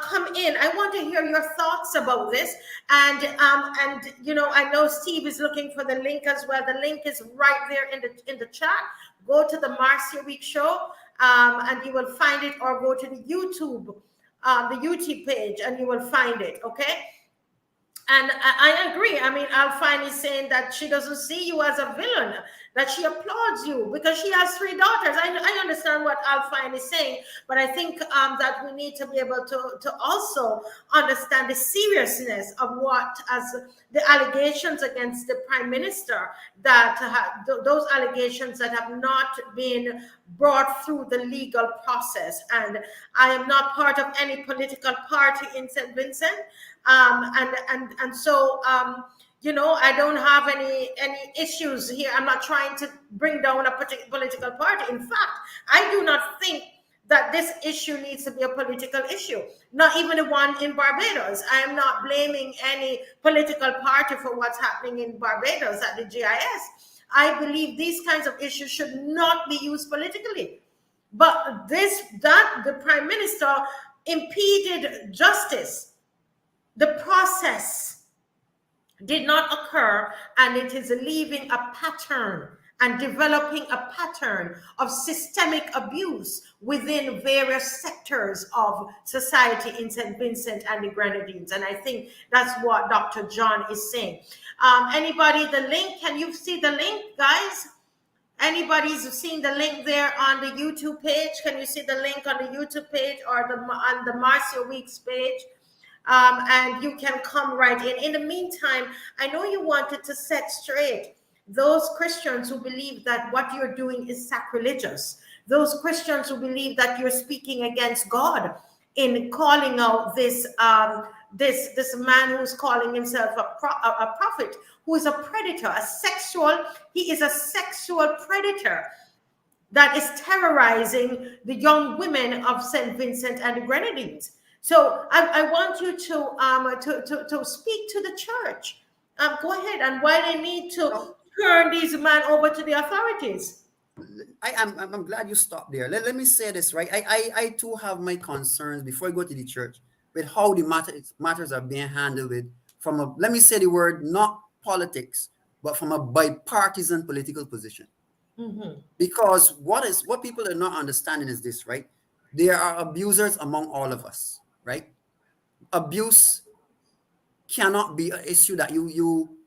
come in. I want to hear your thoughts about this. And you know, I know Steve is looking for the link as well. The link is right there in the chat. Go to the Marcia Week show, and you will find it, or go to the YouTube page, and you will find it. Okay. And I agree. I mean, Alfine is saying that she doesn't see you as a villain, that she applauds you because she has 3 daughters. I understand what Alfine is saying, but I think that we need to be able to also understand the seriousness of what, as the allegations against the Prime Minister, that those allegations that have not been brought through the legal process. And I am not part of any political party in St. Vincent. And so, you know, I don't have any issues here. I'm not trying to bring down a particular political party. In fact, I do not think that this issue needs to be a political issue, not even the one in Barbados. I am not blaming any political party for what's happening in Barbados at the GIS. I believe these kinds of issues should not be used politically. But the Prime Minister impeded justice. The process did not occur, and it is leaving a pattern and developing a pattern of systemic abuse within various sectors of society in St. Vincent and the Grenadines. And I think that's what Dr. John is saying. Anybody, the link, can you see the link, guys? Anybody's seen the link there on the YouTube page? Can you see the link on the YouTube page or on the Marcia Weeks page? And you can come right in. In the meantime, I know you wanted to set straight those Christians who believe that what you're doing is sacrilegious, those Christians who believe that you're speaking against God in calling out this this man who's calling himself a prophet, who is a predator, he is a sexual predator that is terrorizing the young women of St. Vincent and the Grenadines. So I want you to speak to the church. Go ahead, and why they need to turn these men over to the authorities. I'm glad you stopped there. Let me say this, right? I too have my concerns before I go to the church with how the matters are being handled with from a, let me say the word, not politics, but from a bipartisan political position. Mm-hmm. Because what people are not understanding is this, right? There are abusers among all of us, right? Abuse cannot be an issue that you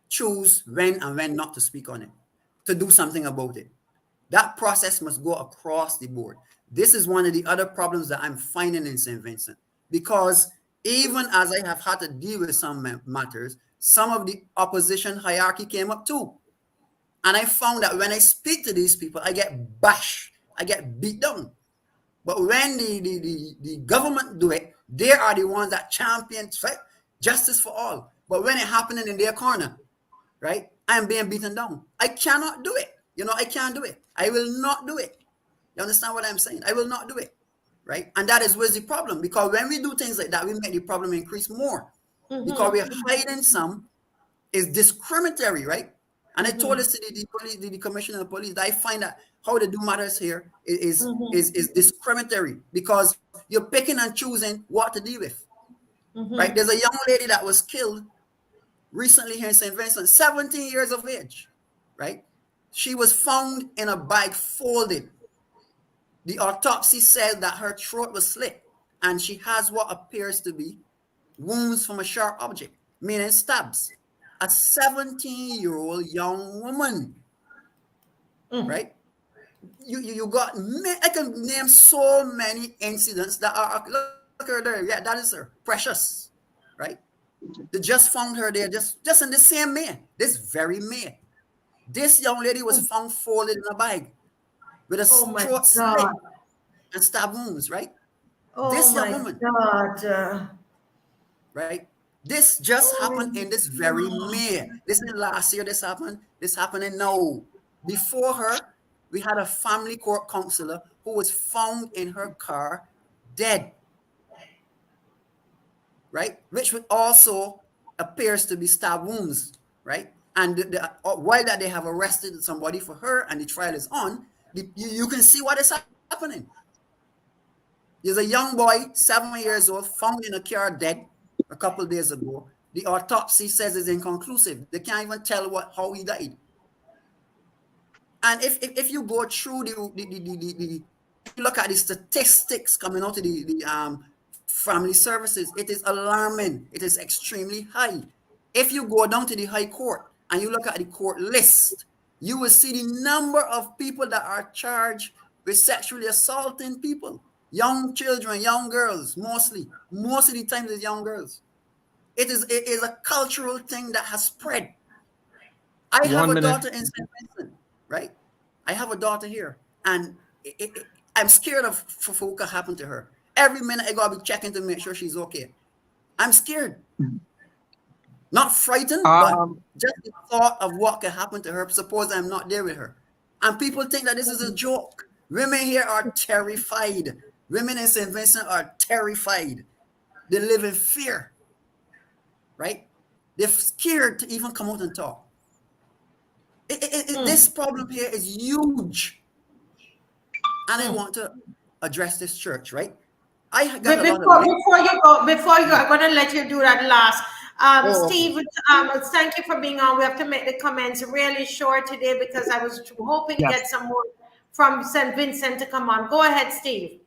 choose when and when not to speak on it, to do something about it. That process must go across the board. This is one of the other problems that I'm finding in St. Vincent, because even as I have had to deal with some matters, some of the opposition hierarchy came up too. And I found that when I speak to these people, I get bashed, I get beat down. But when the government do it, they are the ones that champion, right? Justice for all. But when it happening in their corner, right, I am being beaten down. I cannot do it. I can't do it. I will not do it. You understand what I'm saying? I will not do it, right? And that is where's the problem. Because when we do things like that, we make the problem increase more. Mm-hmm. Because we're hiding some is discriminatory, right? And I told this to the commissioner of police that I find that how they do matters here is discriminatory, because you're picking and choosing what to deal with, right? There's a young lady that was killed recently here in St. Vincent, 17 years of age, right? She was found in a bag folded. The autopsy said that her throat was slit and she has what appears to be wounds from a sharp object, meaning stabs. A 17-year-old young woman, right? You got, I can name so many incidents that are, look at her there, yeah, that is her, Precious, right? They just found her there just in the same May, this very May. This young lady was found folded in a bag with a throat slit and stab wounds, right? This young woman, right? This just happened in this very May. This is last year. This happening now. Before her, we had a family court counselor who was found in her car dead, right? Which also appears to be stab wounds, right? And while that they have arrested somebody for her and the trial is on, you can see what is happening. There's a young boy, 7 years old, found in a car dead a couple of days ago. The autopsy says it's inconclusive. They can't even tell how he died. And if you go through if you look at the statistics coming out of the family services, it is alarming. It is extremely high. If you go down to the High Court and you look at the court list, you will see the number of people that are charged with sexually assaulting people. Young children, young girls, mostly. Most of the time it's young girls. It is a cultural thing that has spread. I have a daughter in St. Vincent, right? I have a daughter here, and I'm scared of for what could happen to her. Every minute I gotta be checking to make sure she's okay. I'm scared. Not frightened, but just the thought of what could happen to her. Suppose I'm not there with her. And people think that this is a joke. Women here are terrified. Women in St. Vincent are terrified. They live in fear, right? They're scared to even come out and talk. This problem here is huge. And I want to address this church, right? I got before you go, I'm going to let you do that last. Steve, thank you for being on. We have to make the comments really short today because I was hoping to get some more from St. Vincent to come on. Go ahead, Steve.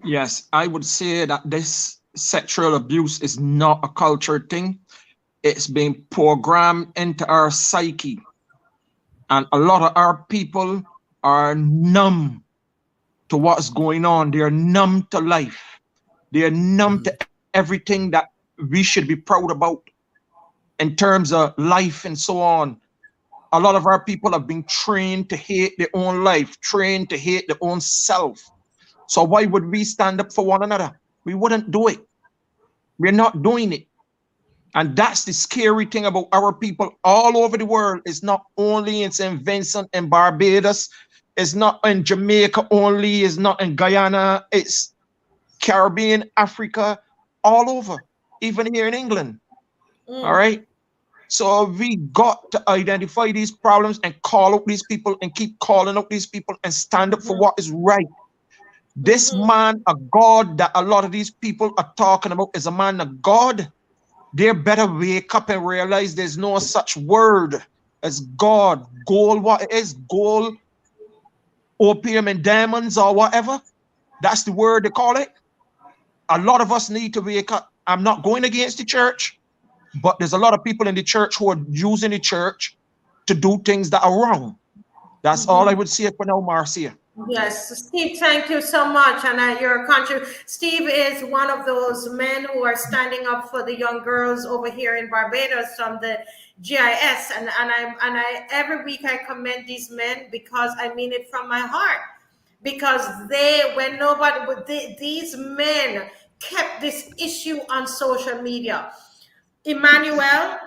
Yes, I would say that this sexual abuse is not a culture thing. It's being programmed into our psyche. And a lot of our people are numb to what's going on. They're numb to life. They're numb to everything that we should be proud about in terms of life and so on. A lot of our people have been trained to hate their own life, trained to hate their own self. So why would we stand up for one another? We wouldn't do it. We're not doing it. And that's the scary thing about our people all over the world. It's not only in St. Vincent and Barbados. It's not in Jamaica only. It's not in Guyana. It's Caribbean, Africa, all over, even here in England. All right. So we got to identify these problems and call out these people and keep calling out these people and stand up for what is right. This man of God that a lot of these people are talking about is a man of God. They better wake up and realize there's no such word as God. Gold, what it is, gold, opium and diamonds or whatever. That's the word they call it. A lot of us need to wake up. I'm not going against the church, but there's a lot of people in the church who are using the church to do things that are wrong. That's all I would say for now, Marcia. Yes, Steve, thank you so much. And your country, Steve is one of those men who are standing up for the young girls over here in Barbados from the GIS. And I every week I commend these men because I mean it from my heart. Because these men kept this issue on social media. Emmanuel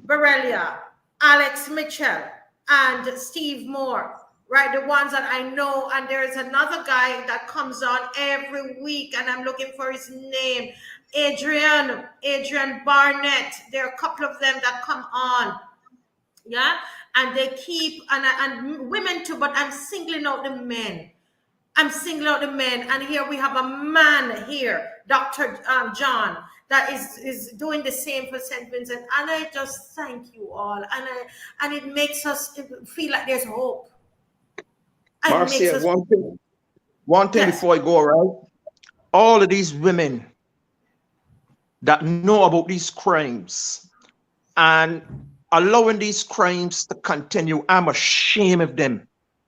Barelia, Alex Mitchell, and Steve Moore, right? The ones that I know. And there's another guy that comes on every week, and I'm looking for his name. Adrian Barnett. There are a couple of them that come on. Yeah. And they keep, and women too, but I'm singling out the men. I'm singling out the men. And here we have a man here, Dr. John, that is doing the same for St. Vincent. And I just thank you all. And it makes us feel like there's hope. Marcia, one thing yes. Before I go, right? All of these women that know about these crimes and allowing these crimes to continue, I'm ashamed of them.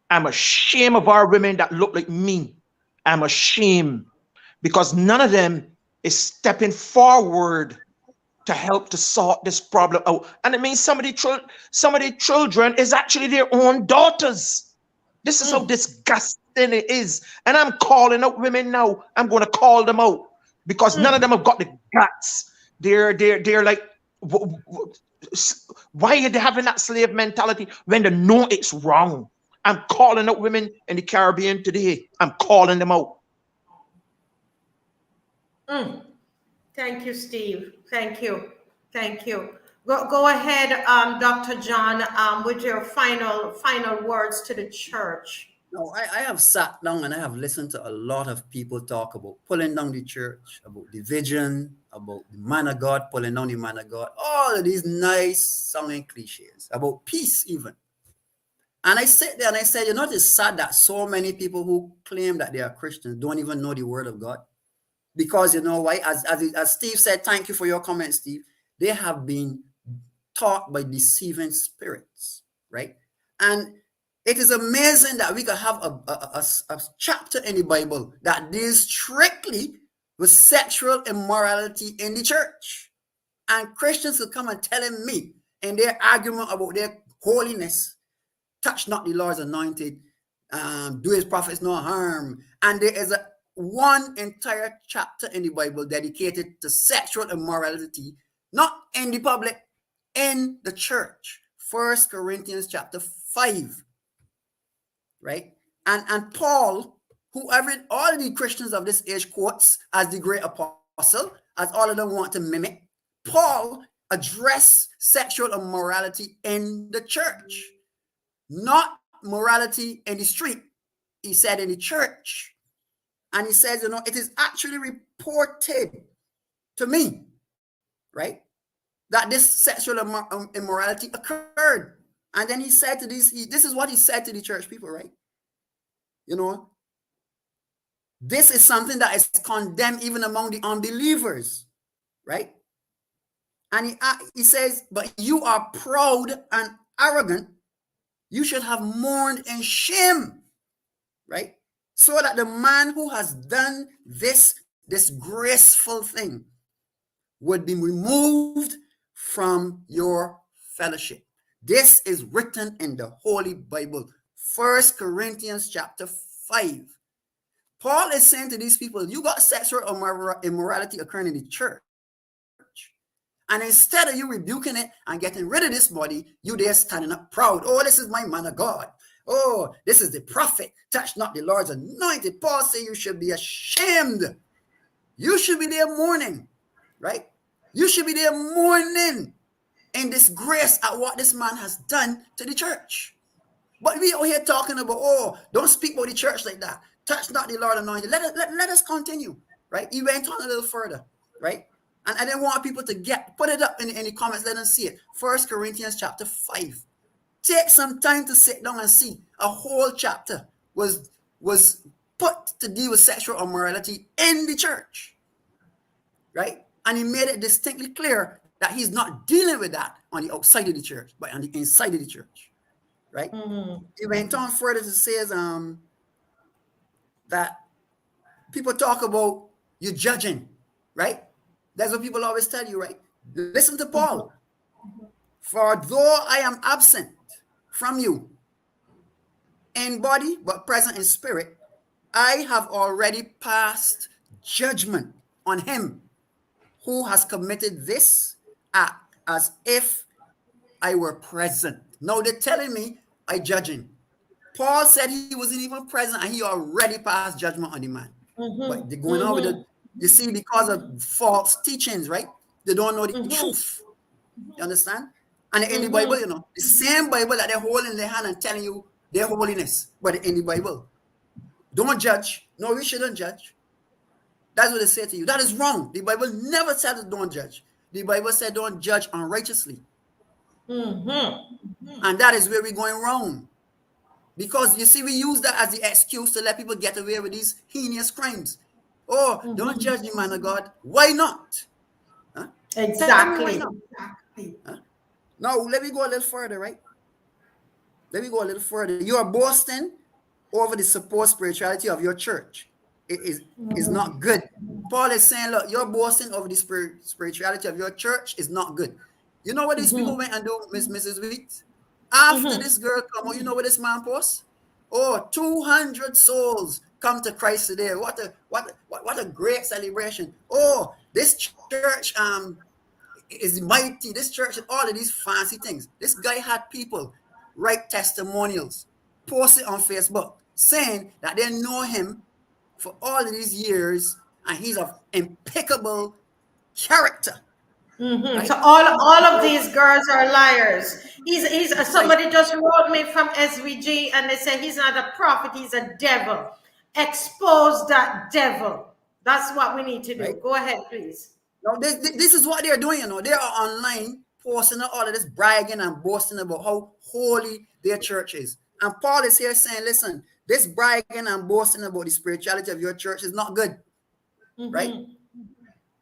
I'm ashamed of our women that look like me. I'm ashamed because none of them is stepping forward to help to sort this problem out. And it means some of the children is actually their own daughters. This is how disgusting it is. And I'm calling out women now. I'm going to call them out because none of them have got the guts. They're like, why are they having that slave mentality when they know it's wrong? I'm calling out women in the Caribbean today. I'm calling them out. Thank you, Steve. Thank you. Thank you. Go ahead, Dr. John, with your final words to the church. No, I have sat down and I have listened to a lot of people talk about pulling down the church, about division, about the man of God, pulling down the man of God, all of these nice sounding cliches, about peace even. And I sat there and I said, you know, it's sad that so many people who claim that they are Christians don't even know the word of God. Because you know why? As Steve said, thank you for your comment, Steve. They have been taught by deceiving spirits, right? And it is amazing that we can have a chapter in the Bible that deals strictly with sexual immorality in the church. And Christians will come and telling me in their argument about their holiness, touch not the Lord's anointed, do his prophets no harm. And there is one entire chapter in the Bible dedicated to sexual immorality, not in the public, in the church. 1 Corinthians chapter 5, right? And Paul, all the Christians of this age quotes as the great apostle, as all of them want to mimic, Paul addressed sexual immorality in the church, not morality in the street. He said in the church. And he says, you know, it is actually reported to me, right, that this sexual immorality occurred. And then he said to this is what he said to the church people, right? You know, this is something that is condemned even among the unbelievers, right? And he says, but you are proud and arrogant You should have mourned in shame, right? So that the man who has done this disgraceful thing would be removed from your fellowship. This is written in the Holy Bible, 1 Corinthians chapter 5. Paul is saying to these people, you got sexual immorality occurring in the church. And instead of you rebuking it and getting rid of this body, you there standing up proud. Oh, this is my man of God. Oh, this is the prophet. Touch not the Lord's anointed. Paul said you should be ashamed. You should be there mourning, right? You should be there mourning in disgrace at what this man has done to the church. But we out here talking about, oh, don't speak about the church like that. Touch not the Lord anointed. Let us continue, right? He went on a little further, right? And I didn't want people to put it up in the comments, let them see it. 1 Corinthians chapter 5. Take some time to sit down and see. A whole chapter was put to deal with sexual immorality in the church, right? And he made it distinctly clear that he's not dealing with that on the outside of the church, but on the inside of the church, right? He went on further to say that people talk about you judging, right? That's what people always tell you, right? Listen to Paul. For though I am absent from you in body, but present in spirit, I have already passed judgment on him who has committed this act as if I were present. Now they're telling me I judge him. Paul said he wasn't even present and he already passed judgment on the man. But they're going on with it. You see, because of false teachings, right? They don't know the truth. You understand? And in the Bible, you know, the same Bible that they're holding in their hand and telling you their holiness, but in the Bible, don't judge. No, we shouldn't judge. That's what they say to you. That is wrong. The Bible never said don't judge. The Bible said don't judge unrighteously. And that is where we're going wrong. Because you see, we use that as the excuse to let people get away with these heinous crimes. Oh, don't judge the man of God. Why not? Huh? Exactly. Huh? Now, let me go a little further, right? Let me go a little further. You are boasting over the supposed spirituality of your church. It is not good. Paul is saying, look, you're boasting over the spirituality of your church is not good. You know what these people went and do, Mrs. Weeks? After this girl come, you know what this man posts? Oh, 200 souls come to Christ today. What a great celebration. Oh, this church is mighty. This church, all of these fancy things. This guy had people write testimonials, post it on Facebook, saying that they know him for all of these years and he's of impeccable character. Right? So all of these girls are liars. He's somebody just wrote me from SVG and they say he's not a prophet, he's a devil. Expose that devil. That's what we need to do. Right? Go ahead, please. Now, this is what they're doing, you know. They are online posting all of this bragging and boasting about how holy their church is. And Paul is here saying, listen, this bragging and boasting about the spirituality of your church is not good. Right?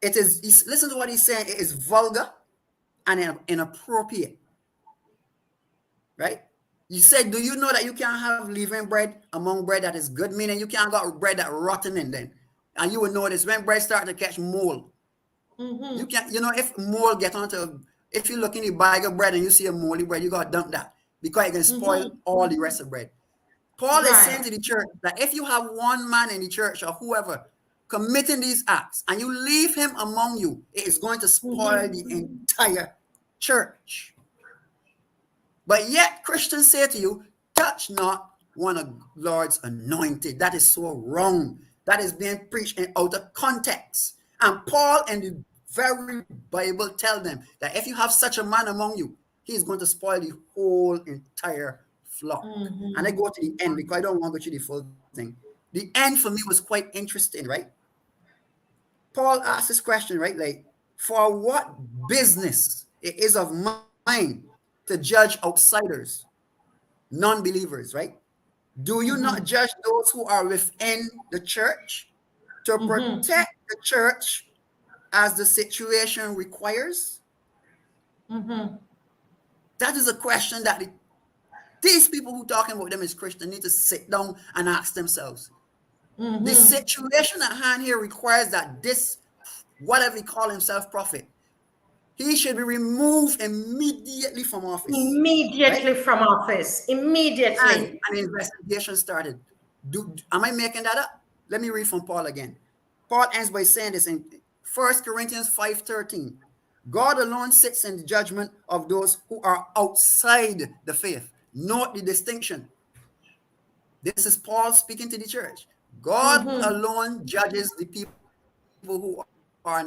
It is, listen to what he's saying, it is vulgar and inappropriate. Right? You said, do you know that you can't have leavened bread among bread that is good? Meaning you can't got bread that rotten in then. And you will notice when bread start to catch mold. You can't, you know, if mold get onto, if you look in the bag of bread and you see a moldy bread, you got to dump that because it can spoil all the rest of bread. Paul is saying to the church that if you have one man in the church or whoever committing these acts and you leave him among you, it is going to spoil the entire church. But yet Christians say to you, touch not one of Lord's anointed. That is so wrong. That is being preached out of context. And Paul and the very Bible tell them that if you have such a man among you, he is going to spoil the whole entire flock. And I go to the end because I don't want to go to the full thing. The end for me was quite interesting, right? Paul asked this question, right? Like, for what business it is of mine to judge outsiders, non-believers, right? Do you not judge those who are within the church to protect the church as the situation requires? That is a question that the These people who talking about them as Christian need to sit down and ask themselves. The situation at hand here requires that this, whatever he call himself, prophet, he should be removed immediately from office. Immediately from office. Immediately. And an investigation started. Am I making that up? Let me read from Paul again. Paul ends by saying this in 1 Corinthians 5:13. God alone sits in the judgment of those who are outside the faith. Note the distinction. This is Paul speaking to the church. God alone judges the people who are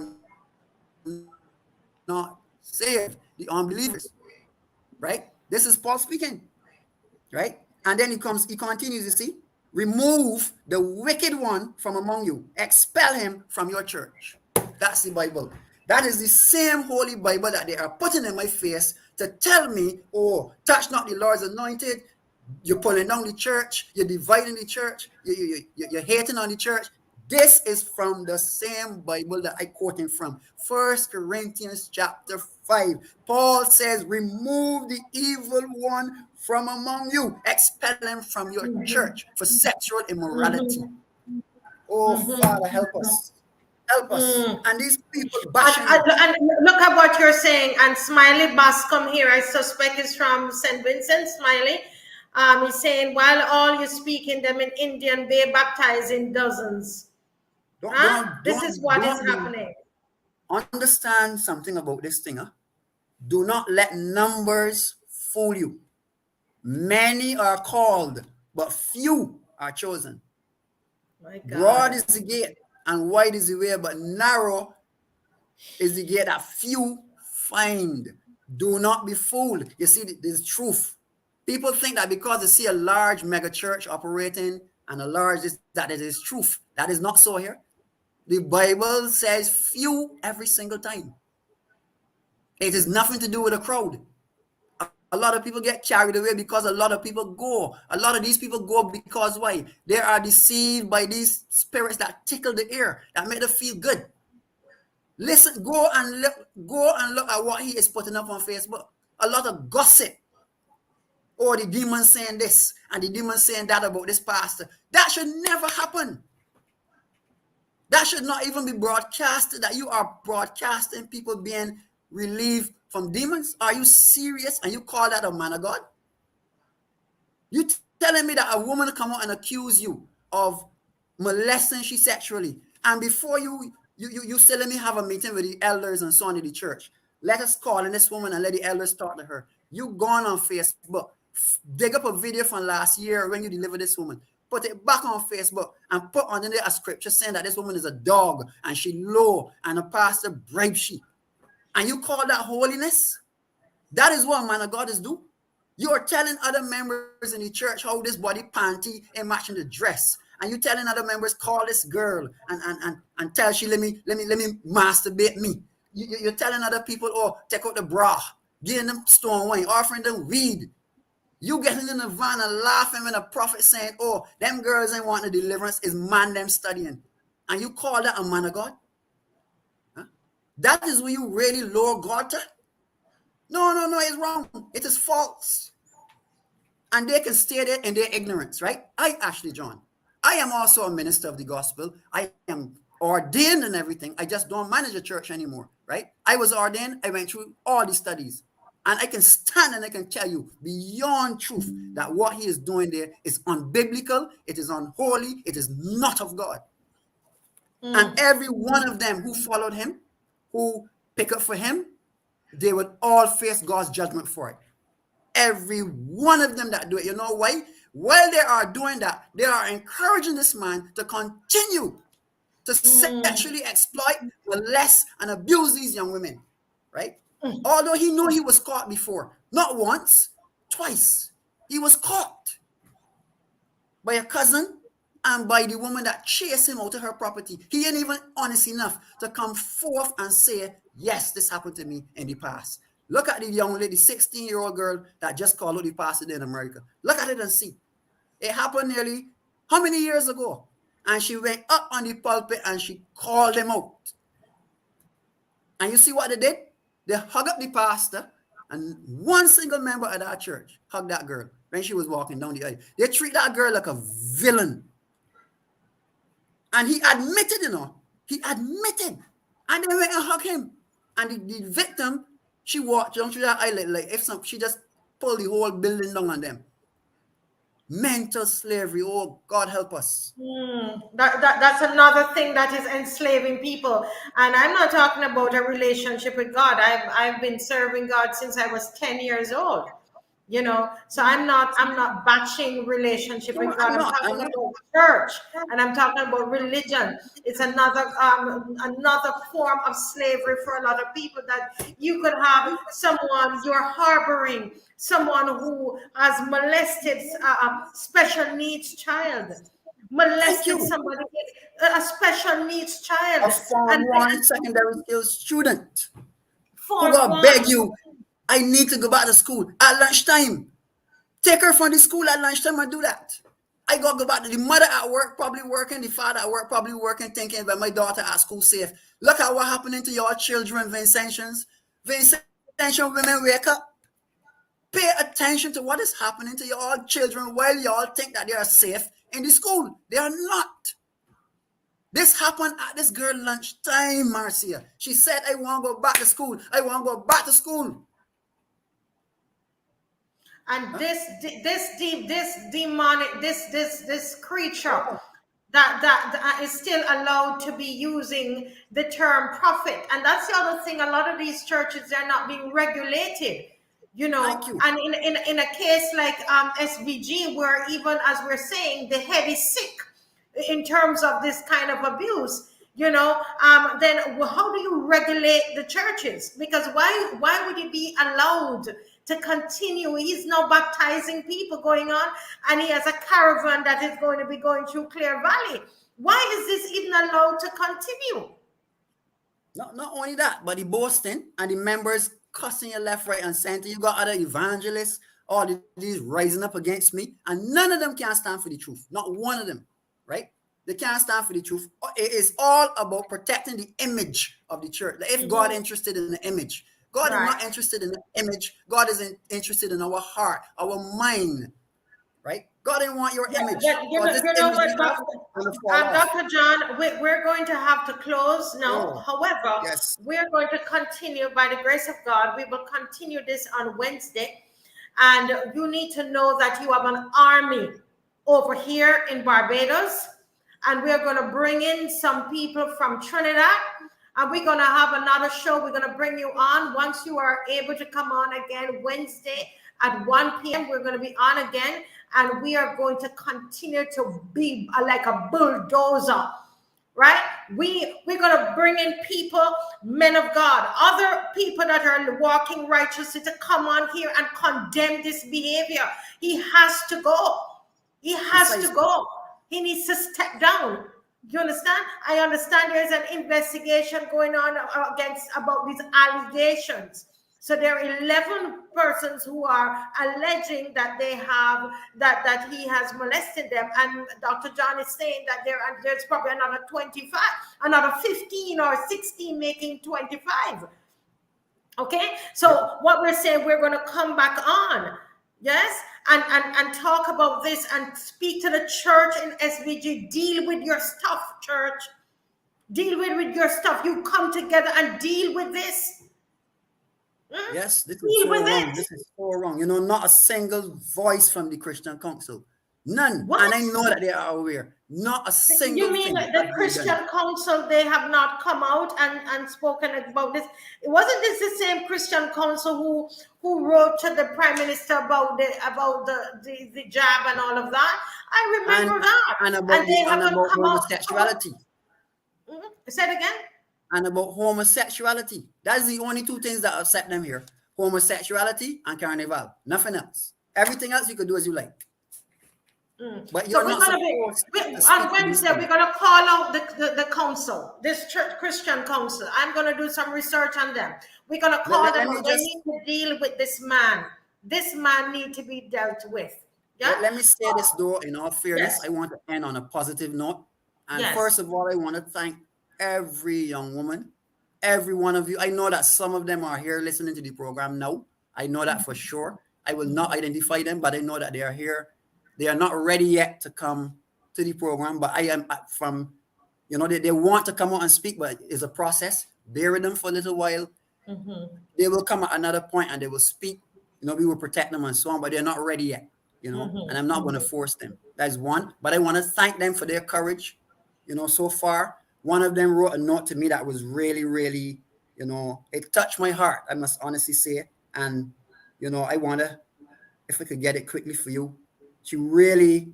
not saved, the unbelievers. Right? This is Paul speaking. Right? And then he continues, you see, remove the wicked one from among you, expel him from your church. That's the Bible. That is the same holy Bible that they are putting in my face to tell me, oh, touch not the Lord's anointed. You're pulling down the church. You're dividing the church. You're hating on the church. This is from the same Bible that I quoting from. 1 Corinthians chapter 5. Paul says, remove the evil one from among you. Expel him from your church for sexual immorality. Oh, Father, help us. Help us. And these people bashing. And look at what you're saying. And Smiley Bascom here, I suspect is from St. Vincent. Smiley. He's saying, while all you speak in them in Indian, they baptize in dozens. This is what is happening. Understand something about this thing. Do not let numbers fool you. Many are called, but few are chosen. My God. Broad is the gate and wide is the way, but narrow is the gate that few find. Do not be fooled. You see, there's truth. People think that because they see a large mega church operating and a large that it is truth. That is not so here. The Bible says few every single time. It has nothing to do with a crowd. A lot of people get carried away because a lot of people go. A lot of these people go because why? They are deceived by these spirits that tickle the ear, that make them feel good. Listen, go and look at what he is putting up on Facebook. A lot of gossip. Or the demon saying this and the demon saying that about this pastor. That should never happen. That should not even be broadcasted, that you are broadcasting people being relieved from demons. Are you serious? And you call that a man of God? You telling me that a woman come out and accuse you of molesting she sexually, and before you say, let me have a meeting with the elders and so on in the church. Let us call in this woman and let the elders talk to her. You gone on Facebook, dig up a video from last year when you delivered this woman, put it back on Facebook and put underneath a scripture saying that this woman is a dog and she low and a pastor bribes she. And you call that holiness? That is what man of God is do. You are telling other members in the church how this body panty ain't matching the dress. And you telling other members, call this girl and tell she let me masturbate me. You're telling other people, oh, take out the bra, giving them stone wine, offering them weed. You getting in the van and laughing when a prophet saying, oh, them girls ain't wanting the deliverance, is man them studying. And you call that a man of God? Huh? That is where you really lower God to? No, it's wrong. It is false. And they can stay there in their ignorance, right? John, I am also a minister of the gospel. I am ordained and everything. I just don't manage a church anymore, right? I was ordained. I went through all the studies. And I can stand and I can tell you beyond truth that what he is doing there is unbiblical, it is unholy, it is not of God. And every one of them who followed him, who pick up for him, they would all face God's judgment for it. Every one of them that do it. You know why? While they are doing that, they are encouraging this man to continue to sexually exploit, molest, and abuse these young women, right? Although he knew he was caught before. Not once, twice. He was caught by a cousin and by the woman that chased him out of her property. He ain't even honest enough to come forth and say, yes, this happened to me in the past. Look at the young lady, 16-year-old girl that just called out the pastor in America. Look at it and see. It happened nearly how many years ago? And she went up on the pulpit and she called them out. And you see what they did? They hug up the pastor And one single member of that church hugged that girl when she was walking down the aisle. They treat that girl like a villain. And he admitted, he admitted. And they went and hugged him. And the victim, she walked down through that aisle like if she just pulled the whole building down on them. Mental slavery. Oh, God help us. That's another thing that is enslaving people. And I'm not talking about a relationship with God. I've been serving God since I was 10 years old. So I'm not bashing relationship with God. I'm talking about church, and I'm talking about religion. It's another form of slavery for a lot of people, that you could have someone you're harboring, someone who has molested a special needs child, molested somebody, a special needs child, A Form 1 secondary skills student who Form gonna 1. beg you, I need to go back to school at lunchtime. Take her from the school at lunchtime and do that. I got to go back to the mother at work, probably working, the father at work, probably working, thinking about my daughter at school safe. Look at what happening to your children, Vincentians. Vincentian women, wake up. Pay attention to what is happening to your children while y'all think that they are safe in the school. They are not. This happened at this girl lunchtime, Marcia. She said, I want to go back to school. I want to go back to school. And this demonic, this creature that is still allowed to be using the term prophet. And that's the other thing. A lot of these churches, they're not being regulated, and in a case like SVG, where even as we're saying, the head is sick in terms of this kind of abuse, then how do you regulate the churches? Because why would it be allowed to continue? He's now baptizing people going on, and he has a caravan that is going to be going through Clear Valley. Why is this even allowed to continue? Not only that, but the boasting and the members cussing you left, right, and center. You got other evangelists, all these rising up against me, and none of them can stand for the truth. Not one of them, right? They can't stand for the truth. It is all about protecting the image of the church. If God is interested in the image, God is not interested in the image. God is interested in our heart, our mind, right? God didn't want your image. Dr. John, we're going to have to close now. However, we're going to continue by the grace of God. We will continue this on Wednesday. And you need to know that you have an army over here in Barbados. And we're going to bring in some people from Trinidad. And we're going to have another show. We're going to bring you on once you are able to come on again Wednesday at 1 p.m. We're going to be on again. And we are going to continue to be like a bulldozer, right? We're going to bring in people, men of God, other people that are walking righteously, to come on here and condemn this behavior. He has to go. He has to go. He needs to step down. Do you understand? I understand there's an investigation going on about these allegations. So there are 11 persons who are alleging that they have that he has molested them, and Dr. John is saying that there's probably another 25, another 15 or 16 making 25. Okay, so what we're saying, we're going to come back on. Yes, and talk about this and speak to the church in SVG. Deal with your stuff, church. Deal with your stuff. You come together and deal with this. Yes, this is so wrong. This is so wrong. Not a single voice from the Christian Council. None. What? And I know that they are aware. Not a single You mean thing. the Christian Council, they have not come out and spoken about this? Wasn't this the same Christian Council who wrote to the Prime Minister about the jab and all of that? I remember that. And about homosexuality. Say it again. And about homosexuality. That's the only two things that upset them here. Homosexuality and carnival. Nothing else. Everything else you could do as you like. But you're not on Wednesday, we're going to call out the council, this church Christian council. I'm going to do some research on them. We're going to call them. They need to deal with this man. This man needs to be dealt with. Yeah? Let me say this, though, in all fairness. I want to end on a positive note. And first of all, I want to thank every young woman, every one of you. I know that some of them are here listening to the program now. I know that for sure. I will not identify them, but I know that they are here. They are not ready yet to come to the program, but I am from, they want to come out and speak, but it's a process. Bear with them for a little while. They will come at another point and they will speak. We will protect them and so on, but they're not ready yet, and I'm not going to force them. That's one. But I want to thank them for their courage, so far. One of them wrote a note to me that was really, really, it touched my heart, I must honestly say. And, I wonder if I could get it quickly for you. She really,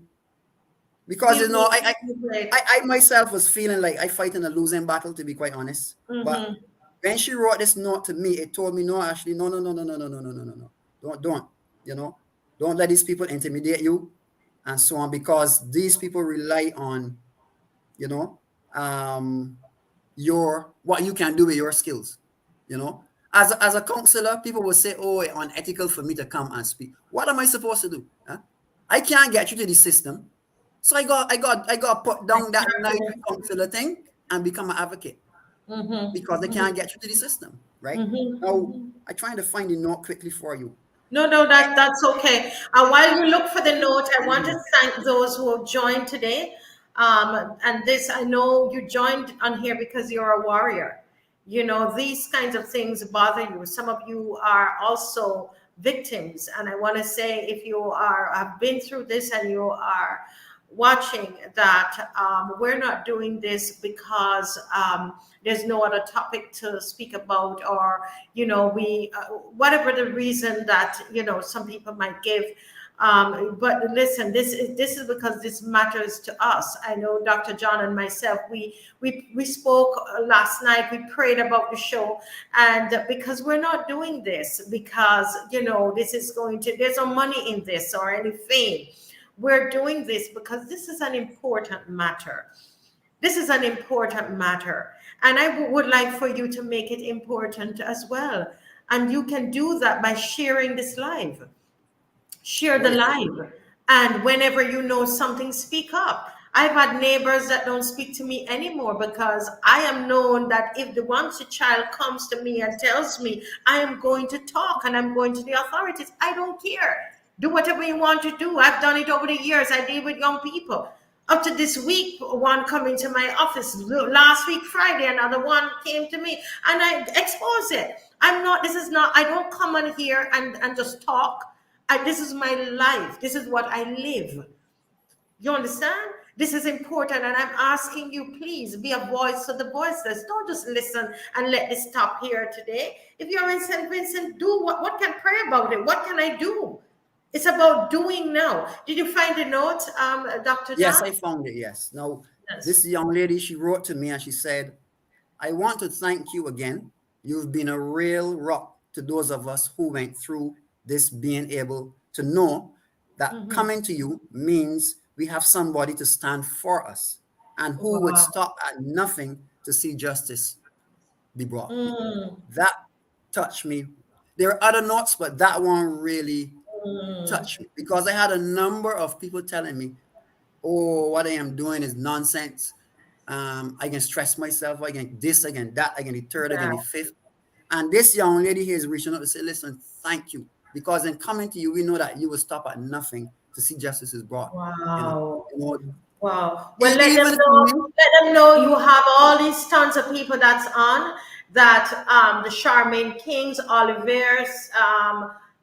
because, I myself was feeling like I fight in a losing battle, to be quite honest. But when she wrote this note to me, it told me, no, Ashley, no. Don't let these people intimidate you and so on, because these people rely on, what you can do with your skills. As a counselor, people will say, oh, it's unethical for me to come and speak. What am I supposed to do? Huh? I can't get you to the system. So I got to put down that nice counselor thing and become an advocate. Because they can't get you to the system, right? Now, I'm trying to find the note quickly for you. No, that's okay. While you look for the note, I want to thank those who have joined today. And this, I know you joined on here because you're a warrior. These kinds of things bother you. Some of you are also victims. And I want to say, if you have been through this and you are watching, that we're not doing this because there's no other topic to speak about, or we whatever the reason that some people might give, but listen, this is because this matters to us. I know Dr. John and myself, we spoke last night, we prayed about the show, and because we're not doing this because this is there's no money in this or any fame. We're doing this because this is an important matter. This is an important matter. And I would like for you to make it important as well. And you can do that by sharing this live. Share the live. And whenever you know something, speak up. I've had neighbors that don't speak to me anymore because I am known that if once a child comes to me and tells me, I am going to talk and I'm going to the authorities, I don't care. Do whatever you want to do. I've done it over the years. I deal with young people. Up to this week, one coming to my office. Last week, Friday, another one came to me and I exposed it. I don't come on here and just talk. This is my life. This is what I live. You understand? This is important, and I'm asking you, please be a voice to the voiceless. Don't just listen and let this stop here today. If you're in St. Vincent, do what can pray about it? What can I do? It's about doing now. Did you find the note, Dr. John? Yes, I found it, yes. Now, This young lady, she wrote to me and she said, I want to thank you again. You've been a real rock to those of us who went through this, being able to know that coming to you means we have somebody to stand for us and who would stop at nothing to see justice be brought. That touched me. There are other notes, but that one really touched me because I had a number of people telling me, oh, what I am doing is nonsense. I can stress myself. I can this, I can that, I can the third, I can the fifth. And this young lady here is reaching out to say, listen, thank you. Because in coming to you, we know that you will stop at nothing to see justice is brought. Wow. Wow. Well, let them know you have all these tons of people that's on, that the Charmaine Kings, Olivers,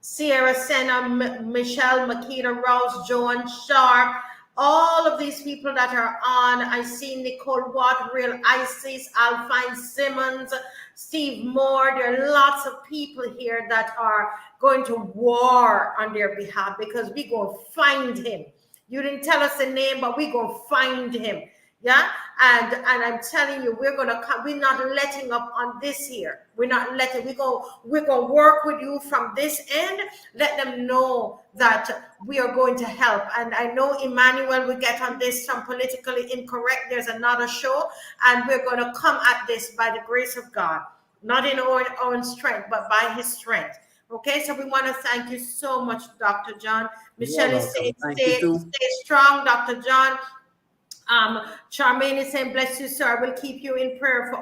Sierra Senna, Michelle, Makita Rouse, Joan Sharp, all of these people that are on. I see Nicole Watt, Real Isis, Alphine Simmons, Steve Moore. There are lots of people here that are going to war on their behalf because we go find him. You didn't tell us the name, but we go find him. Yeah, and I'm telling you, we're gonna come. We're not letting up on this here. We're not letting. We're gonna work with you from this end. Let them know that we are going to help. And I know Emmanuel will get on this from Politically Incorrect. There's another show, and we're gonna come at this by the grace of God, not in our own strength, but by His strength. Okay, so we want to thank you so much, Dr. John. Michelle is saying, stay strong, Dr. John. Charmaine is saying, bless you, sir. We'll keep you in prayer for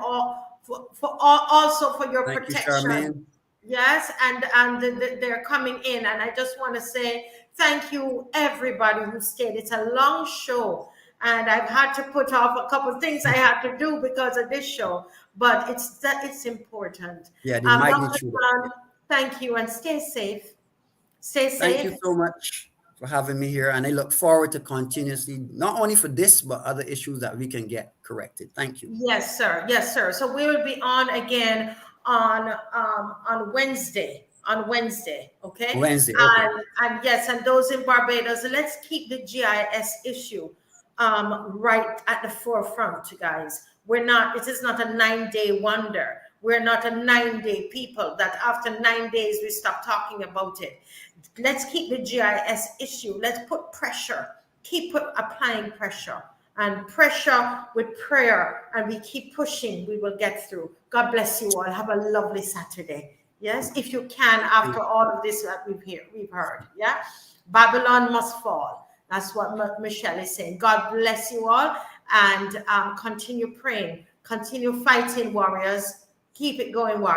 also for your protection. Yes, and they're coming in, and I just want to say thank you everybody who stayed. It's a long show, and I've had to put off a couple of things I had to do because of this show, but it's important. Yeah, the Dr. magnitude of John, it. thank you, and stay safe. Stay Thank you safe. so much for having me here. And I look forward to continuously, not only for this, but other issues that we can get corrected. Thank you. Yes, sir. Yes, sir. So we will be on again on Wednesday. On Wednesday, okay? Wednesday, okay. And yes, and those in Barbados, let's keep the GIS issue right at the forefront, you guys. We're not, it is not a 9-day wonder. We're not a 9-day people that after 9 days we stop talking about it. Let's keep the GIS issue. Let's put pressure. Keep applying pressure. And pressure with prayer, and we keep pushing, we will get through. God bless you all. Have a lovely Saturday. Yes, if you can, after all of this that we've heard. Yeah, Babylon must fall. That's what Michelle is saying. God bless you all, and continue praying, continue fighting, warriors. Keep it going, warriors.